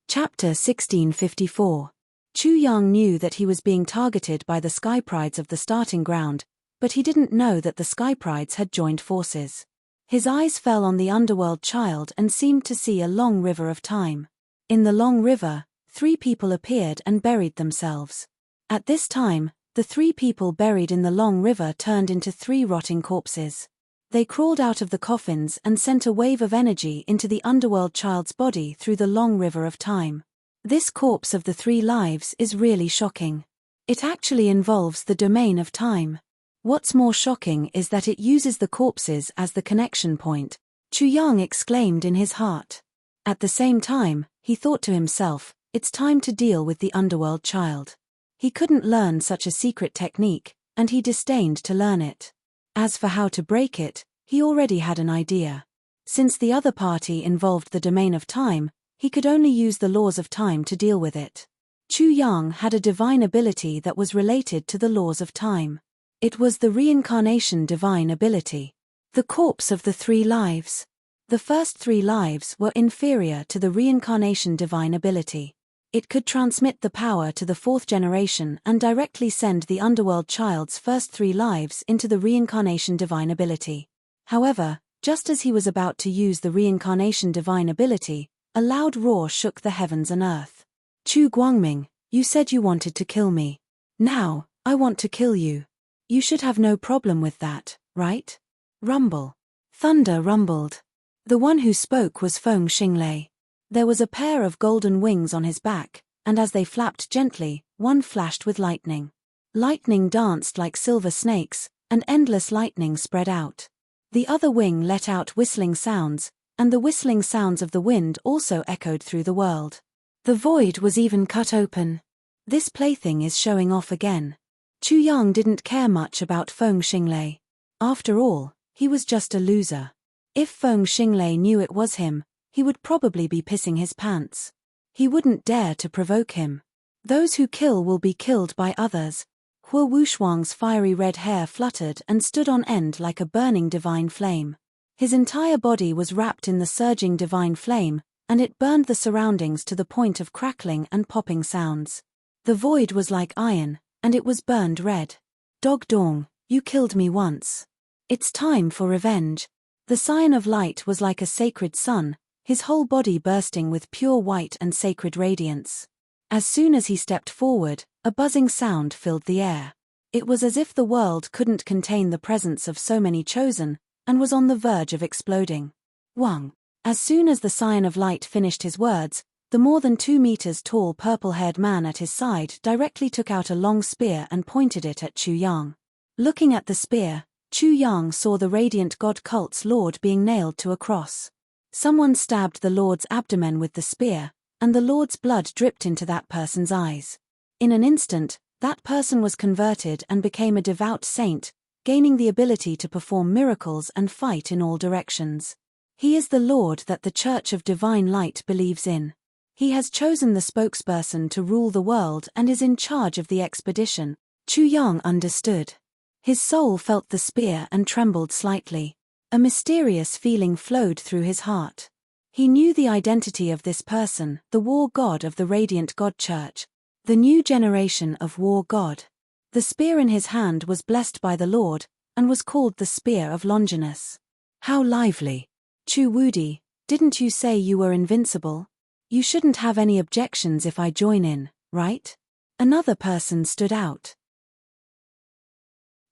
Chapter 1654. Chu Yang knew that he was being targeted by the Sky Prides of the starting ground, but he didn't know that the Sky Prides had joined forces. His eyes fell on the underworld child and seemed to see a long river of time. In the long river, 3 people appeared and buried themselves. At this time, the 3 people buried in the long river turned into 3 rotting corpses. They crawled out of the coffins and sent a wave of energy into the underworld child's body through the long river of time. This corpse of the 3 lives is really shocking. It actually involves the domain of time. What's more shocking is that it uses the corpses as the connection point, Chu Yang exclaimed in his heart. At the same time, he thought to himself, it's time to deal with the underworld child. He couldn't learn such a secret technique, and he disdained to learn it. As for how to break it, he already had an idea. Since the other party involved the domain of time, he could only use the laws of time to deal with it. Chu Yang had a divine ability that was related to the laws of time. It was the reincarnation divine ability. The corpse of the 3 lives. The first 3 lives were inferior to the reincarnation divine ability. It could transmit the power to the 4th generation and directly send the underworld child's first 3 lives into the reincarnation divine ability. However, just as he was about to use the reincarnation divine ability, a loud roar shook the heavens and earth. Chu Guangming, you said you wanted to kill me. Now, I want to kill you. You should have no problem with that, right? Rumble. Thunder rumbled. The one who spoke was Feng Xinglei. There was a pair of golden wings on his back, and as they flapped gently, one flashed with lightning. Lightning danced like silver snakes, and endless lightning spread out. The other wing let out whistling sounds, and the whistling sounds of the wind also echoed through the world. The void was even cut open. This plaything is showing off again. Chu Yang didn't care much about Feng Xinglei. After all, he was just a loser. If Feng Xinglei knew it was him, he would probably be pissing his pants. He wouldn't dare to provoke him. Those who kill will be killed by others. Hua Wushuang's fiery red hair fluttered and stood on end like a burning divine flame. His entire body was wrapped in the surging divine flame, and it burned the surroundings to the point of crackling and popping sounds. The void was like iron, and it was burned red. Dog Dong, you killed me once. It's time for revenge. The Scion of Light was like a sacred sun, his whole body bursting with pure white and sacred radiance. As soon as he stepped forward, a buzzing sound filled the air. It was as if the world couldn't contain the presence of so many chosen, and was on the verge of exploding. Wang. As soon as the Scion of Light finished his words, the more than 2 meters tall purple-haired man at his side directly took out a long spear and pointed it at Chu Yang. Looking at the spear, Chu Yang saw the radiant god cult's lord being nailed to a cross. Someone stabbed the lord's abdomen with the spear, and the lord's blood dripped into that person's eyes. In an instant, that person was converted and became a devout saint, gaining the ability to perform miracles and fight in all directions. He is the Lord that the Church of Divine Light believes in. He has chosen the spokesperson to rule the world and is in charge of the expedition. Chu Yang understood. His soul felt the spear and trembled slightly. A mysterious feeling flowed through his heart. He knew the identity of this person, the war god of the Radiant God Church, the new generation of war god. The spear in his hand was blessed by the Lord, and was called the Spear of Longinus. How lively. Chu Wudi, didn't you say you were invincible? You shouldn't have any objections if I join in, right? Another person stood out.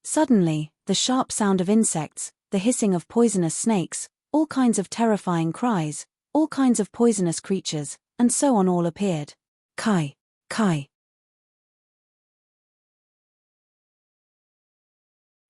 Suddenly, the sharp sound of insects, the hissing of poisonous snakes, all kinds of terrifying cries, all kinds of poisonous creatures, and so on all appeared. Kai. Kai.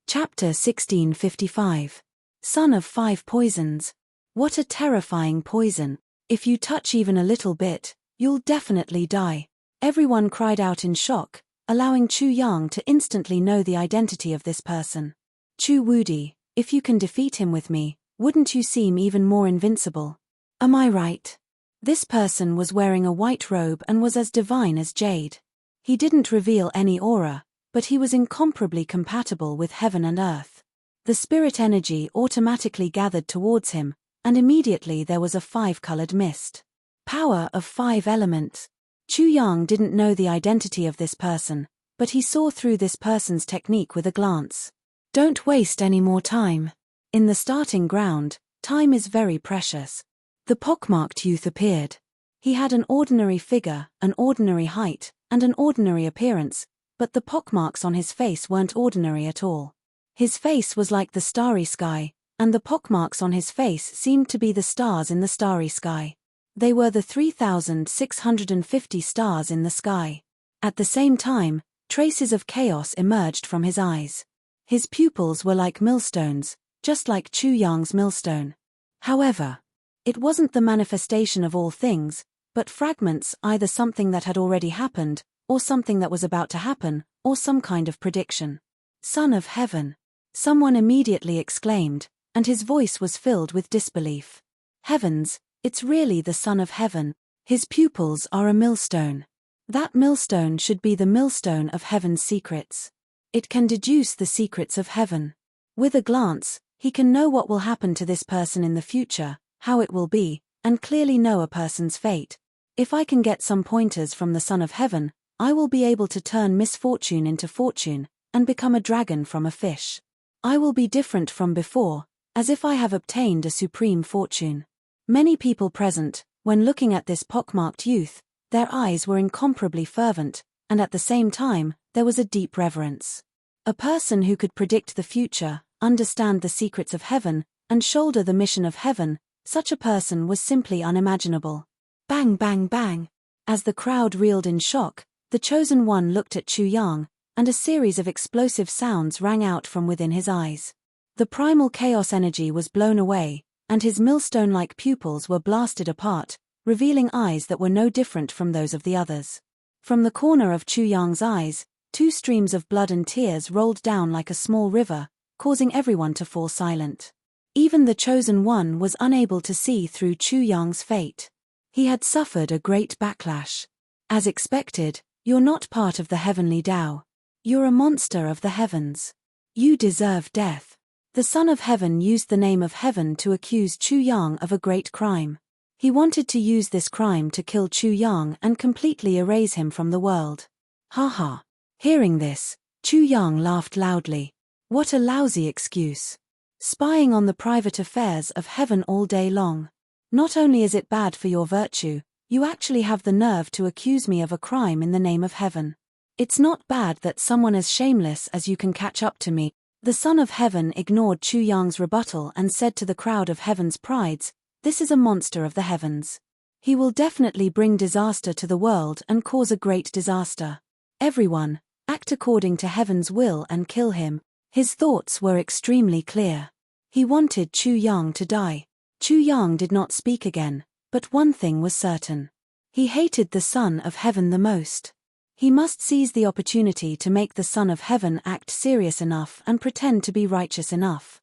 Chapter 1655. Son of 5 Poisons. What a terrifying poison. If you touch even a little bit, you'll definitely die. Everyone cried out in shock, allowing Chu Yang to instantly know the identity of this person. Chu Wudi, if you can defeat him with me, wouldn't you seem even more invincible? Am I right? This person was wearing a white robe and was as divine as jade. He didn't reveal any aura, but he was incomparably compatible with heaven and earth. The spirit energy automatically gathered towards him, and immediately there was a 5-colored mist. Power of 5 elements. Chu Yang didn't know the identity of this person, but he saw through this person's technique with a glance. Don't waste any more time. In the starting ground, time is very precious. The pockmarked youth appeared. He had an ordinary figure, an ordinary height, and an ordinary appearance, but the pockmarks on his face weren't ordinary at all. His face was like the starry sky, and the pockmarks on his face seemed to be the stars in the starry sky. They were the 3,650 stars in the sky. At the same time, traces of chaos emerged from his eyes. His pupils were like millstones, just like Chu Yang's millstone. However, it wasn't the manifestation of all things, but fragments, either something that had already happened, or something that was about to happen, or some kind of prediction. Son of Heaven. Someone immediately exclaimed, and his voice was filled with disbelief. Heavens, it's really the Son of Heaven. His pupils are a millstone. That millstone should be the millstone of heaven's secrets. It can deduce the secrets of heaven. With a glance, he can know what will happen to this person in the future, how it will be, and clearly know a person's fate. If I can get some pointers from the Son of Heaven, I will be able to turn misfortune into fortune, and become a dragon from a fish. I will be different from before, as if I have obtained a supreme fortune. Many people present, when looking at this pockmarked youth, their eyes were incomparably fervent, and at the same time, there was a deep reverence. A person who could predict the future, understand the secrets of heaven, and shoulder the mission of heaven, such a person was simply unimaginable. Bang bang bang. As the crowd reeled in shock, the chosen one looked at Chu Yang, and a series of explosive sounds rang out from within his eyes. The primal chaos energy was blown away, and his millstone-like pupils were blasted apart, revealing eyes that were no different from those of the others. From the corner of Chu Yang's eyes, 2 streams of blood and tears rolled down like a small river, causing everyone to fall silent. Even the Chosen One was unable to see through Chu Yang's fate. He had suffered a great backlash. As expected, you're not part of the heavenly Tao. You're a monster of the heavens. You deserve death. The Son of Heaven used the name of heaven to accuse Chu Yang of a great crime. He wanted to use this crime to kill Chu Yang and completely erase him from the world. Ha ha. Hearing this, Chu Yang laughed loudly. What a lousy excuse. Spying on the private affairs of heaven all day long. Not only is it bad for your virtue, you actually have the nerve to accuse me of a crime in the name of heaven. It's not bad that someone as shameless as you can catch up to me. The Son of Heaven ignored Chu Yang's rebuttal and said to the crowd of heaven's prides, "This is a monster of the heavens. He will definitely bring disaster to the world and cause a great disaster. Everyone, act according to heaven's will and kill him." His thoughts were extremely clear. He wanted Chu Yang to die. Chu Yang did not speak again, but one thing was certain. He hated the Son of Heaven the most. He must seize the opportunity to make the Son of Heaven act serious enough and pretend to be righteous enough.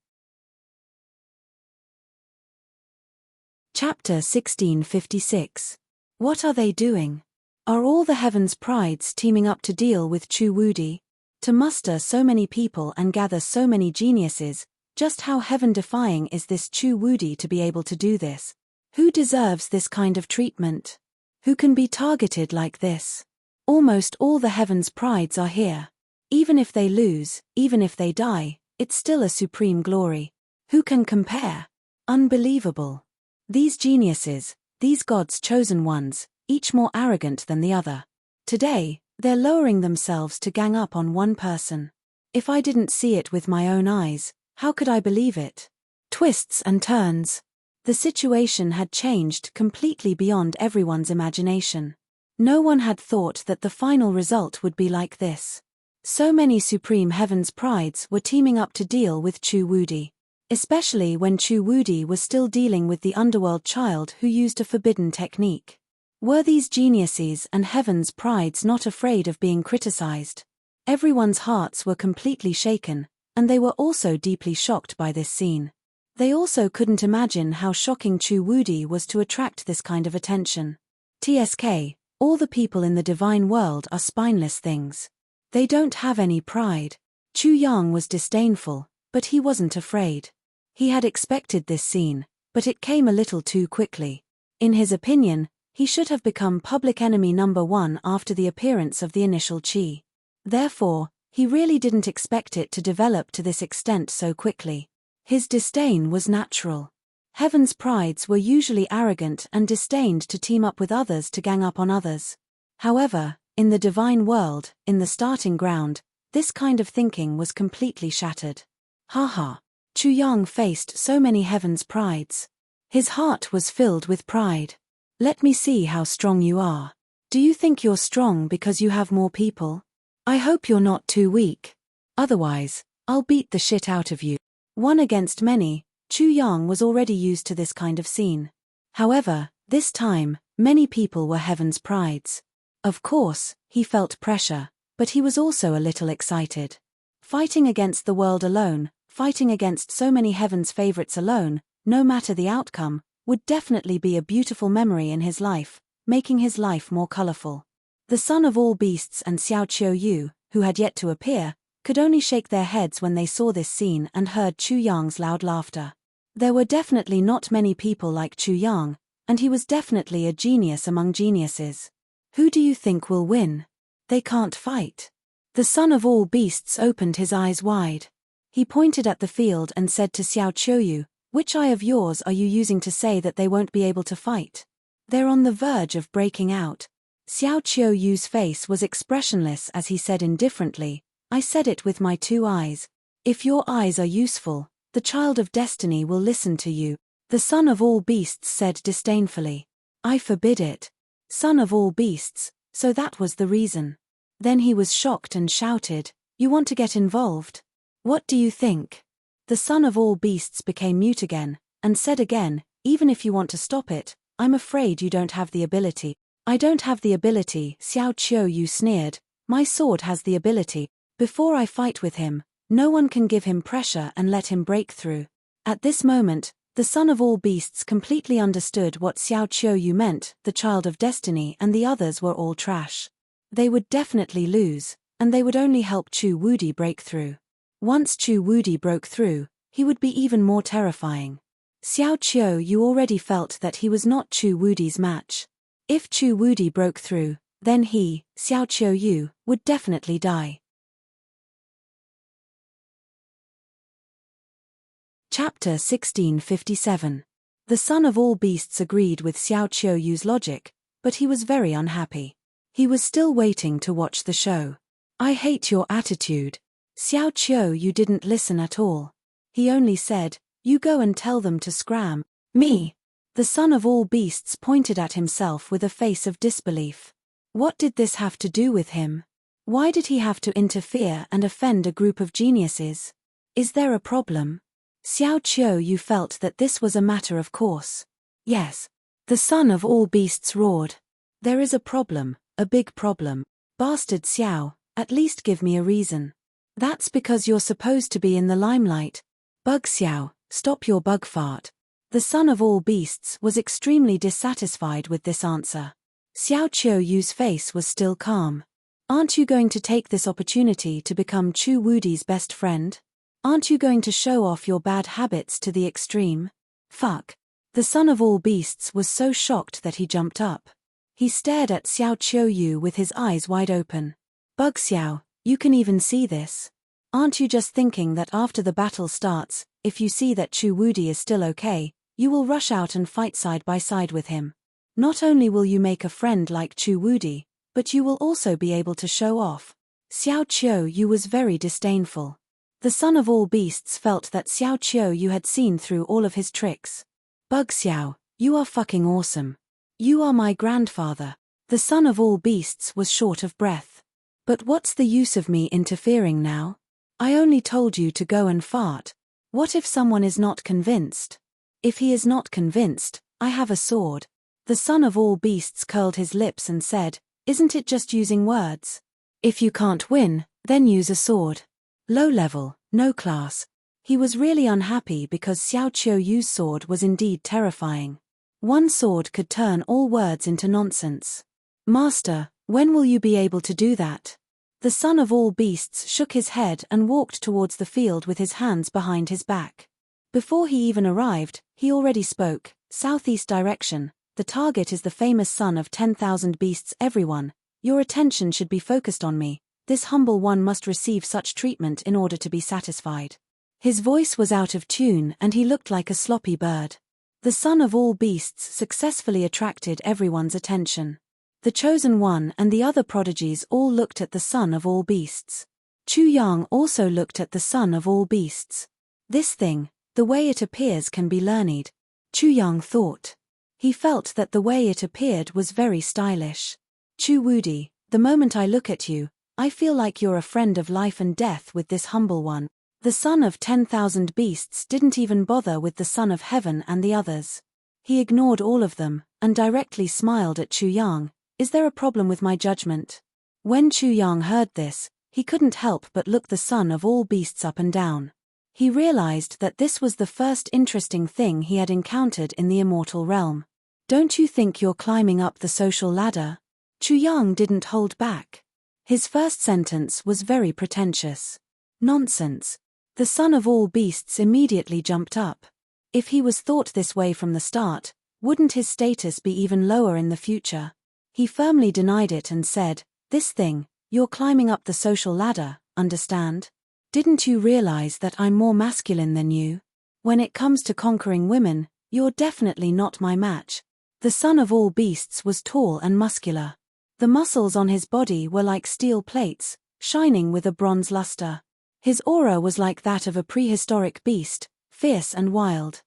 Chapter 1656. What are they doing? Are all the heavens' prides teaming up to deal with Chu Wudi? To muster so many people and gather so many geniuses, just how heaven-defying is this Chu Wudi to be able to do this? Who deserves this kind of treatment? Who can be targeted like this? Almost all the heavens' prides are here. Even if they lose, even if they die, it's still a supreme glory. Who can compare? Unbelievable. These geniuses, these God's chosen ones, each more arrogant than the other. Today, they're lowering themselves to gang up on one person. If I didn't see it with my own eyes, how could I believe it? Twists and turns. The situation had changed completely beyond everyone's imagination. No one had thought that the final result would be like this. So many supreme heavens' prides were teaming up to deal with Chu Wudi. Especially when Chu Wudi was still dealing with the underworld child who used a forbidden technique. Were these geniuses and heaven's prides not afraid of being criticized? Everyone's hearts were completely shaken, and they were also deeply shocked by this scene. They also couldn't imagine how shocking Chu Wudi was to attract this kind of attention. TSK, all the people in the divine world are spineless things. They don't have any pride. Chu Yang was disdainful, but he wasn't afraid. He had expected this scene, but it came a little too quickly. In his opinion, he should have become public enemy number 1 after the appearance of the initial Qi. Therefore, he really didn't expect it to develop to this extent so quickly. His disdain was natural. Heaven's prides were usually arrogant and disdained to team up with others to gang up on others. However, in the divine world, in the starting ground, this kind of thinking was completely shattered. Haha. Chu Yang faced so many heaven's prides. His heart was filled with pride. Let me see how strong you are. Do you think you're strong because you have more people? I hope you're not too weak. Otherwise, I'll beat the shit out of you. One against many, Chu Yang was already used to this kind of scene. However, this time, many people were heaven's prides. Of course, he felt pressure, but he was also a little excited. Fighting against the world alone, fighting against so many heaven's favorites alone, no matter the outcome, would definitely be a beautiful memory in his life, making his life more colorful. The son of all beasts and Xiao Qiu, who had yet to appear, could only shake their heads when they saw this scene and heard Chu Yang's loud laughter. There were definitely not many people like Chu Yang, and he was definitely a genius among geniuses. Who do you think will win? They can't fight. The son of all beasts opened his eyes wide. He pointed at the field and said to Xiao Qiu, "Which eye of yours are you using to say that they won't be able to fight? They're on the verge of breaking out." Xiao Qiu's face was expressionless as he said indifferently, "I said it with my 2 eyes. If your eyes are useful, the child of destiny will listen to you." The son of all beasts said disdainfully, "I forbid it." Son of all beasts, so that was the reason. Then he was shocked and shouted, "You want to get involved? What do you think? The son of all beasts became mute again, and said again, "Even if you want to stop it, I'm afraid you don't have the ability." "I don't have the ability," Xiao Qiuyu sneered. "My sword has the ability. Before I fight with him, no one can give him pressure and let him break through." At this moment, the son of all beasts completely understood what Xiao Qiuyu meant. The child of destiny and the others were all trash. They would definitely lose, and they would only help Chu Wudi break through. Once Chu Wudi broke through, he would be even more terrifying. Xiao Qiuyu already felt that he was not Chu Wudi's match. If Chu Wudi broke through, then he, Xiao Qiuyu, would definitely die. Chapter 1657. The son of all beasts agreed with Xiao Qiuyu's logic, but he was very unhappy. He was still waiting to watch the show. "I hate your attitude." Xiao Qiuyu didn't listen at all. He only said, "You go and tell them to scram." "Me?" The son of all beasts pointed at himself with a face of disbelief. What did this have to do with him? Why did he have to interfere and offend a group of geniuses? Is there a problem? Xiao Qiuyu felt that this was a matter of course. Yes. The son of all beasts roared. "There is a problem, a big problem. Bastard Xiao, at least give me a reason." "That's because you're supposed to be in the limelight." "Bug Xiao, stop your bug fart." The son of all beasts was extremely dissatisfied with this answer. Xiao Qiuyu's face was still calm. "Aren't you going to take this opportunity to become Chu Wudi's best friend? Aren't you going to show off your bad habits to the extreme?" "Fuck." The son of all beasts was so shocked that he jumped up. He stared at Xiao Qiuyu with his eyes wide open. "Bug Xiao, you can even see this? Aren't you just thinking that after the battle starts, if you see that Chu Wudi is still okay, you will rush out and fight side by side with him? Not only will you make a friend like Chu Wudi, but you will also be able to show off." Xiao Qiuyu was very disdainful. The son of all beasts felt that Xiao Qiuyu had seen through all of his tricks. "Bug Xiao, you are fucking awesome. You are my grandfather." The son of all beasts was short of breath. "But what's the use of me interfering now? I only told you to go and fart. What if someone is not convinced?" "If he is not convinced, I have a sword." The son of all beasts curled his lips and said, "Isn't it just using words? If you can't win, then use a sword. Low level, no class." He was really unhappy because Xiao Qiuyu's sword was indeed terrifying. One sword could turn all words into nonsense. "Master, when will you be able to do that?" The son of all beasts shook his head and walked towards the field with his hands behind his back. Before he even arrived, he already spoke. "Southeast direction. The target is the famous son of 10,000 beasts. Everyone, your attention should be focused on me. This humble one must receive such treatment in order to be satisfied." His voice was out of tune and he looked like a sloppy bird. The son of all beasts successfully attracted everyone's attention. The chosen one and the other prodigies all looked at the son of all beasts. Chu Yang also looked at the son of all beasts. "This thing, the way it appears can be learned," Chu Yang thought. He felt that the way it appeared was very stylish. "Chu Wudi, the moment I look at you, I feel like you're a friend of life and death with this humble one." The son of 10,000 beasts didn't even bother with the son of heaven and the others. He ignored all of them, and directly smiled at Chu Yang. "Is there a problem with my judgment?" When Chu Yang heard this, he couldn't help but look the son of all beasts up and down. He realized that this was the first interesting thing he had encountered in the immortal realm. "Don't you think you're climbing up the social ladder?" Chu Yang didn't hold back. His first sentence was very pretentious. "Nonsense." The son of all beasts immediately jumped up. If he was thought this way from the start, wouldn't his status be even lower in the future? He firmly denied it and said, "This thing, you're climbing up the social ladder, understand? Didn't you realize that I'm more masculine than you? When it comes to conquering women, you're definitely not my match." The son of all beasts was tall and muscular. The muscles on his body were like steel plates, shining with a bronze luster. His aura was like that of a prehistoric beast, fierce and wild.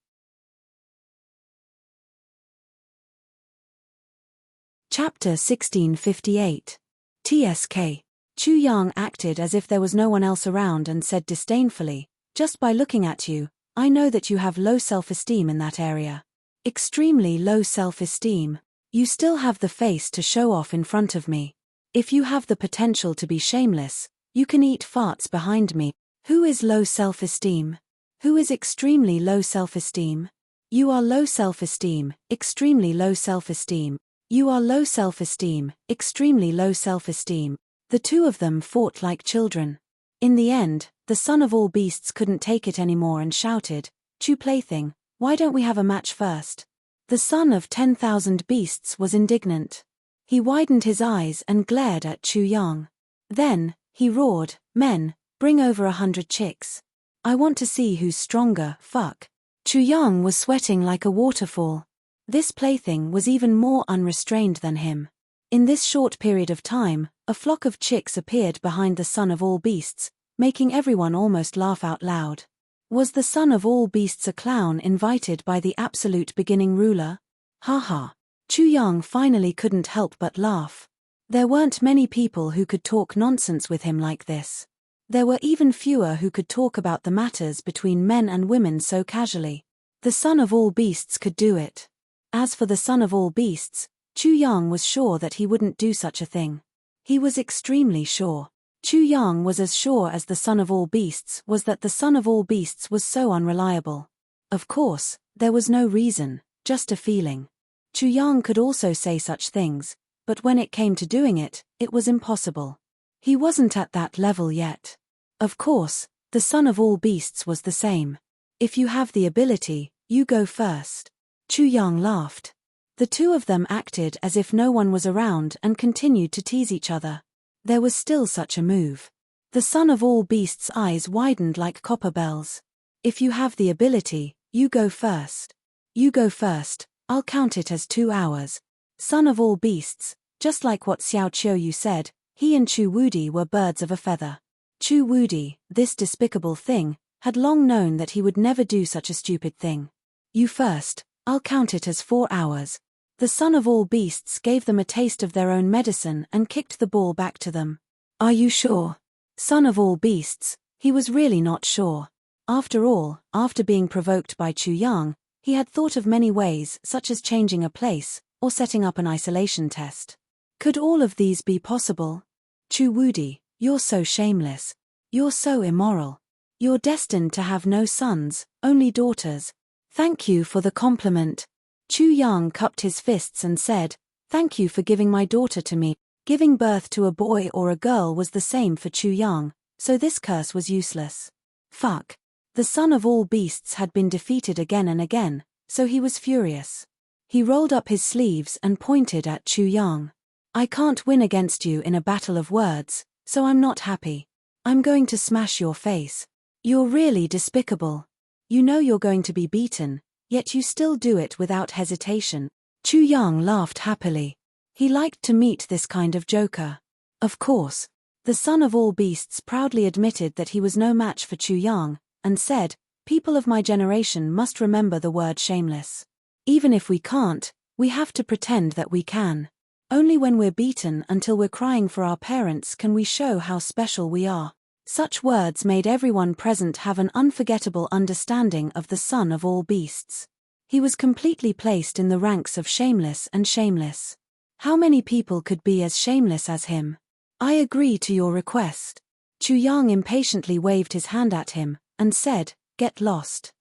Chapter 1658. TSK. Chu Yang acted as if there was no one else around and said disdainfully, Just by looking at you, I know that you have low self-esteem in that area. Extremely low self-esteem. You still have the face to show off in front of me. If you have the potential to be shameless, you can eat farts behind me. Who is low self-esteem? Who is extremely low self-esteem? You are low self-esteem, extremely low self-esteem. You are low self-esteem, extremely low self-esteem. The two of them fought like children. In the end, the son of all beasts couldn't take it anymore and shouted, "Chu plaything, why don't we have a match first?" The son of 10,000 beasts was indignant. He widened his eyes and glared at Chu Yang. Then, he roared, "Men, bring over 100 chicks. I want to see who's stronger, fuck." Chu Yang was sweating like a waterfall. This plaything was even more unrestrained than him. In this short period of time, a flock of chicks appeared behind the son of all beasts, making everyone almost laugh out loud. Was the son of all beasts a clown invited by the absolute beginning ruler? Haha. Chu Yang finally couldn't help but laugh. There weren't many people who could talk nonsense with him like this. There were even fewer who could talk about the matters between men and women so casually. The son of all beasts could do it. As for the son of all beasts, Chu Yang was sure that he wouldn't do such a thing. He was extremely sure. Chu Yang was as sure as the son of all beasts was that the son of all beasts was so unreliable. Of course, there was no reason, just a feeling. Chu Yang could also say such things, but when it came to doing it, it was impossible. He wasn't at that level yet. Of course, the son of all beasts was the same. If you have the ability, you go first. Chu Yang laughed. The two of them acted as if no one was around and continued to tease each other. There was still such a move. The son of all beasts' eyes widened like copper bells. If you have the ability, you go first. You go first, I'll count it as 2 hours. Son of all beasts, just like what Xiao Qiuyu said, he and Chu Wudi were birds of a feather. Chu Wudi, this despicable thing, had long known that he would never do such a stupid thing. You first, I'll count it as 4 hours. The son of all beasts gave them a taste of their own medicine and kicked the ball back to them. Are you sure? Son of all beasts, he was really not sure. After all, after being provoked by Chu Yang, he had thought of many ways such as changing a place, or setting up an isolation test. Could all of these be possible? Chu Wudi, you're so shameless. You're so immoral. You're destined to have no sons, only daughters. Thank you for the compliment. Chu Yang cupped his fists and said, "Thank you for giving my daughter to me." Giving birth to a boy or a girl was the same for Chu Yang, so this curse was useless. Fuck. The son of all beasts had been defeated again and again, so he was furious. He rolled up his sleeves and pointed at Chu Yang. "I can't win against you in a battle of words, so I'm not happy. I'm going to smash your face. You're really despicable. You know you're going to be beaten, yet you still do it without hesitation." Chu Yang laughed happily. He liked to meet this kind of joker. Of course, the son of all beasts proudly admitted that he was no match for Chu Yang, and said, "People of my generation must remember the word shameless. Even if we can't, we have to pretend that we can. Only when we're beaten until we're crying for our parents can we show how special we are." Such words made everyone present have an unforgettable understanding of the son of all beasts. He was completely placed in the ranks of shameless and shameless. How many people could be as shameless as him? "I agree to your request." Chu Yang impatiently waved his hand at him, and said, "Get lost.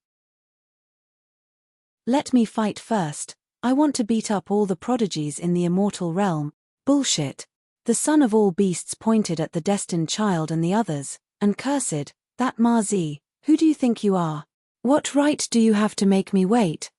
Let me fight first. I want to beat up all the prodigies in the immortal realm." Bullshit. The son of all beasts pointed at the destined child and the others, and cursed, "That Ma Zi, who do you think you are? What right do you have to make me wait?"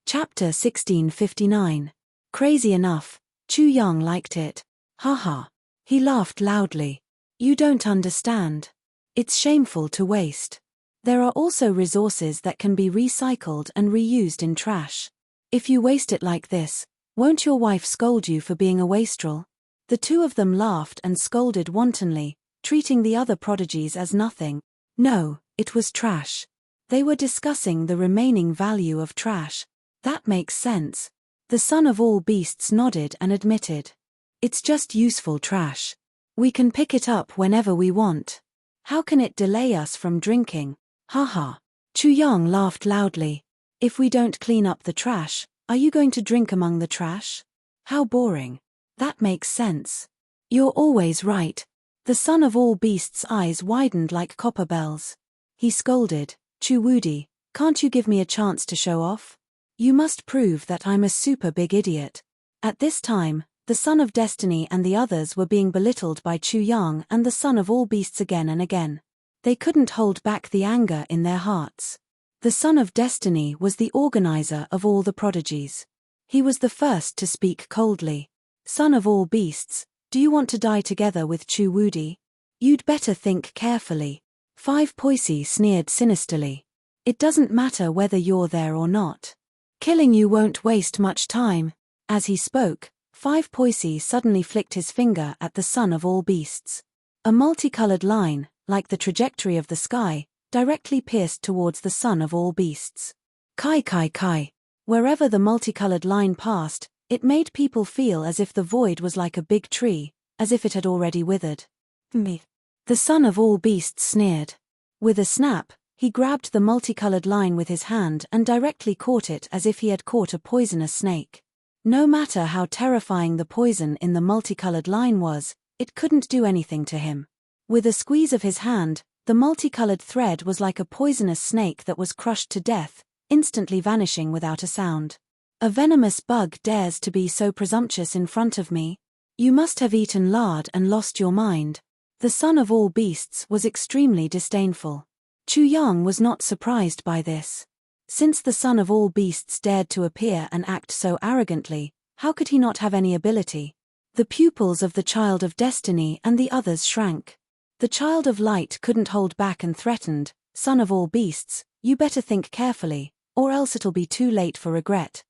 Chapter 1659. Crazy enough, Chu Yang liked it. Haha. He laughed loudly. "You don't understand. It's shameful to waste. There are also resources that can be recycled and reused in trash. If you waste it like this, won't your wife scold you for being a wastrel?" The two of them laughed and scolded wantonly, treating the other prodigies as nothing. No, it was trash. They were discussing the remaining value of trash. That makes sense. The son of all beasts nodded and admitted. "It's just useful trash. We can pick it up whenever we want. How can it delay us from drinking? Haha. Chu Yang laughed loudly. If we don't clean up the trash, are you going to drink among the trash? How boring. That makes sense. You're always right. The son of all beasts' eyes widened like copper bells. He scolded, Chu Wudi, can't you give me a chance to show off? You must prove that I'm a super big idiot. At this time, the son of destiny and the others were being belittled by Chu Yang and the son of all beasts again and again. They couldn't hold back the anger in their hearts. The son of destiny was the organizer of all the prodigies. He was the first to speak coldly. Son of all beasts, do you want to die together with Chu Wudi? You'd better think carefully. Five Poissy sneered sinisterly. It doesn't matter whether you're there or not. Killing you won't waste much time. As he spoke, Five Poissy suddenly flicked his finger at the son of all beasts. A multicolored line, like the trajectory of the sky, directly pierced towards the son of all beasts. Kai kai kai. Wherever the multicolored line passed, it made people feel as if the void was like a big tree, as if it had already withered. Me. The son of all beasts sneered. With a snap, he grabbed the multicolored line with his hand and directly caught it as if he had caught a poisonous snake. No matter how terrifying the poison in the multicolored line was, it couldn't do anything to him. With a squeeze of his hand, the multicolored thread was like a poisonous snake that was crushed to death, instantly vanishing without a sound. A venomous bug dares to be so presumptuous in front of me? You must have eaten lard and lost your mind. The son of all beasts was extremely disdainful. Chu Yang was not surprised by this. Since the son of all beasts dared to appear and act so arrogantly, how could he not have any ability? The pupils of the child of destiny and the others shrank. The child of light couldn't hold back and threatened, son of all beasts, you better think carefully, or else it'll be too late for regret.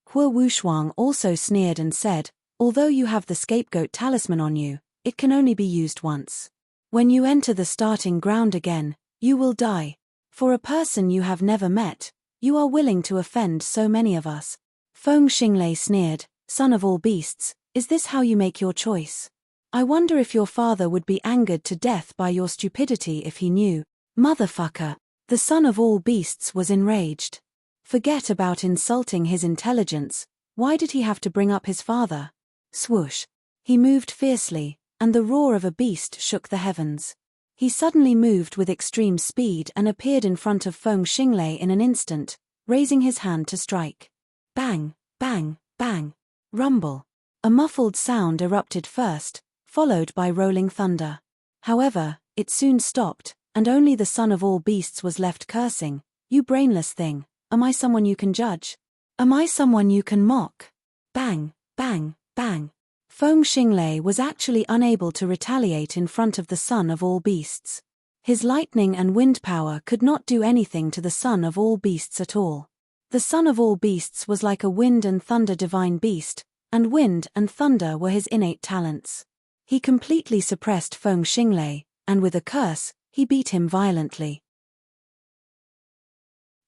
Hua Wushuang also sneered and said, although you have the scapegoat talisman on you, it can only be used once. When you enter the starting ground again, you will die. For a person you have never met, you are willing to offend so many of us. Feng Xinglei sneered, son of all beasts, is this how you make your choice? I wonder if your father would be angered to death by your stupidity if he knew. Motherfucker. The son of all beasts was enraged. Forget about insulting his intelligence, why did he have to bring up his father? Swoosh. He moved fiercely, and the roar of a beast shook the heavens. He suddenly moved with extreme speed and appeared in front of Feng Xinglei in an instant, raising his hand to strike. Bang, bang, bang. Rumble. A muffled sound erupted first, followed by rolling thunder. However, it soon stopped, and only the son of all beasts was left cursing, you brainless thing, am I someone you can judge? Am I someone you can mock? Bang, bang, bang. Feng Xinglei was actually unable to retaliate in front of the son of all beasts. His lightning and wind power could not do anything to the son of all beasts at all. The son of all beasts was like a wind and thunder divine beast, and wind and thunder were his innate talents. He completely suppressed Feng Xinglei, and with a curse, he beat him violently.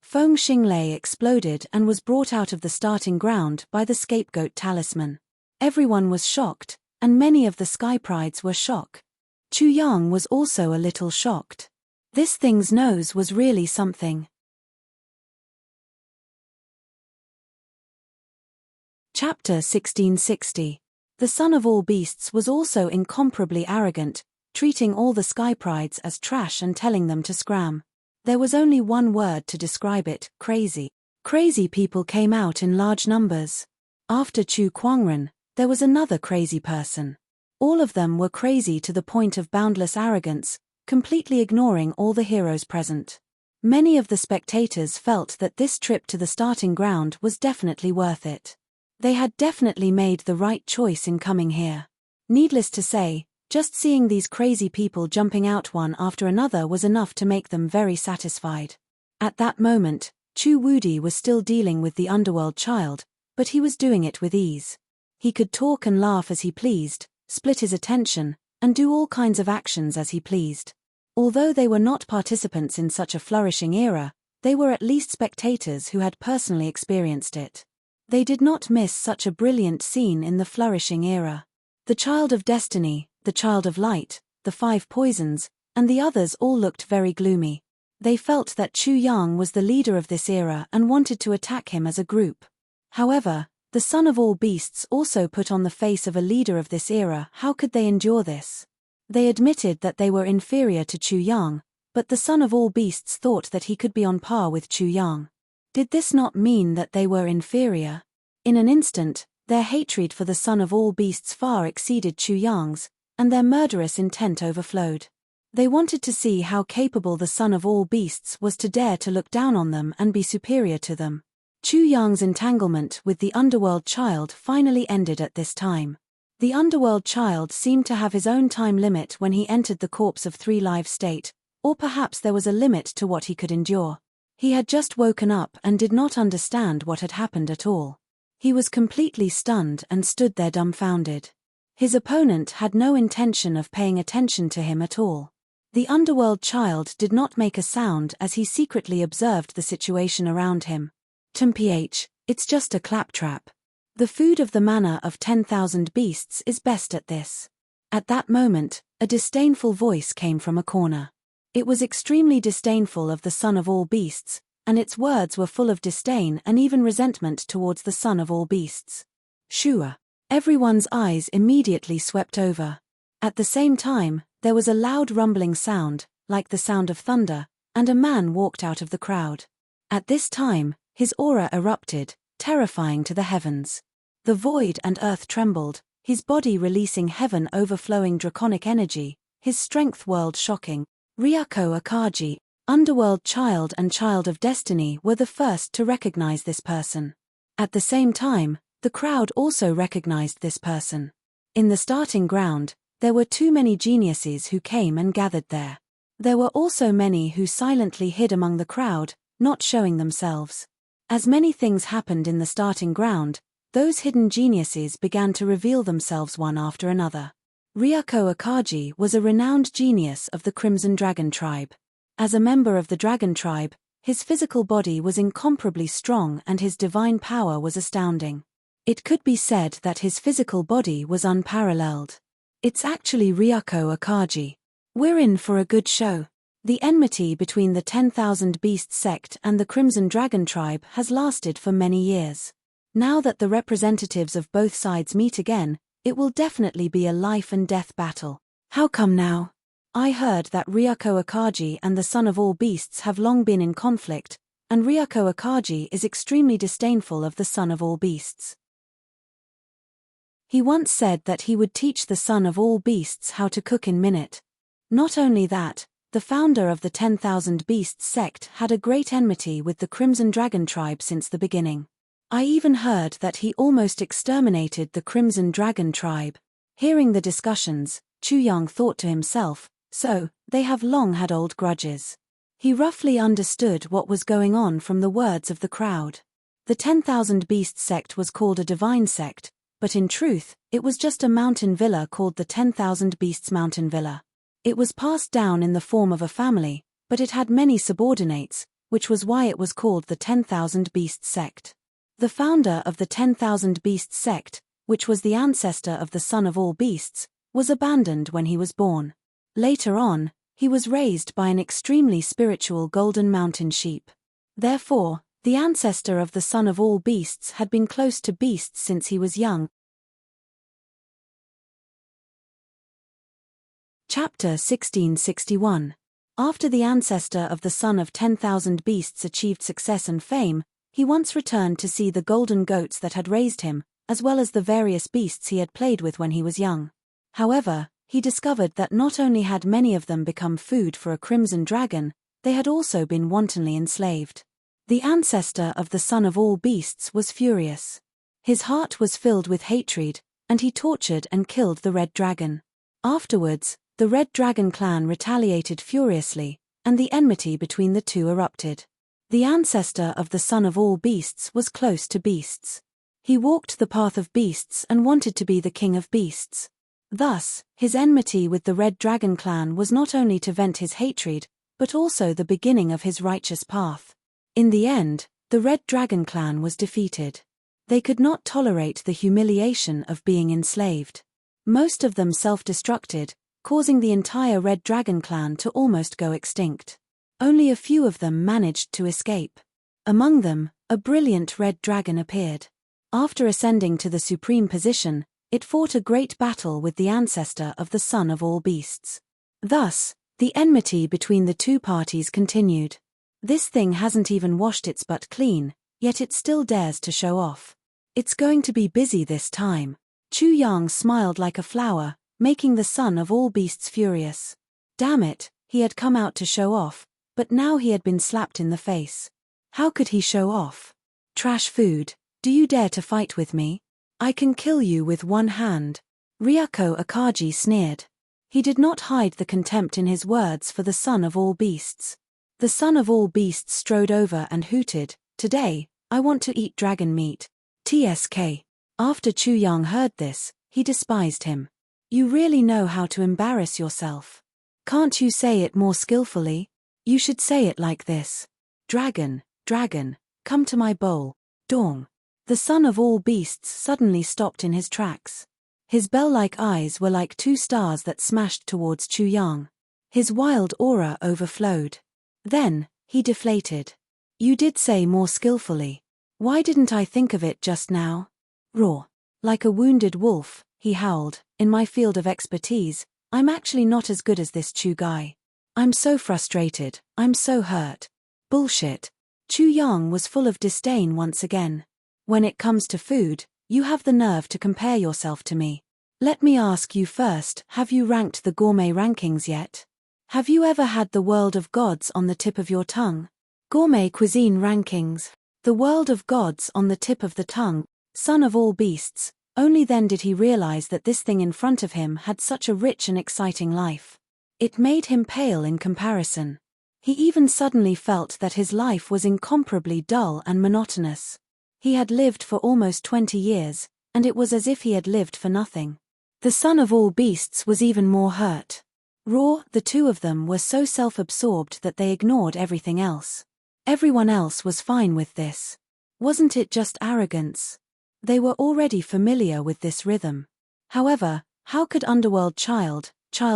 Feng Xinglei exploded and was brought out of the starting ground by the scapegoat talisman. Everyone was shocked, and many of the Sky Prides were shocked. Chu Yang was also a little shocked. This thing's nose was really something. Chapter 1660. The son of all beasts was also incomparably arrogant, treating all the Sky Prides as trash and telling them to scram. There was only one word to describe it, crazy. Crazy people came out in large numbers. After Chu Kuangren, there was another crazy person. All of them were crazy to the point of boundless arrogance, completely ignoring all the heroes present. Many of the spectators felt that this trip to the starting ground was definitely worth it. They had definitely made the right choice in coming here. Needless to say, just seeing these crazy people jumping out one after another was enough to make them very satisfied. At that moment, Chu Wudi was still dealing with the underworld child, but he was doing it with ease. He could talk and laugh as he pleased, split his attention, and do all kinds of actions as he pleased. Although they were not participants in such a flourishing era, they were at least spectators who had personally experienced it. They did not miss such a brilliant scene in the flourishing era. The child of destiny, the Child of Light, the 5 poisons, and the others all looked very gloomy. They felt that Chu Yang was the leader of this era and wanted to attack him as a group. However, the son of all beasts also put on the face of a leader of this era. How could they endure this? They admitted that they were inferior to Chu Yang, but the son of all beasts thought that he could be on par with Chu Yang. Did this not mean that they were inferior? In an instant, their hatred for the son of all beasts far exceeded Chu Yang's, and their murderous intent overflowed. They wanted to see how capable the son of all beasts was to dare to look down on them and be superior to them. Chu Yang's entanglement with the underworld child finally ended at this time. The underworld child seemed to have his own time limit when he entered the corpse of 3 live state, or perhaps there was a limit to what he could endure. He had just woken up and did not understand what had happened at all. He was completely stunned and stood there dumbfounded. His opponent had no intention of paying attention to him at all. The underworld child did not make a sound as he secretly observed the situation around him. "Mph, it's just a claptrap. The food of the manna of 10,000 beasts is best at this." At that moment, a disdainful voice came from a corner. It was extremely disdainful of the son of all beasts, and its words were full of disdain and even resentment towards the son of all beasts. Shua. Everyone's eyes immediately swept over. At the same time, there was a loud rumbling sound, like the sound of thunder, and a man walked out of the crowd. At this time, his aura erupted, terrifying to the heavens. The void and earth trembled, his body releasing heaven overflowing draconic energy, his strength world-shocking. Ryako Akaji, underworld child and child of destiny, were the first to recognize this person. At the same time, the crowd also recognized this person. In the starting ground, there were too many geniuses who came and gathered there. There were also many who silently hid among the crowd, not showing themselves. As many things happened in the starting ground, those hidden geniuses began to reveal themselves one after another. Ryako Akaji was a renowned genius of the Crimson Dragon tribe. As a member of the Dragon tribe, his physical body was incomparably strong and his divine power was astounding. It could be said that his physical body was unparalleled. It's actually Ryako Akaji. We're in for a good show. The enmity between the 10,000 Beast sect and the Crimson Dragon tribe has lasted for many years. Now that the representatives of both sides meet again, it will definitely be a life and death battle. How come now? I heard that Ryako Akaji and the son of all beasts have long been in conflict, and Ryako Akaji is extremely disdainful of the son of all beasts. He once said that he would teach the son of all beasts how to cook in minute. Not only that, the founder of the 10,000 Beasts sect had a great enmity with the Crimson Dragon tribe since the beginning. I even heard that he almost exterminated the Crimson Dragon tribe. Hearing the discussions, Chu Yang thought to himself, so, they have long had old grudges. He roughly understood what was going on from the words of the crowd. The 10,000 Beasts sect was called a divine sect, but in truth, it was just a mountain villa called the 10,000 Beasts Mountain Villa. It was passed down in the form of a family, but it had many subordinates, which was why it was called the 10,000 Beasts sect. The founder of the 10,000 Beasts sect, which was the ancestor of the son of all beasts, was abandoned when he was born. Later on, he was raised by an extremely spiritual golden mountain sheep. Therefore, the ancestor of the son of all beasts had been close to beasts since he was young. Chapter 1661. After the ancestor of the son of 10,000 beasts achieved success and fame, he once returned to see the golden goats that had raised him, as well as the various beasts he had played with when he was young. However, he discovered that not only had many of them become food for a crimson dragon, they had also been wantonly enslaved. The ancestor of the son of all beasts was furious. His heart was filled with hatred, and he tortured and killed the red dragon. Afterwards, the Red Dragon clan retaliated furiously, and the enmity between the two erupted. The ancestor of the son of all beasts was close to beasts. He walked the path of beasts and wanted to be the king of beasts. Thus, his enmity with the Red Dragon clan was not only to vent his hatred, but also the beginning of his righteous path. In the end, the Red Dragon clan was defeated. They could not tolerate the humiliation of being enslaved. Most of them self-destructed, causing the entire Red Dragon clan to almost go extinct. Only a few of them managed to escape. Among them, a brilliant red dragon appeared. After ascending to the supreme position, it fought a great battle with the ancestor of the son of all beasts. Thus, the enmity between the two parties continued. This thing hasn't even washed its butt clean, yet it still dares to show off. It's going to be busy this time. Chu Yang smiled like a flower, making the son of all beasts furious. Damn it, he had come out to show off, but now he had been slapped in the face. How could he show off? Trash food, do you dare to fight with me? I can kill you with one hand. Ryako Akaji sneered. He did not hide the contempt in his words for the son of all beasts. The son of all beasts strode over and hooted, "Today, I want to eat dragon meat." TSK. After Chu Yang heard this, he despised him. You really know how to embarrass yourself. Can't you say it more skillfully? You should say it like this. Dragon, dragon, come to my bowl. Dong. The son of all beasts suddenly stopped in his tracks. His bell-like eyes were like two stars that smashed towards Chu Yang. His wild aura overflowed. Then, he deflated. You did say more skillfully. Why didn't I think of it just now? Roar. Like a wounded wolf, he howled, in my field of expertise, I'm actually not as good as this Chu guy. I'm so frustrated, I'm so hurt. Bullshit. Chu Yang was full of disdain once again. When it comes to food, you have the nerve to compare yourself to me. Let me ask you first, have you ranked the gourmet rankings yet? Have you ever had the world of gods on the tip of your tongue? Gourmet cuisine rankings. The world of gods on the tip of the tongue, son of all beasts. Only then did he realize that this thing in front of him had such a rich and exciting life. It made him pale in comparison. He even suddenly felt that his life was incomparably dull and monotonous. He had lived for almost 20 years, and it was as if he had lived for nothing. The son of all beasts was even more hurt. Raw, the two of them were so self-absorbed that they ignored everything else. Everyone else was fine with this. Wasn't it just arrogance? They were already familiar with this rhythm. However, how could Underworld Child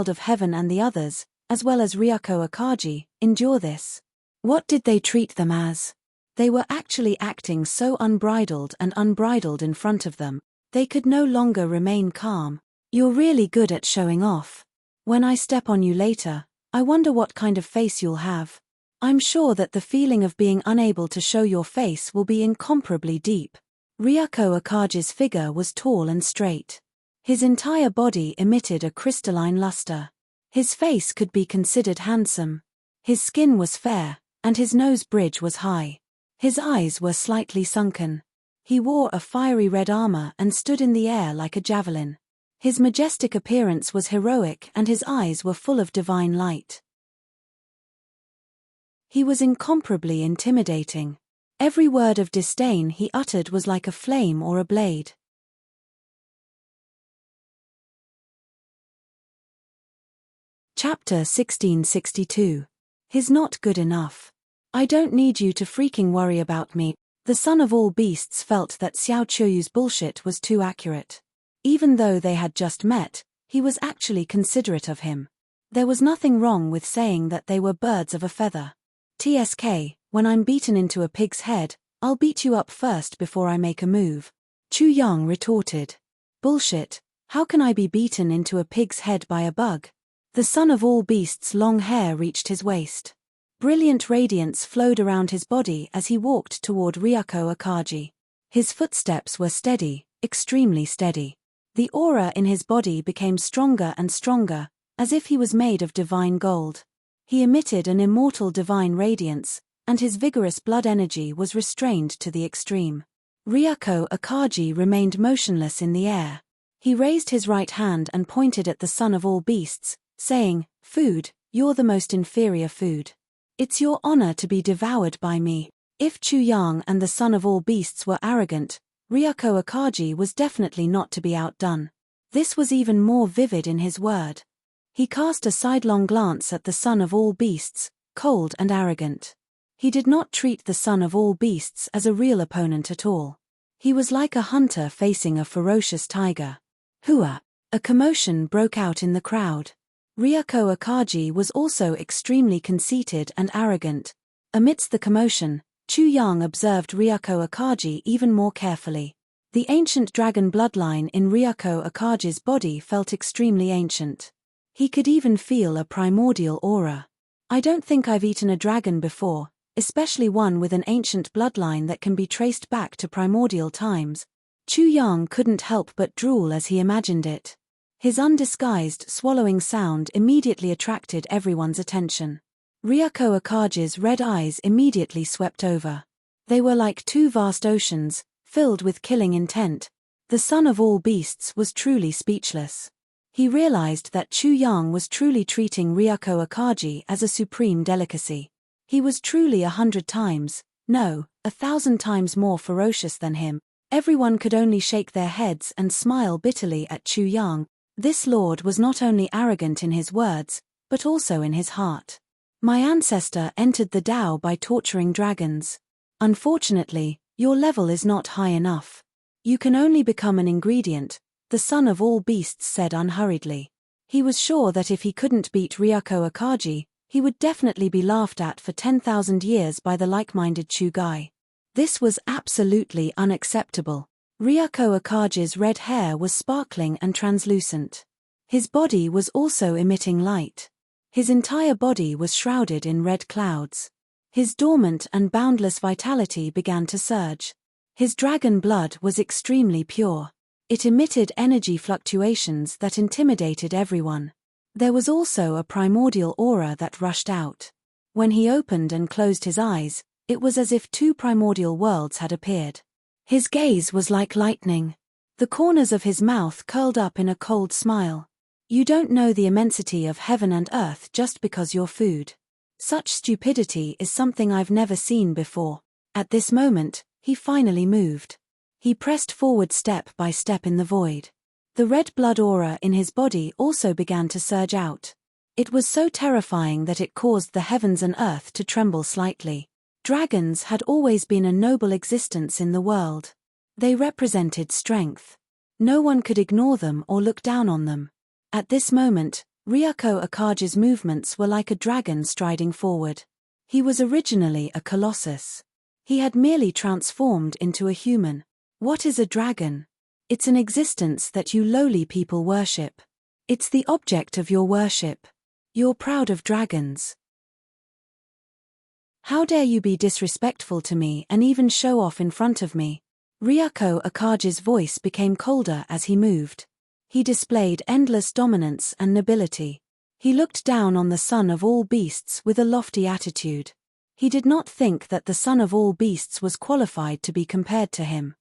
of Heaven and the others, as well as Ryako Akaji, endure this? What did they treat them as? They were actually acting so unbridled in front of them, they could no longer remain calm. You're really good at showing off. When I step on you later, I wonder what kind of face you'll have. I'm sure that the feeling of being unable to show your face will be incomparably deep. Ryako Akaji's figure was tall and straight. His entire body emitted a crystalline luster. His face could be considered handsome. His skin was fair, and his nose bridge was high. His eyes were slightly sunken. He wore a fiery red armor and stood in the air like a javelin. His majestic appearance was heroic and his eyes were full of divine light. He was incomparably intimidating. Every word of disdain he uttered was like a flame or a blade. Chapter 1662. He's not good enough. I don't need you to freaking worry about me. The son of all beasts felt that Xiao Chuoyu's bullshit was too accurate. Even though they had just met, he was actually considerate of him. There was nothing wrong with saying that they were birds of a feather. TSK, when I'm beaten into a pig's head, I'll beat you up first before I make a move. Chu Yang retorted. Bullshit, how can I be beaten into a pig's head by a bug? The son of all beasts' long hair reached his waist. Brilliant radiance flowed around his body as he walked toward Ryako Akaji. His footsteps were steady, extremely steady. The aura in his body became stronger and stronger, as if he was made of divine gold. He emitted an immortal divine radiance, and his vigorous blood energy was restrained to the extreme. Ryako Akaji remained motionless in the air. He raised his right hand and pointed at the son of all beasts, saying, "Food, you're the most inferior food. It's your honor to be devoured by me." If Chu Yang and the son of all beasts were arrogant, Ryako Akaji was definitely not to be outdone. This was even more vivid in his word. He cast a sidelong glance at the son of all beasts, cold and arrogant. He did not treat the son of all beasts as a real opponent at all. He was like a hunter facing a ferocious tiger. Hua! A commotion broke out in the crowd. Ryuko Akagi was also extremely conceited and arrogant. Amidst the commotion, Chu Yang observed Ryuko Akagi even more carefully. The ancient dragon bloodline in Ryuko Akagi's body felt extremely ancient. He could even feel a primordial aura. I don't think I've eaten a dragon before, especially one with an ancient bloodline that can be traced back to primordial times. Chu Yang couldn't help but drool as he imagined it. His undisguised swallowing sound immediately attracted everyone's attention. Ryuko Akagi's red eyes immediately swept over. They were like two vast oceans, filled with killing intent. The son of all beasts was truly speechless. He realized that Chu Yang was truly treating Ryuko Akagi as a supreme delicacy. He was truly 100 times, no, 1,000 times more ferocious than him. Everyone could only shake their heads and smile bitterly at Chu Yang. This lord was not only arrogant in his words, but also in his heart. My ancestor entered the Tao by torturing dragons. Unfortunately, your level is not high enough. You can only become an ingredient, the son of all beasts said unhurriedly. He was sure that if he couldn't beat Ryuko Akagi, he would definitely be laughed at for 10,000 years by the like-minded Chugai. This was absolutely unacceptable. Ryuko Akagi's red hair was sparkling and translucent. His body was also emitting light. His entire body was shrouded in red clouds. His dormant and boundless vitality began to surge. His dragon blood was extremely pure. It emitted energy fluctuations that intimidated everyone. There was also a primordial aura that rushed out. When he opened and closed his eyes, it was as if two primordial worlds had appeared. His gaze was like lightning. The corners of his mouth curled up in a cold smile. You don't know the immensity of heaven and earth just because you're food. Such stupidity is something I've never seen before. At this moment, he finally moved. He pressed forward step by step in the void. The red blood aura in his body also began to surge out. It was so terrifying that it caused the heavens and earth to tremble slightly. Dragons had always been a noble existence in the world. They represented strength. No one could ignore them or look down on them. At this moment, Ryuko Akagi's movements were like a dragon striding forward. He was originally a colossus. He had merely transformed into a human. What is a dragon? It's an existence that you lowly people worship. It's the object of your worship. You're proud of dragons. How dare you be disrespectful to me and even show off in front of me? Ryuko Akagi's voice became colder as he moved. He displayed endless dominance and nobility. He looked down on the son of all beasts with a lofty attitude. He did not think that the son of all beasts was qualified to be compared to him.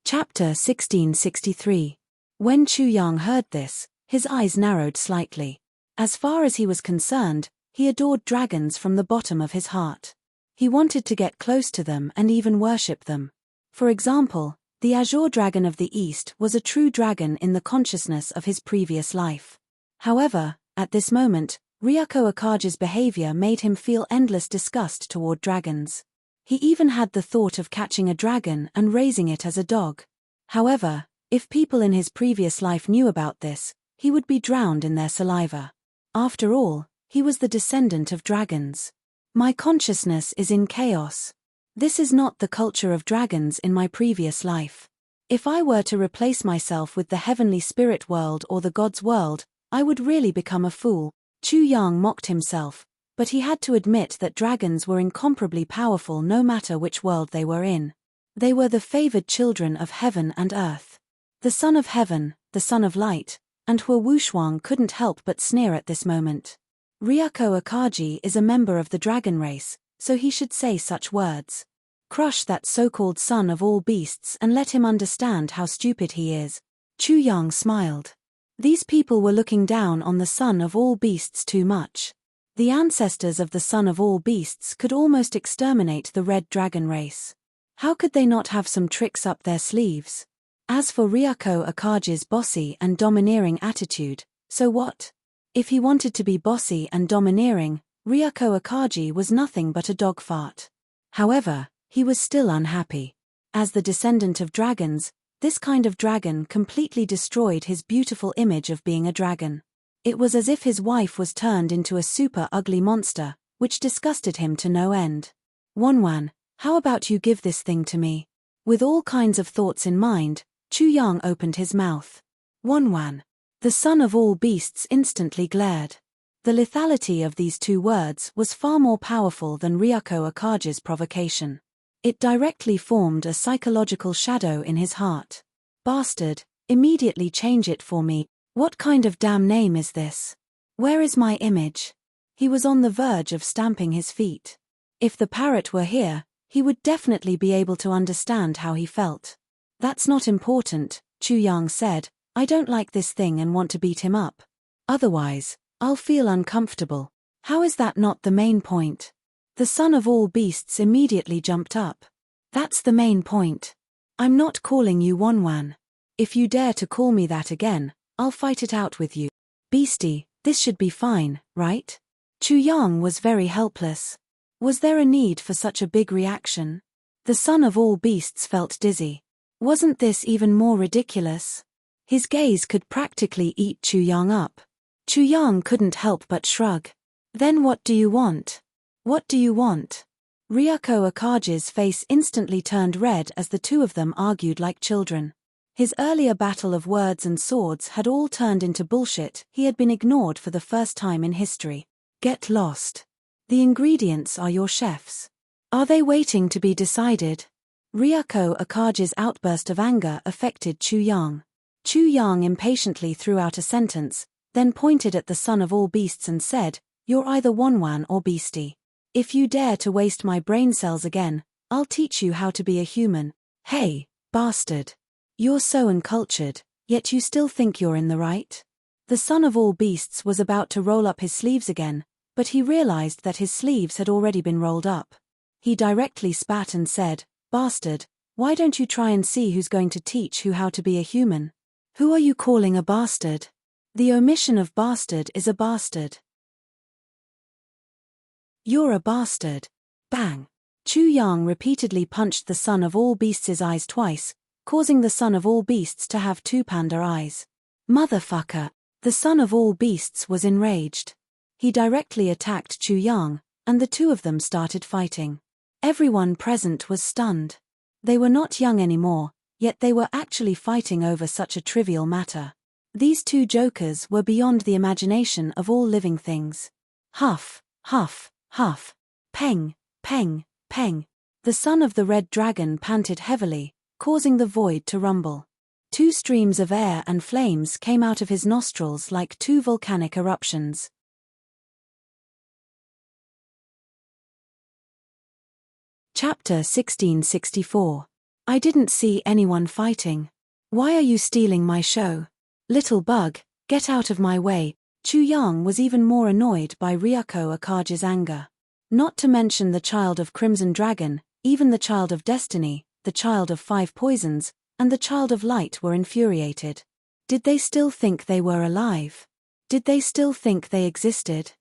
Chapter 1663. When Chu Yang heard this, his eyes narrowed slightly. As far as he was concerned, he adored dragons from the bottom of his heart. He wanted to get close to them and even worship them. For example, the Azure Dragon of the East was a true dragon in the consciousness of his previous life. However, at this moment, Ryuko Akagi's behavior made him feel endless disgust toward dragons. He even had the thought of catching a dragon and raising it as a dog. However, if people in his previous life knew about this, he would be drowned in their saliva. After all, he was the descendant of dragons. My consciousness is in chaos. This is not the culture of dragons in my previous life. If I were to replace myself with the heavenly spirit world or the gods' world, I would really become a fool. Chu Yang mocked himself, but he had to admit that dragons were incomparably powerful no matter which world they were in. They were the favored children of heaven and earth. The son of heaven, the son of light, and Hua Wushuang couldn't help but sneer at this moment. Ryuko Akagi is a member of the dragon race, so he should say such words. Crush that so-called son of all beasts and let him understand how stupid he is. Chu Yang smiled. These people were looking down on the son of all beasts too much. The ancestors of the son of all beasts could almost exterminate the red dragon race. How could they not have some tricks up their sleeves? As for Ryuko Akagi's bossy and domineering attitude, so what? If he wanted to be bossy and domineering, Ryuko Akagi was nothing but a dog fart. However, he was still unhappy. As the descendant of dragons, this kind of dragon completely destroyed his beautiful image of being a dragon. It was as if his wife was turned into a super ugly monster, which disgusted him to no end. Wonwan, how about you give this thing to me? With all kinds of thoughts in mind, Chu Yang opened his mouth. Wonwan. The son of all beasts instantly glared. The lethality of these two words was far more powerful than Ryako Akage's provocation. It directly formed a psychological shadow in his heart. Bastard, immediately change it for me. What kind of damn name is this? Where is my image? He was on the verge of stamping his feet. If the parrot were here, he would definitely be able to understand how he felt. That's not important, Chu Yang said. I don't like this thing and want to beat him up. Otherwise, I'll feel uncomfortable. How is that not the main point? The son of all beasts immediately jumped up. That's the main point. I'm not calling you Wonwan. If you dare to call me that again, I'll fight it out with you. Beastie, this should be fine, right? Chu Yang was very helpless. Was there a need for such a big reaction? The son of all beasts felt dizzy. Wasn't this even more ridiculous? His gaze could practically eat Chu Yang up. Chu Yang couldn't help but shrug. Then what do you want? What do you want? Ryako Akage's face instantly turned red as the two of them argued like children. His earlier battle of words and swords had all turned into bullshit. He had been ignored for the first time in history. Get lost. The ingredients are your chef's. Are they waiting to be decided? Ryako Akage's outburst of anger affected Chu Yang. Chu Yang impatiently threw out a sentence, then pointed at the son of all beasts and said, "You're either Wonwan or Beastie. If you dare to waste my brain cells again, I'll teach you how to be a human." Hey, bastard. You're so uncultured, yet you still think you're in the right? The son of all beasts was about to roll up his sleeves again, but he realized that his sleeves had already been rolled up. He directly spat and said, "Bastard, why don't you try and see who's going to teach who how to be a human? Who are you calling a bastard? The omission of bastard is a bastard. You're a bastard." Bang! Chu Yang repeatedly punched the son of all beasts' eyes twice, causing the son of all beasts to have two panda eyes. Motherfucker! The son of all beasts was enraged. He directly attacked Chu Yang, and the two of them started fighting. Everyone present was stunned. They were not young anymore, yet they were actually fighting over such a trivial matter. These two jokers were beyond the imagination of all living things. Huff, huff, huff. Peng, peng, peng. The son of the red dragon panted heavily, causing the void to rumble. Two streams of air and flames came out of his nostrils like two volcanic eruptions. Chapter 1664. I didn't see anyone fighting. Why are you stealing my show? Little bug, get out of my way. Chu Yang was even more annoyed by Ryako Akage's anger. Not to mention the child of Crimson Dragon, even the child of Destiny, the child of Five Poisons, and the child of Light were infuriated. Did they still think they were alive? Did they still think they existed?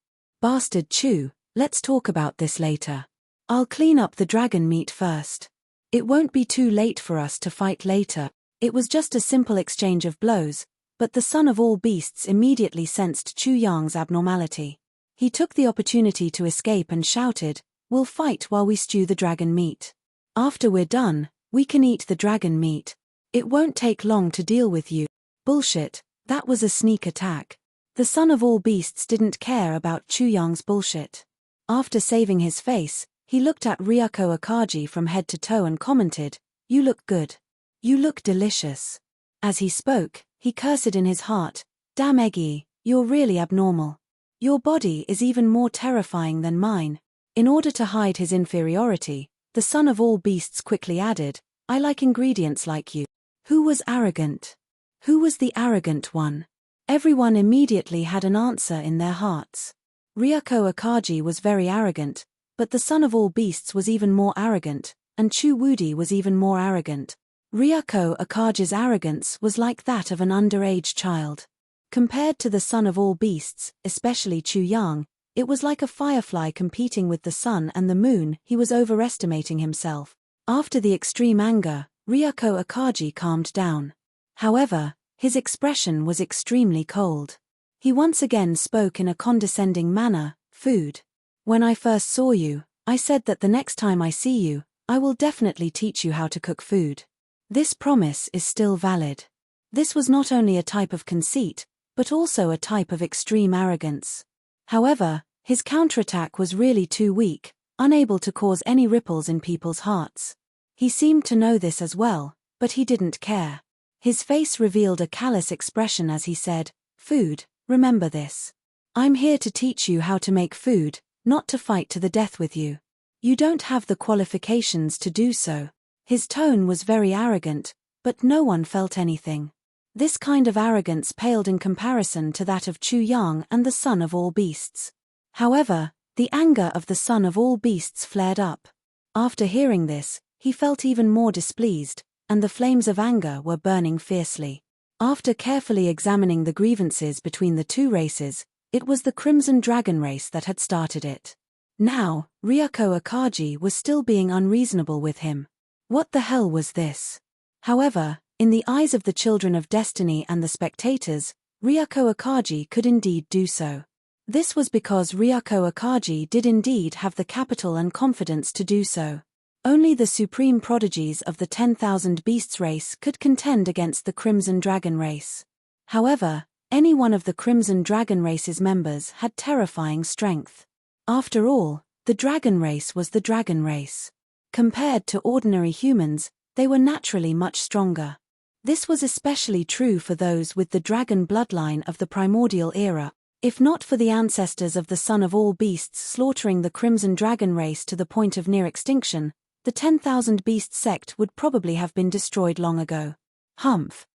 Bastard Chu, let's talk about this later. I'll clean up the dragon meat first. It won't be too late for us to fight later. It was just a simple exchange of blows, but the son of all beasts immediately sensed Chu Yang's abnormality. He took the opportunity to escape and shouted, "We'll fight while we stew the dragon meat. After we're done, we can eat the dragon meat. It won't take long to deal with you." Bullshit, that was a sneak attack. The son of all beasts didn't care about Chu Yang's bullshit. After saving his face, he looked at Ryako Akage from head to toe and commented, "You look good. You look delicious." As he spoke, he cursed in his heart, "Damn Eggy, you're really abnormal. Your body is even more terrifying than mine." In order to hide his inferiority, the son of all beasts quickly added, "I like ingredients like you." Who was arrogant? Who was the arrogant one? Everyone immediately had an answer in their hearts. Ryako Akage was very arrogant, but the son of all beasts was even more arrogant, and Chu Wudi was even more arrogant. Ryako Akage's arrogance was like that of an underage child. Compared to the son of all beasts, especially Chu Yang, it was like a firefly competing with the sun and the moon. He was overestimating himself. After the extreme anger, Ryuko Akagi calmed down. However, his expression was extremely cold. He once again spoke in a condescending manner, "Food. When I first saw you, I said that the next time I see you, I will definitely teach you how to cook food. This promise is still valid." This was not only a type of conceit, but also a type of extreme arrogance. However, his counterattack was really too weak, unable to cause any ripples in people's hearts. He seemed to know this as well, but he didn't care. His face revealed a callous expression as he said, "Food, remember this. I'm here to teach you how to make food, not to fight to the death with you. You don't have the qualifications to do so." His tone was very arrogant, but no one felt anything. This kind of arrogance paled in comparison to that of Chu Yang and the son of all beasts. However, the anger of the son of all beasts flared up. After hearing this, he felt even more displeased, and the flames of anger were burning fiercely. After carefully examining the grievances between the two races, it was the Crimson Dragon race that had started it. Now, Ryuko Akagi was still being unreasonable with him. What the hell was this? However, in the eyes of the Children of Destiny and the spectators, Ryuko Akagi could indeed do so. This was because Ryuko Akagi did indeed have the capital and confidence to do so. Only the supreme prodigies of the 10,000 Beasts race could contend against the Crimson Dragon race. However, any one of the Crimson Dragon race's members had terrifying strength. After all, the Dragon race was the Dragon race. Compared to ordinary humans, they were naturally much stronger. This was especially true for those with the dragon bloodline of the primordial era. If not for the ancestors of the son of all beasts slaughtering the Crimson Dragon race to the point of near extinction, the 10,000 Beast sect would probably have been destroyed long ago. Humph.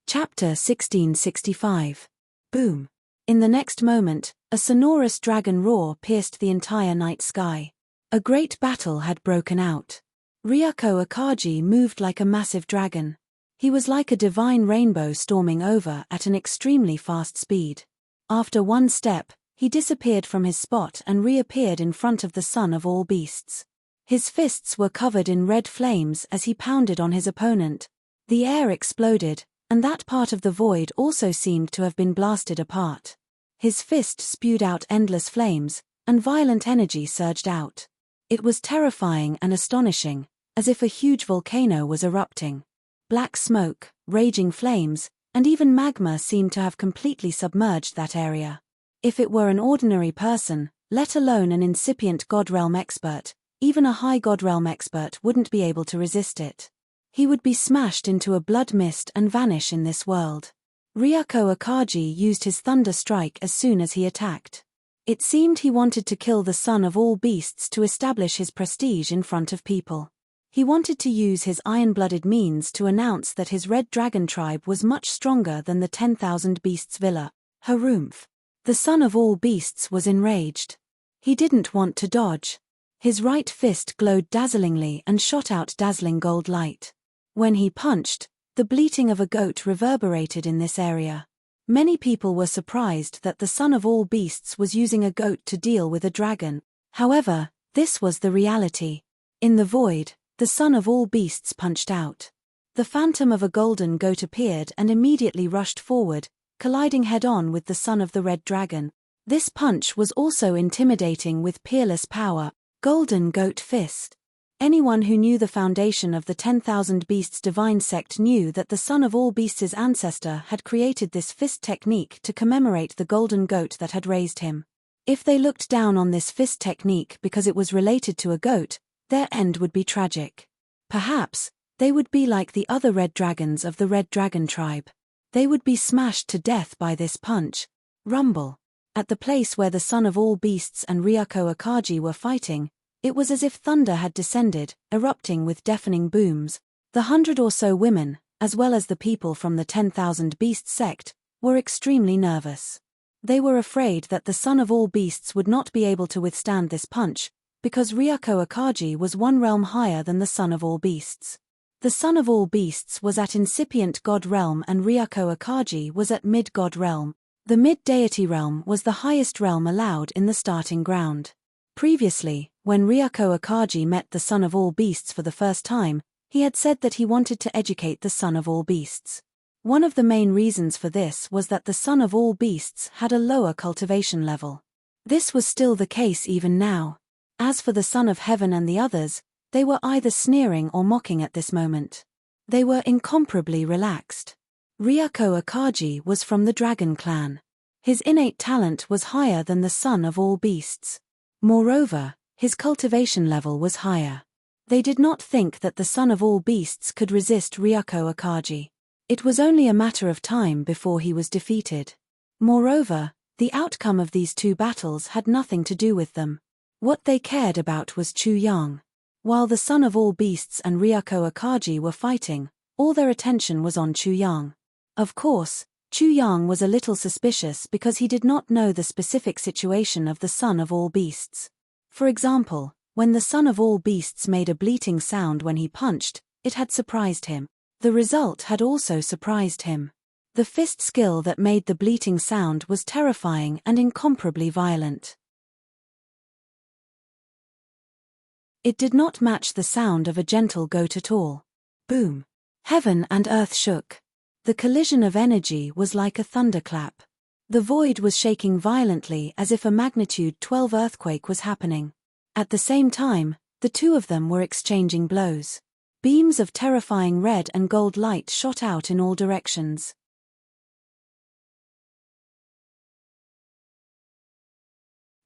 Chapter 1665. Boom. In the next moment, a sonorous dragon roar pierced the entire night sky. A great battle had broken out. Ryuko Akagi moved like a massive dragon. He was like a divine rainbow storming over at an extremely fast speed. After one step, he disappeared from his spot and reappeared in front of the son of all beasts. His fists were covered in red flames as he pounded on his opponent. The air exploded, and that part of the void also seemed to have been blasted apart. His fist spewed out endless flames, and violent energy surged out. It was terrifying and astonishing, as if a huge volcano was erupting. Black smoke, raging flames, and even magma seemed to have completely submerged that area. If it were an ordinary person, let alone an incipient God Realm expert, even a high God Realm expert wouldn't be able to resist it. He would be smashed into a blood mist and vanish in this world. Ryuko Akagi used his Thunder Strike as soon as he attacked. It seemed he wanted to kill the son of all beasts to establish his prestige in front of people. He wanted to use his iron-blooded means to announce that his Red Dragon tribe was much stronger than the 10,000 Beasts Villa. Harumph. The son of all beasts was enraged. He didn't want to dodge. His right fist glowed dazzlingly and shot out dazzling gold light. When he punched, the bleating of a goat reverberated in this area. Many people were surprised that the son of all beasts was using a goat to deal with a dragon. However, this was the reality. In the void, the son of all beasts punched out. The phantom of a golden goat appeared and immediately rushed forward, colliding head-on with the son of the red dragon. This punch was also intimidating with peerless power. Golden Goat Fist. Anyone who knew the foundation of the 10,000 Beasts divine sect knew that the son of all beasts' ancestor had created this fist technique to commemorate the golden goat that had raised him. If they looked down on this fist technique because it was related to a goat, their end would be tragic. Perhaps, they would be like the other red dragons of the Red Dragon tribe. They would be smashed to death by this punch. Rumble. At the place where the son of all beasts and Ryuko Akagi were fighting, it was as if thunder had descended, erupting with deafening booms. The 100 or so women, as well as the people from the 10,000 Beasts sect, were extremely nervous. They were afraid that the son of all beasts would not be able to withstand this punch, because Ryuko Akagi was one realm higher than the son of all beasts. The son of all beasts was at incipient god realm and Ryuko Akagi was at mid-god realm. The mid-deity realm was the highest realm allowed in the starting ground. Previously, when Ryako Akagi met the son of all beasts for the first time, he had said that he wanted to educate the son of all beasts. One of the main reasons for this was that the son of all beasts had a lower cultivation level. This was still the case even now. As for the son of heaven and the others, they were either sneering or mocking at this moment. They were incomparably relaxed. Ryako Akagi was from the dragon clan. His innate talent was higher than the son of all beasts. Moreover, his cultivation level was higher. They did not think that the son of all beasts could resist Ryako Akagi. It was only a matter of time before he was defeated. Moreover, the outcome of these two battles had nothing to do with them. What they cared about was Chu Yang. While the son of all beasts and Ryako Akagi were fighting, all their attention was on Chu Yang. Of course, Chu Yang was a little suspicious because he did not know the specific situation of the son of all beasts. For example, when the son of all beasts made a bleating sound when he punched, it had surprised him. The result had also surprised him. The fist skill that made the bleating sound was terrifying and incomparably violent. It did not match the sound of a gentle goat at all. Boom! Heaven and earth shook. The collision of energy was like a thunderclap. The void was shaking violently as if a magnitude 12 earthquake was happening. At the same time, the two of them were exchanging blows. Beams of terrifying red and gold light shot out in all directions.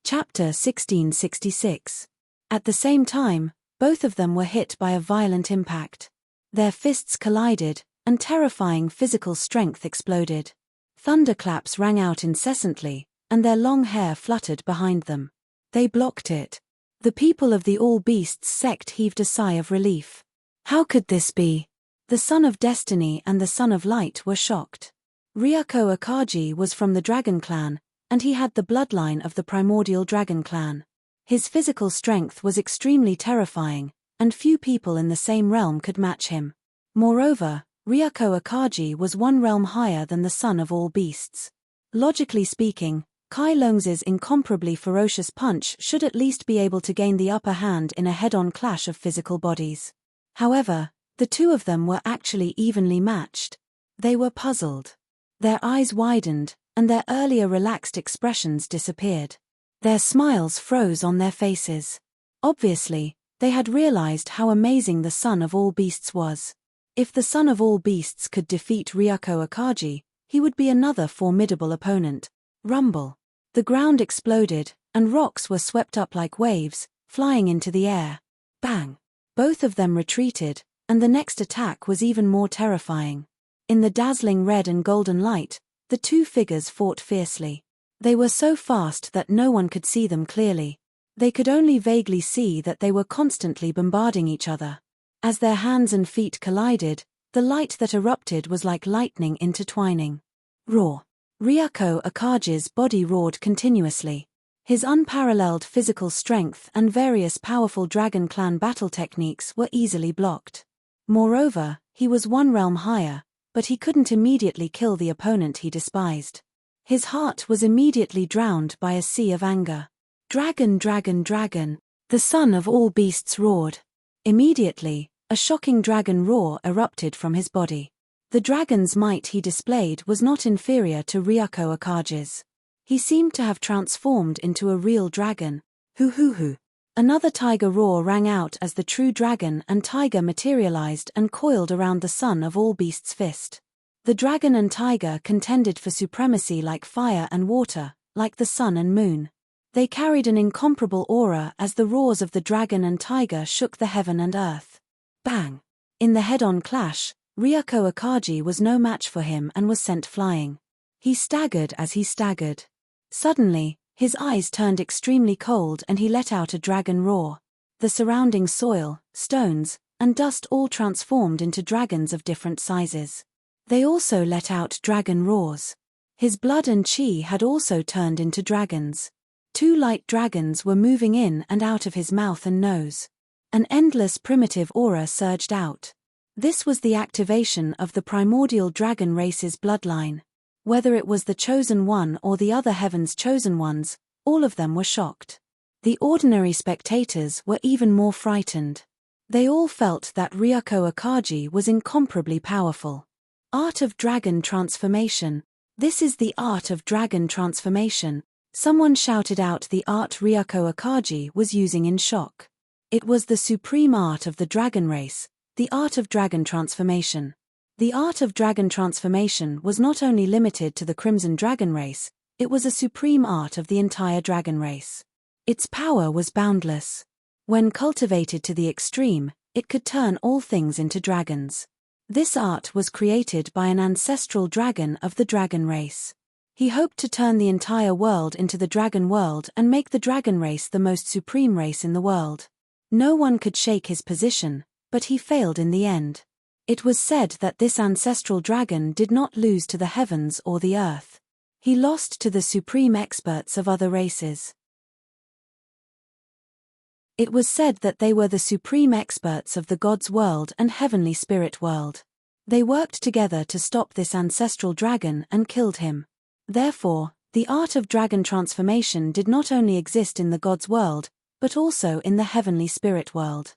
Chapter 1666. At the same time, both of them were hit by a violent impact. Their fists collided, and terrifying physical strength exploded. Thunderclaps rang out incessantly, and their long hair fluttered behind them. They blocked it. The people of the All Beasts sect heaved a sigh of relief. How could this be? The Son of Destiny and the Son of Light were shocked. Ryako Akagi was from the Dragon Clan, and he had the bloodline of the primordial Dragon Clan. His physical strength was extremely terrifying, and few people in the same realm could match him. Moreover, Ryako Akagi was one realm higher than the son of all beasts. Logically speaking, Kai Long's incomparably ferocious punch should at least be able to gain the upper hand in a head-on clash of physical bodies. However, the two of them were actually evenly matched. They were puzzled. Their eyes widened, and their earlier relaxed expressions disappeared. Their smiles froze on their faces. Obviously, they had realized how amazing the son of all beasts was. If the son of all beasts could defeat Ryako Akagi, he would be another formidable opponent. Rumble. The ground exploded, and rocks were swept up like waves, flying into the air. Bang! Both of them retreated, and the next attack was even more terrifying. In the dazzling red and golden light, the two figures fought fiercely. They were so fast that no one could see them clearly. They could only vaguely see that they were constantly bombarding each other. As their hands and feet collided, the light that erupted was like lightning intertwining. Roar. Ryako Akagi's body roared continuously. His unparalleled physical strength and various powerful Dragon Clan battle techniques were easily blocked. Moreover, he was one realm higher, but he couldn't immediately kill the opponent he despised. His heart was immediately drowned by a sea of anger. Dragon, dragon, dragon! The son of all beasts roared. Immediately, a shocking dragon roar erupted from his body. The dragon's might he displayed was not inferior to Ryako Akagi's. He seemed to have transformed into a real dragon. Hoo. Another tiger roar rang out as the true dragon and tiger materialized and coiled around the son of all beasts' fist. The dragon and tiger contended for supremacy like fire and water, like the sun and moon. They carried an incomparable aura as the roars of the dragon and tiger shook the heaven and earth. Bang! In the head-on clash, Ryako Akagi was no match for him and was sent flying. He staggered as he staggered. Suddenly, his eyes turned extremely cold and he let out a dragon roar. The surrounding soil, stones, and dust all transformed into dragons of different sizes. They also let out dragon roars. His blood and chi had also turned into dragons. Two light dragons were moving in and out of his mouth and nose. An endless primitive aura surged out. This was the activation of the primordial dragon race's bloodline. Whether it was the chosen one or the other heaven's chosen ones, all of them were shocked. The ordinary spectators were even more frightened. They all felt that Ryuko Akagi was incomparably powerful. Art of Dragon Transformation. This is the art of dragon transformation. Someone shouted out the art Ryuko Akagi was using in shock. It was the supreme art of the dragon race, the art of dragon transformation. The art of dragon transformation was not only limited to the Crimson Dragon race, it was a supreme art of the entire dragon race. Its power was boundless. When cultivated to the extreme, it could turn all things into dragons. This art was created by an ancestral dragon of the dragon race. He hoped to turn the entire world into the dragon world and make the dragon race the most supreme race in the world. No one could shake his position, but he failed in the end. It was said that this ancestral dragon did not lose to the heavens or the earth. He lost to the supreme experts of other races. It was said that they were the supreme experts of the gods' world and heavenly spirit world. They worked together to stop this ancestral dragon and killed him. Therefore, the art of dragon transformation did not only exist in the gods' world, but also in the heavenly spirit world.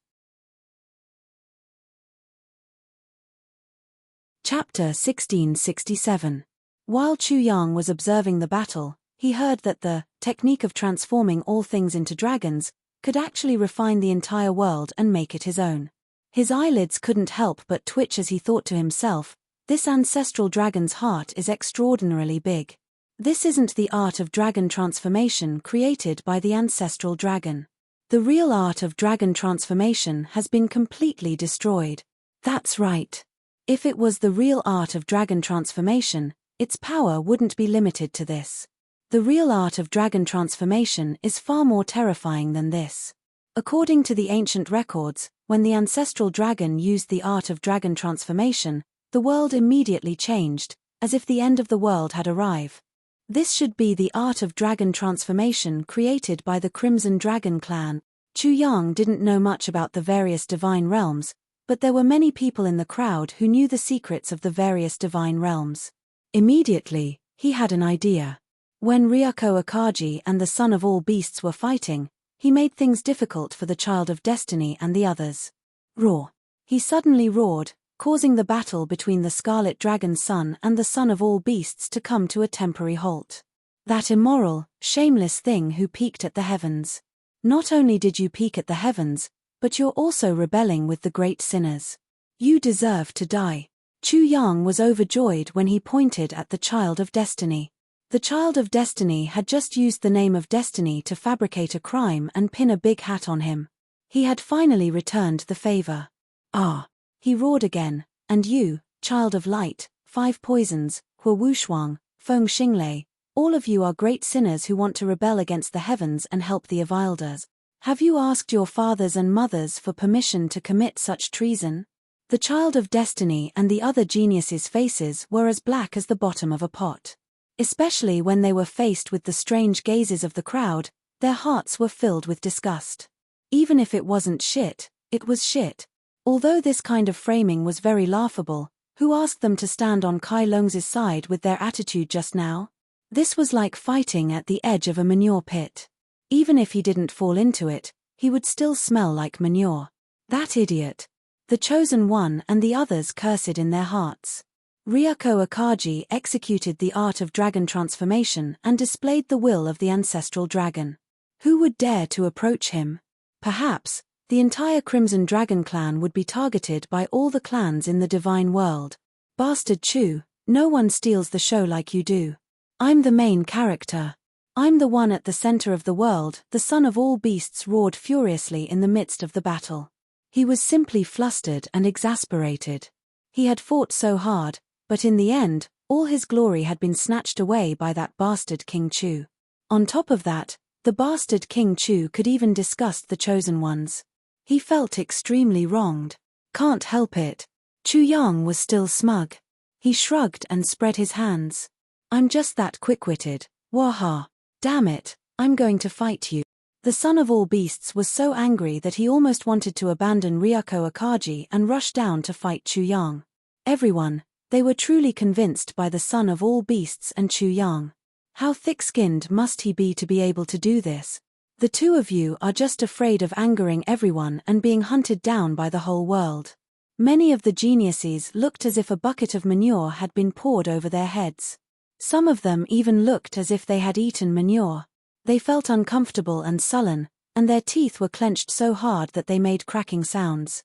Chapter 1667. While Chu Yang was observing the battle, he heard that the technique of transforming all things into dragons could actually refine the entire world and make it his own. His eyelids couldn't help but twitch as he thought to himself, this ancestral dragon's heart is extraordinarily big. This isn't the art of dragon transformation created by the ancestral dragon. The real art of dragon transformation has been completely destroyed. That's right. If it was the real art of dragon transformation, its power wouldn't be limited to this. The real art of dragon transformation is far more terrifying than this. According to the ancient records, when the ancestral dragon used the art of dragon transformation, the world immediately changed, as if the end of the world had arrived. This should be the art of dragon transformation created by the Crimson Dragon clan. Chu Yang didn't know much about the various divine realms, but there were many people in the crowd who knew the secrets of the various divine realms. Immediately, he had an idea. When Ryuko Akagi and the son of all beasts were fighting, he made things difficult for the child of destiny and the others. Roar! He suddenly roared, causing the battle between the Scarlet Dragon's son and the son of all beasts to come to a temporary halt. That immoral, shameless thing who peeked at the heavens. Not only did you peek at the heavens, but you're also rebelling with the great sinners. You deserve to die. Chu Yang was overjoyed when he pointed at the child of destiny. The child of destiny had just used the name of destiny to fabricate a crime and pin a big hat on him. He had finally returned the favor. Ah! He roared again, and you, child of light, 5 poisons, Hua Wushuang, Feng Xinglei, all of you are great sinners who want to rebel against the heavens and help the Avilders. Have you asked your fathers and mothers for permission to commit such treason? The child of destiny and the other geniuses' faces were as black as the bottom of a pot. Especially when they were faced with the strange gazes of the crowd, their hearts were filled with disgust. Even if it wasn't shit, it was shit. Although this kind of framing was very laughable, who asked them to stand on Kai Long's side with their attitude just now? This was like fighting at the edge of a manure pit. Even if he didn't fall into it, he would still smell like manure. That idiot. The chosen one and the others cursed in their hearts. Ryuko Akagi executed the art of dragon transformation and displayed the will of the ancestral dragon. Who would dare to approach him? Perhaps, the entire Crimson Dragon clan would be targeted by all the clans in the divine world. Bastard Chu, no one steals the show like you do. I'm the main character. I'm the one at the center of the world, the son of all beasts roared furiously in the midst of the battle. He was simply flustered and exasperated. He had fought so hard, but in the end, all his glory had been snatched away by that bastard King Chu. On top of that, the bastard King Chu could even disgust the chosen ones. He felt extremely wronged. Can't help it. Chu Yang was still smug. He shrugged and spread his hands. I'm just that quick-witted. Waha. Damn it, I'm going to fight you. The son of all beasts was so angry that he almost wanted to abandon Ryuko Akagi and rush down to fight Chu Yang. Everyone, they were truly convinced by the son of all beasts and Chu Yang. How thick-skinned must he be to be able to do this? The two of you are just afraid of angering everyone and being hunted down by the whole world. Many of the geniuses looked as if a bucket of manure had been poured over their heads. Some of them even looked as if they had eaten manure. They felt uncomfortable and sullen, and their teeth were clenched so hard that they made cracking sounds.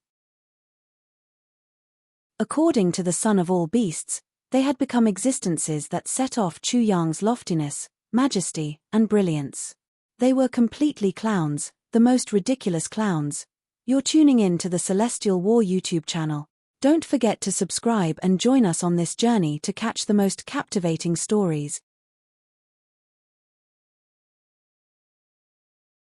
According to the son of all beasts, they had become existences that set off Chu Yang's loftiness, majesty, and brilliance. They were completely clowns, the most ridiculous clowns. You're tuning in to the Celestial War YouTube channel. Don't forget to subscribe and join us on this journey to catch the most captivating stories.